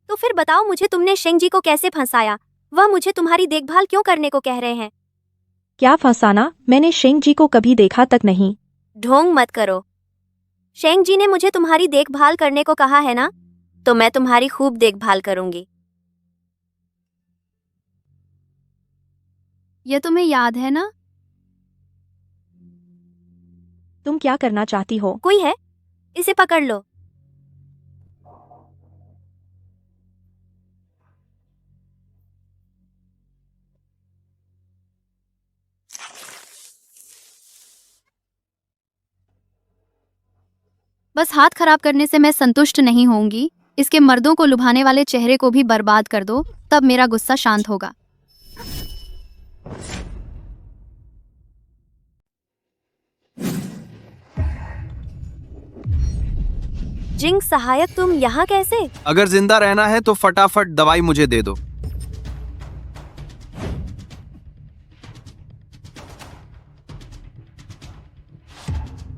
तो फिर बताओ मुझे, तुमने शेंग जी को कैसे फंसाया? वह मुझे तुम्हारी देखभाल क्यों करने को कह रहे हैं? क्या फंसाना? मैंने शेंग जी को कभी देखा तक नहीं। ढोंग मत करो। शेंग जी ने मुझे तुम्हारी देखभाल करने को कहा है ना, तो मैं तुम्हारी खूब देखभाल करूंगी। यह तुम्हें याद है ना? तुम क्या करना चाहती हो? कोई है? इसे पकड़ लो। बस हाथ खराब करने से मैं संतुष्ट नहीं होंगी, इसके मर्दों को लुभाने वाले चेहरे को भी बर्बाद कर दो, तब मेरा गुस्सा शांत होगा। जिंग सहायक, तुम यहाँ कैसे? अगर जिंदा रहना है तो फटाफट दवाई मुझे दे दो।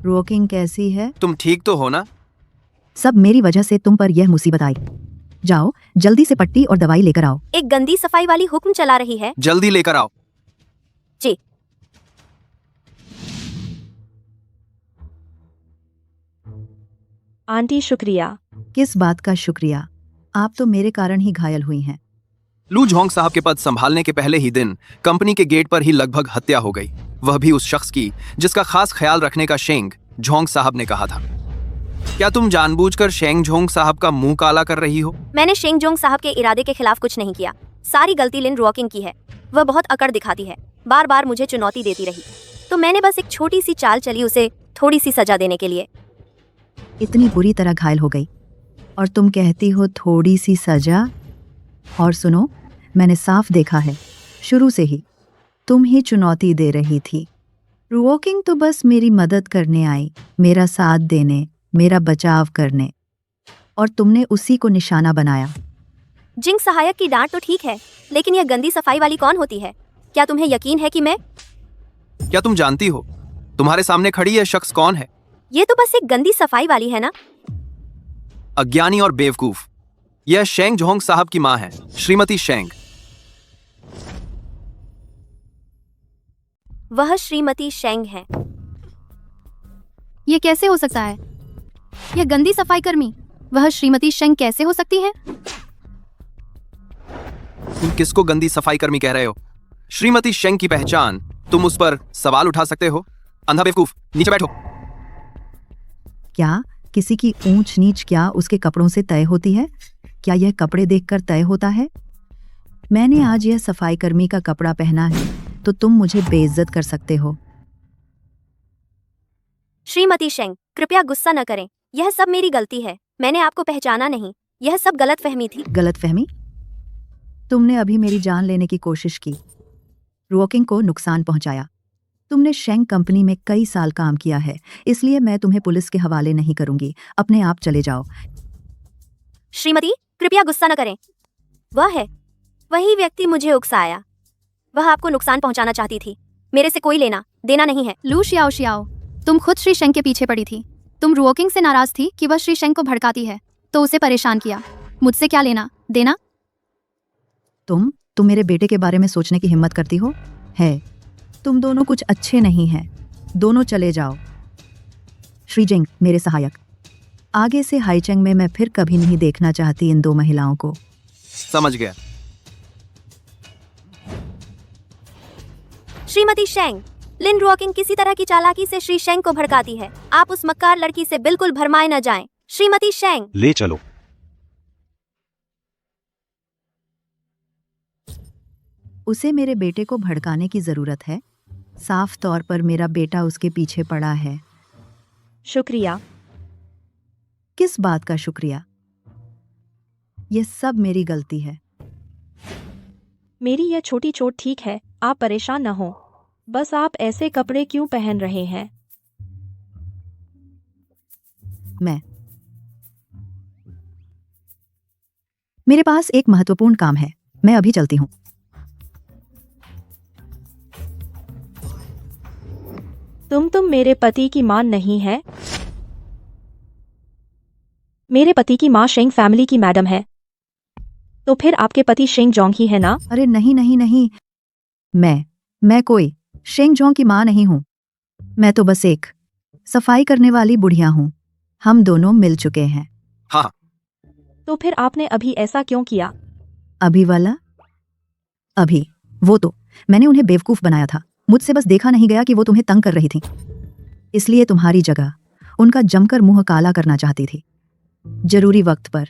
रुओकिंग कैसी है? तुम ठीक तो हो ना? सब मेरी वजह से तुम पर यह मुसीबत आई। जाओ जल्दी से पट्टी और दवाई लेकर आओ। एक गंदी सफाई वाली हुक्म चला रही है। जल्दी लेकर आओ। जी। आंटी शुक्रिया। किस बात का शुक्रिया? आप तो मेरे कारण ही घायल हुई हैं। लू झोंग साहब के पद संभालने के पहले ही दिन कंपनी के गेट पर ही लगभग हत्या हो गई, वह भी उस शख्स की जिसका खास ख्याल रखने का शेंग झोंग साहब ने कहा था। क्या तुम जानबूझकर शेंग झोंग साहब का मुंह काला कर रही हो? मैंने शेंग झोंग साहब के इरादे के खिलाफ कुछ नहीं किया। सारी गलती लिन रुओकिंग की है। वह बहुत अकड़ दिखाती है, बार बार मुझे चुनौती देती रही, तो मैंने बस एक छोटी सी चाल चली उसे थोड़ी सी सजा देने के लिए। इतनी बुरी तरह घायल हो गई? और तुम कहती हो थोड़ी सी सजा। और सुनो, मैंने साफ देखा है, शुरू से ही तुम ही चुनौती दे रही थी। वॉकिंग तो बस मेरी मदद करने आई, मेरा साथ देने, मेरा बचाव करने, और तुमने उसी को निशाना बनाया। जिंग सहायक की डांट तो ठीक है, लेकिन यह गंदी सफाई वाली कौन होती है? क्या तुम्हें यकीन है कि मैं? क्या तुम जानती हो तुम्हारे सामने खड़ी यह शख्स कौन है? ये तो बस एक गंदी सफाई वाली है ना। अज्ञानी और बेवकूफ। यह शेंग जोंग साहब की मां है, श्रीमती शेंग। वह श्रीमती शेंग है। ये कैसे हो सकता है? यह गंदी सफाई कर्मी वह श्रीमती शेंग कैसे हो सकती है? तुम किसको गंदी सफाई कर्मी कह रहे हो? श्रीमती शेंग की पहचान, तुम उस पर सवाल उठा सकते हो? अंधा बेवकूफ, नीचे बैठो। क्या किसी की ऊंच नीच क्या उसके कपड़ों से तय होती है? क्या यह कपड़े देखकर तय होता है? मैंने आज यह सफाई कर्मी का कपड़ा पहना है तो तुम मुझे बेइज्जत कर सकते हो? श्रीमती शेंग, कृपया गुस्सा न करें। यह सब मेरी गलती है। मैंने आपको पहचाना नहीं। यह सब गलतफहमी थी। गलतफहमी? तुमने अभी मेरी जान लेने की कोशिश की, वॉकिंग को नुकसान पहुंचाया। तुमने शेंग कंपनी में कई साल काम किया है, इसलिए मैं तुम्हें पुलिस के हवाले नहीं करूंगी। अपने आप चले जाओ। श्रीमती, कृपया गुस्सा न करें। वह है वही व्यक्ति मुझे उकसाया। वह आपको नुकसान पहुंचाना चाहती थी। मेरे से कोई लेना देना नहीं है। लू शियाओ शियाओ, तुम खुद श्री शेंग के पीछे पड़ी थी। तुम रुओकिंग से नाराज थी कि वह श्री शेंग को भड़काती है, तो उसे परेशान किया। मुझसे क्या लेना देना? तुम मेरे बेटे के बारे में सोचने की हिम्मत करती हो? है, तुम दोनों कुछ अच्छे नहीं हैं। दोनों चले जाओ। श्रीजिंग, मेरे सहायक, आगे से हाईचेंग में मैं फिर कभी नहीं देखना चाहती इन दो महिलाओं को। समझ गया। श्रीमती शेंग, लिन रुओकिंग किसी तरह की चालाकी से श्री शेंग को भड़काती है। आप उस मक्कार लड़की से बिल्कुल भरमाए न जाएं। श्रीमती शेंग, ले चलो। उसे मेरे बेटे को भड़काने की जरूरत है। साफ तौर पर मेरा बेटा उसके पीछे पड़ा है। शुक्रिया। किस बात का शुक्रिया? यह सब मेरी गलती है। मेरी यह छोटी चोट ठीक है, आप परेशान न हो। बस आप ऐसे कपड़े क्यों पहन रहे हैं? मेरे पास एक महत्वपूर्ण काम है, मैं अभी चलती हूँ। तुम मेरे पति की मां नहीं है? मेरे पति की मां शेंग फैमिली की मैडम है। तो फिर आपके पति शेंग जोंग ही है ना? अरे नहीं नहीं नहीं, मैं कोई शेंग जोंग की मां नहीं हूं। मैं तो बस एक सफाई करने वाली बुढ़िया हूं। हम दोनों मिल चुके हैं। हाँ। तो फिर आपने अभी ऐसा क्यों किया? अभी वाला? अभी वो तो मैंने उन्हें बेवकूफ बनाया था। मुझसे बस देखा नहीं गया कि वो तुम्हें तंग कर रही थी, इसलिए तुम्हारी जगह उनका जमकर मुंह काला करना चाहती थी। जरूरी वक्त पर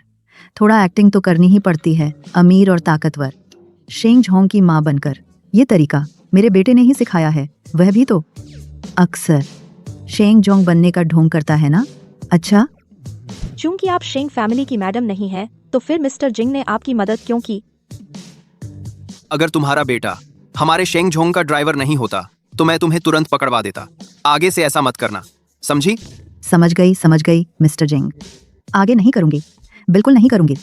थोड़ा एक्टिंग तो करनी ही पड़ती है। अमीर और ताकतवर शेंग जोंग की मां बनकर ये तरीका मेरे बेटे ने ही सिखाया है। वह भी तो अक्सर शेंग जोंग बनने का ढोंग करता है ना। अच्छा, चूंकि आप शेंग फैमिली की मैडम नहीं है, तो फिर मिस्टर जिंग ने आपकी मदद क्यों की? अगर तुम्हारा बेटा हमारे शेंग झोंग का ड्राइवर नहीं होता तो मैं तुम्हें तुरंत पकड़वा देता। आगे से ऐसा मत करना, समझी? समझ गई मिस्टर जिंग। आगे नहीं करूंगी, बिल्कुल नहीं करूंगी।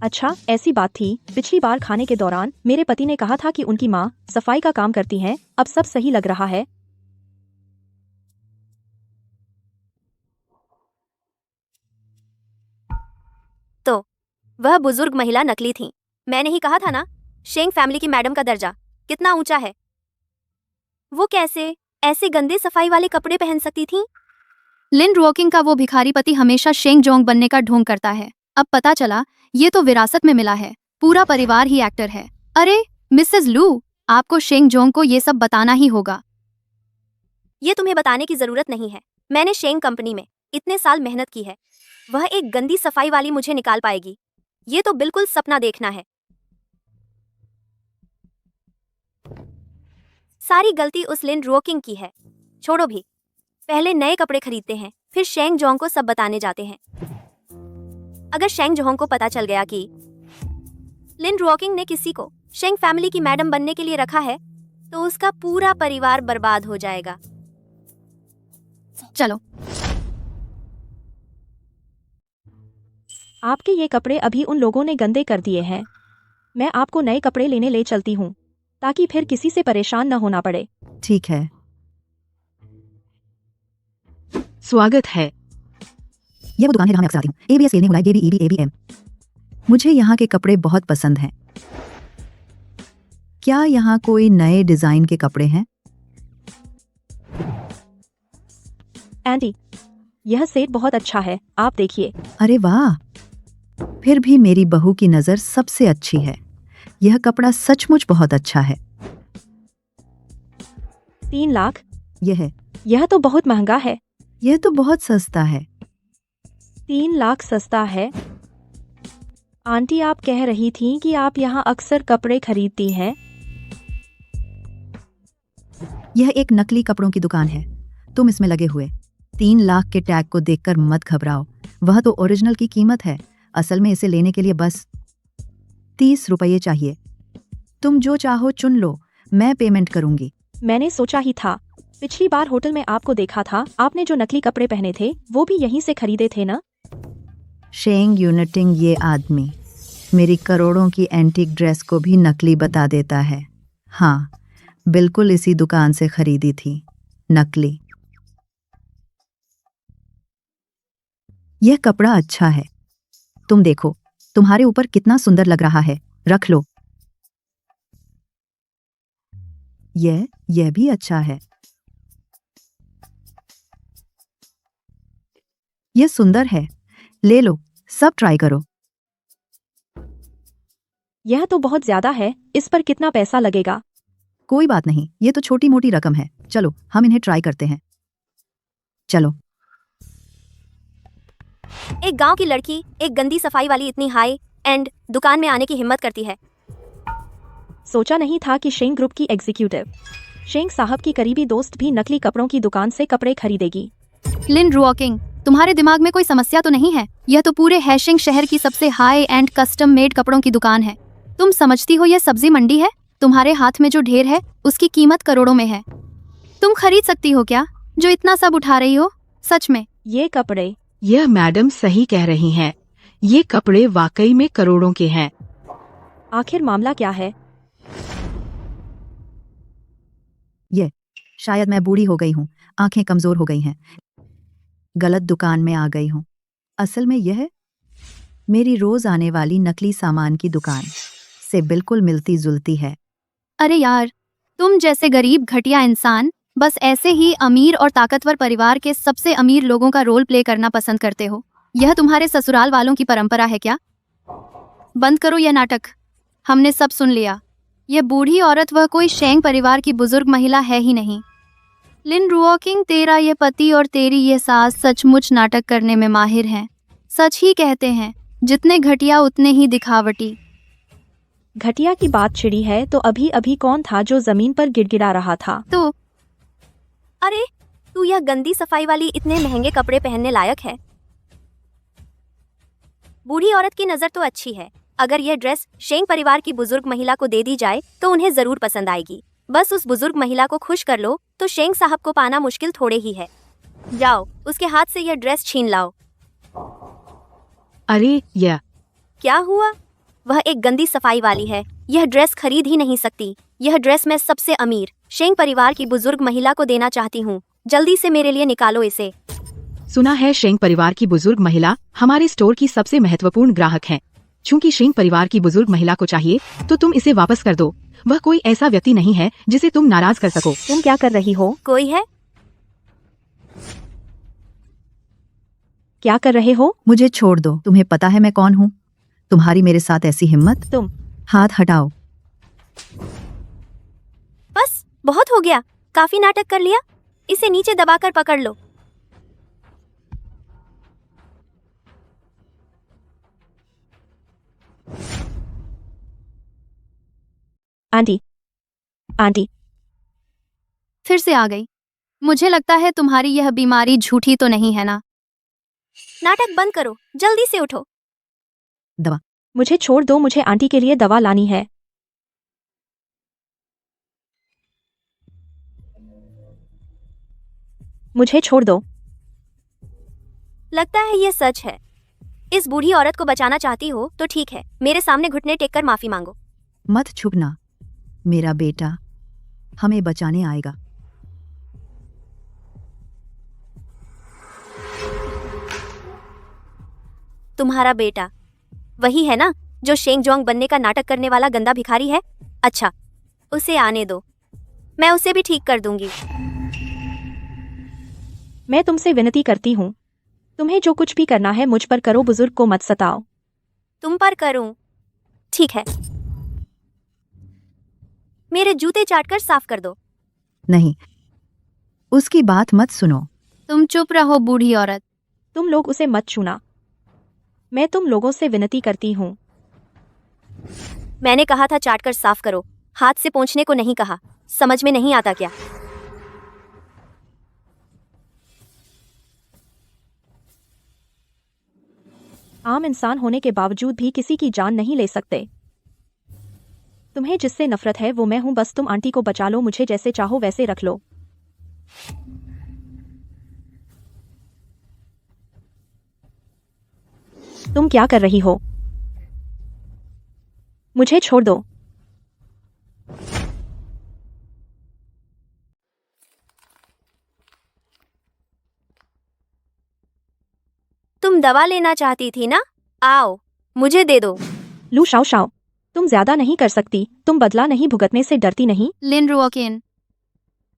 अच्छा, ऐसी बात थी। पिछली बार खाने के दौरान मेरे पति ने कहा था कि उनकी माँ सफाई का काम करती हैं। अब सब सही लग रहा है। तो वह बुजुर्ग महिला नकली थी। मैंने ही कहा था ना, शेंग फैमिली की मैडम का दर्जा कितना ऊंचा है। वो कैसे ऐसे गंदे सफाई वाले कपड़े पहन सकती थी? लिन रुओकिंग का वो भिखारी पति हमेशा शेंग जोंग बनने का ढोंग करता है। अब पता चला ये तो विरासत में मिला है। पूरा परिवार ही एक्टर है। अरे मिसेस लू, आपको शेंग जोंग को ये सब बताना ही होगा। ये तुम्हें बताने की जरूरत नहीं है। मैंने शेंग कंपनी में इतने साल मेहनत की है। वह एक गंदी सफाई वाली मुझे निकाल पाएगी? ये तो बिल्कुल सपना देखना है। सारी गलती उस लिन रुओकिंग की है। छोड़ो भी, पहले नए कपड़े खरीदते हैं, फिर शेंग जोंग को सब बताने जाते हैं। अगर शेंग जोहोंग को पता चल गया कि लिन रुओकिंग ने किसी को शेंग फैमिली की मैडम बनने के लिए रखा है, तो उसका पूरा परिवार बर्बाद हो जाएगा। चलो। आपके ये कपड़े अभी उन लोगों ने गंदे कर दिए हैं। मैं आपको नए कपड़े लेने ले चलती हूँ, ताकि फिर किसी से परेशान न होना पड़े। ठीक है। स्वागत है। यह वो दुकान है जहाँ मैं अक्सर आती हूँ। ABS खेलने वाला ABM। मुझे यहाँ के कपड़े बहुत पसंद हैं। क्या यहाँ कोई नए डिजाइन के कपड़े हैं? एंटी, यह सेट बहुत अच्छा है, आप देखिए। अरे वाह, फिर भी मेरी बहू की नजर सबसे अच्छी है। यह कपड़ा सचमुच बहुत अच्छा है। 3 लाख? यह तो बहुत महंगा है। यह तो बहुत सस्ता है। 3 लाख सस्ता है? आंटी, आप कह रही थीं कि आप यहाँ अक्सर कपड़े खरीदती हैं। यह एक नकली कपड़ों की दुकान है। तुम इसमें लगे हुए 3 लाख के टैग को देखकर मत घबराओ। वह तो ओरिजिनल की कीमत है। असल में इसे लेने के लिए बस 30 रुपये चाहिए। तुम जो चाहो चुन लो, मैं पेमेंट करूंगी। मैंने सोचा ही था। पिछली बार होटल में आपको देखा था, आपने जो नकली कपड़े पहने थे वो भी यहीं से खरीदे थे ना? शेंग यूनिटिंग ये आदमी मेरी करोड़ों की एंटीक ड्रेस को भी नकली बता देता है। हाँ, बिल्कुल इसी दुकान से खरीदी थी, नकली। यह कपड़ा अच्छा है। तुम देखो, तुम्हारे ऊपर कितना सुंदर लग रहा है। रख लो। यह भी अच्छा है। यह सुंदर है। ले लो, सब ट्राई करो। यह तो बहुत ज्यादा है। इस पर कितना पैसा लगेगा? कोई बात नहीं, ये तो छोटी मोटी रकम है। चलो, हम इन्हें ट्राई करते हैं। चलो। एक गांव की लड़की एक गंदी सफाई वाली इतनी हाई एंड दुकान में आने की हिम्मत करती है। सोचा नहीं था कि शेंग ग्रुप की एग्जीक्यूटिव, शेंग साहब की करीबी दोस्त भी नकली कपड़ों की दुकान से कपड़े खरीदेगी। लिन रुओकिंग, तुम्हारे दिमाग में कोई समस्या तो नहीं है? यह तो पूरे हैशिंग शहर की सबसे हाई एंड कस्टम मेड कपड़ों की दुकान है। तुम समझती हो यह सब्जी मंडी है? तुम्हारे हाथ में जो ढेर है उसकी कीमत करोड़ों में है। तुम खरीद सकती हो क्या जो इतना सब उठा रही हो? सच में ये कपड़े? यह मैडम सही कह रही हैं। ये कपड़े वाकई में करोड़ों के हैं। आखिर मामला क्या है? शायद मैं बूढ़ी हो गई हूँ, आंखें कमजोर हो गई हैं। गलत दुकान में आ गई हूँ। असल में यह मेरी रोज आने वाली नकली सामान की दुकान से बिल्कुल मिलती जुलती है। अरे यार, तुम जैसे गरीब घटिया इंसान बस ऐसे ही अमीर और ताकतवर परिवार के सबसे अमीर लोगों का रोल प्ले करना पसंद करते हो। यह तुम्हारे ससुराल वालों की परंपरा है क्या? बंद करो यह नाटक। हमने सब सुन लिया। यह बूढ़ी औरत वह कोई शेंग परिवार की बुजुर्ग महिला है ही नहीं। लिन रुओकिंग, तेरा ये पति और तेरी ये सास सचमुच नाटक करने में माहिर हैं। सच ही कहते हैं, जितने घटिया उतने ही दिखावटी। घटिया की बात छिड़ी है तो अभी अभी कौन था जो जमीन पर गिड़गिड़ा रहा था? तो अरे, तू यह गंदी सफाई वाली इतने महंगे कपड़े पहनने लायक है? बूढ़ी औरत की नजर तो अच्छी है। अगर यह ड्रेस शेंग परिवार की बुजुर्ग महिला को दे दी जाए तो उन्हें जरूर पसंद आएगी। बस उस बुजुर्ग महिला को खुश कर लो तो शेंग साहब को पाना मुश्किल थोड़े ही है। जाओ, उसके हाथ से यह ड्रेस छीन लाओ। अरे यह क्या हुआ? वह एक गंदी सफाई वाली है। यह ड्रेस खरीद ही नहीं सकती। यह ड्रेस मैं सबसे अमीर शेंग परिवार की बुजुर्ग महिला को देना चाहती हूँ। जल्दी से मेरे लिए निकालो इसे। सुना है शेंग परिवार की बुजुर्ग महिला हमारे स्टोर की सबसे महत्वपूर्ण ग्राहक हैं। चूंकि शेंग परिवार की बुजुर्ग महिला को चाहिए तो तुम इसे वापस कर दो। वह कोई ऐसा व्यक्ति नहीं है जिसे तुम नाराज कर सको। तुम क्या कर रही हो? कोई है? क्या कर रहे हो? मुझे छोड़ दो। तुम्हें पता है मैं कौन हूँ? तुम्हारी मेरे साथ ऐसी हिम्मत? तुम हाथ हटाओ। बस बहुत हो गया। काफी नाटक कर लिया। इसे नीचे दबाकर पकड़ लो। आंटी, आंटी, फिर से आ गई। मुझे लगता है तुम्हारी यह बीमारी झूठी तो नहीं है ना? नाटक बंद करो, जल्दी से उठो। दवा। मुझे छोड़ दो, मुझे आंटी के लिए दवा लानी है। मुझे छोड़ दो। लगता है ये सच है। इस बूढ़ी औरत को बचाना चाहती हो तो ठीक है, मेरे सामने घुटने टेक कर माफी मांगो। मत छुपना, मेरा बेटा हमें बचाने आएगा। तुम्हारा बेटा वही है ना जो शेंग जोंग बनने का नाटक करने वाला गंदा भिखारी है? अच्छा, उसे आने दो, मैं उसे भी ठीक कर दूंगी। मैं तुमसे विनती करती हूँ, तुम्हें जो कुछ भी करना है मुझ पर करो, बुजुर्ग को मत सताओ। तुम पर करूं? ठीक है, मेरे जूते चाटकर साफ कर दो। नहीं, उसकी बात मत सुनो। तुम चुप रहो बूढ़ी औरत। तुम लोग उसे मत छूना, मैं तुम लोगों से विनती करती हूँ। मैंने कहा था चाटकर साफ करो, हाथ से पोंछने को नहीं कहा। समझ में नहीं आता क्या? आम इंसान होने के बावजूद भी किसी की जान नहीं ले सकते। तुम्हें जिससे नफरत है वो मैं हूं, बस तुम आंटी को बचा लो, मुझे जैसे चाहो वैसे रख लो। तुम क्या कर रही हो? मुझे छोड़ दो। तुम दवा लेना चाहती थी ना? आओ, मुझे दे दो। लू शाओ शाओ, तुम ज्यादा नहीं कर सकती? तुम बदला नहीं भुगतने से डरती नहीं? लिन रुओकिन,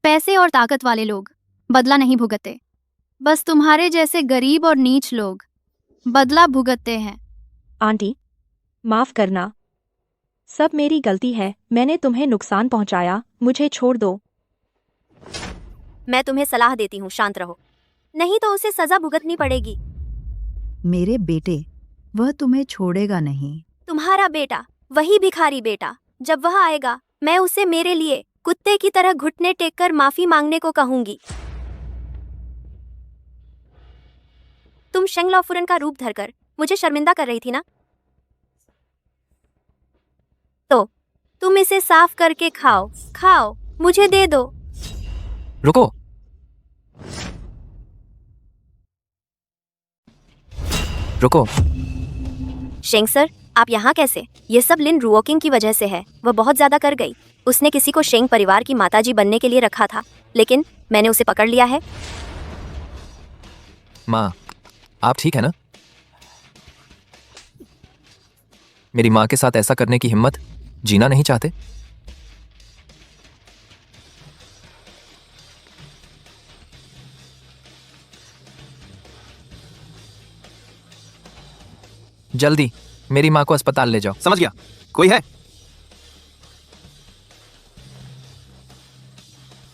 पैसे और ताकत वाले लोग बदला नहीं भुगतते, बस तुम्हारे जैसे गरीब और नीच लोग बदला भुगतते हैं। आंटी, माफ करना, सब मेरी गलती है, मैंने तुम्हें नुकसान पहुंचाया, मुझे छोड़ दो। मैं तुम्हें सलाह देती हूँ, शांत रहो, नहीं तो उसे सजा भुगतनी पड़ेगी। मेरे बेटे, वह तुम्हें छोड़ेगा नहीं। तुम्हारा बेटा, वही भिखारी बेटा, जब वह आएगा मैं उसे मेरे लिए कुत्ते की तरह घुटने टेक कर माफी मांगने को कहूंगी। तुम शेंग लॉफुरन का रूप धरकर मुझे शर्मिंदा कर रही थी ना? तो तुम इसे साफ करके खाओ, खाओ, मुझे दे दो। रुको, रुको। शेंग सर, आप यहाँ कैसे? ये सब लिन रुओकिंग की वजह से है, वह बहुत ज्यादा कर गई। उसने किसी को शेंग परिवार की माताजी बनने के लिए रखा था, लेकिन मैंने उसे पकड़ लिया है। माँ, आप ठीक है ना? मेरी माँ के साथ ऐसा करने की हिम्मत, जीना नहीं चाहते? जल्दी मेरी माँ को अस्पताल ले जाओ। समझ गया, कोई है?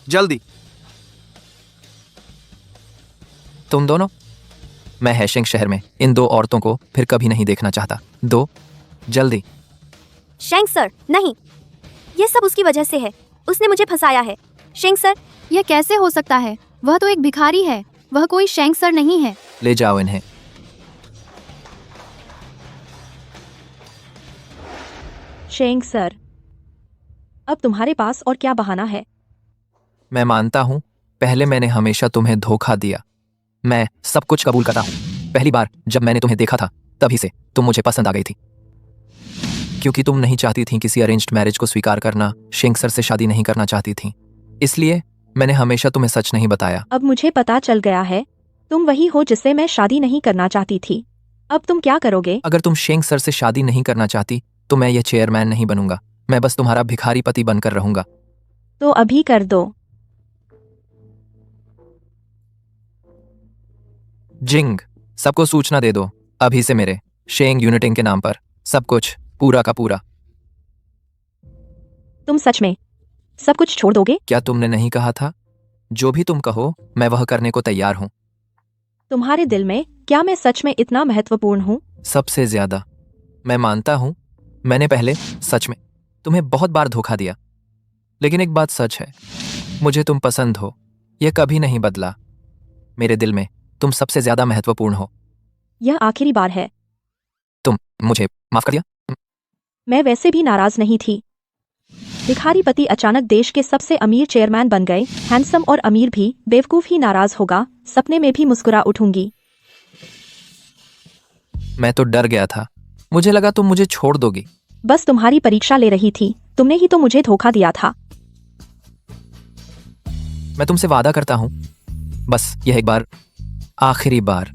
जल्दी। तुम दोनों, मैं हैशिंग शहर में इन दो औरतों को फिर कभी नहीं देखना चाहता। दो, जल्दी। शेंग सर, नहीं, ये सब उसकी वजह से है, उसने मुझे फंसाया है। शेंग सर, यह कैसे हो सकता है? वह तो एक भिखारी है, वह कोई शेंग सर नहीं है। ले जाओ इन्हें। शेंग सर, अब तुम्हारे पास और क्या बहाना है? मैं मानता हूं, पहले मैंने हमेशा तुम्हें धोखा दिया। मैं सब कुछ कबूल करता हूं। पहली बार जब मैंने तुम्हें देखा था, तभी से तुम मुझे पसंद आ गई थी, क्योंकि तुम नहीं चाहती थी किसी अरेंज्ड मैरिज को स्वीकार करना, शेंग सर से शादी नहीं करना चाहती थी। इसलिए मैंने हमेशा तुम्हें सच नहीं बताया। अब मुझे पता चल गया है, तुम वही हो जिससे मैं शादी नहीं करना चाहती थी। अब तुम क्या करोगे? अगर तुम शेंग सर से शादी नहीं करना चाहती तो मैं ये चेयरमैन नहीं बनूंगा, मैं बस तुम्हारा भिखारी पति बनकर रहूंगा। तो अभी कर दो। जिंग, सबको सूचना दे दो, अभी से मेरे शेंग यूनिटिंग के नाम पर सब कुछ पूरा का पूरा। तुम सच में सब कुछ छोड़ दोगे? क्या तुमने नहीं कहा था, जो भी तुम कहो मैं वह करने को तैयार हूं। तुम्हारे दिल में क्या मैं सच में इतना महत्वपूर्ण हूँ? सबसे ज्यादा। मैं मानता हूं, मैंने पहले सच में तुम्हें बहुत बार धोखा दिया, लेकिन एक बात सच है, मुझे तुम पसंद हो, यह कभी नहीं बदला। मेरे दिल में तुम सबसे ज्यादा महत्वपूर्ण हो। यह आखिरी बार है। तुम मुझे माफ कर दिया। मैं वैसे भी नाराज नहीं थी। भिखारी पति अचानक देश के सबसे अमीर चेयरमैन बन गए, हैंडसम और अमीर भी, बेवकूफ ही नाराज होगा, सपने में भी मुस्कुरा उठूंगी। मैं तो डर गया था, मुझे लगा तुम मुझे छोड़ दोगी। बस तुम्हारी परीक्षा ले रही थी, तुमने ही तो मुझे धोखा दिया था। मैं तुमसे वादा करता हूं, बस यह एक बार, आखिरी बार,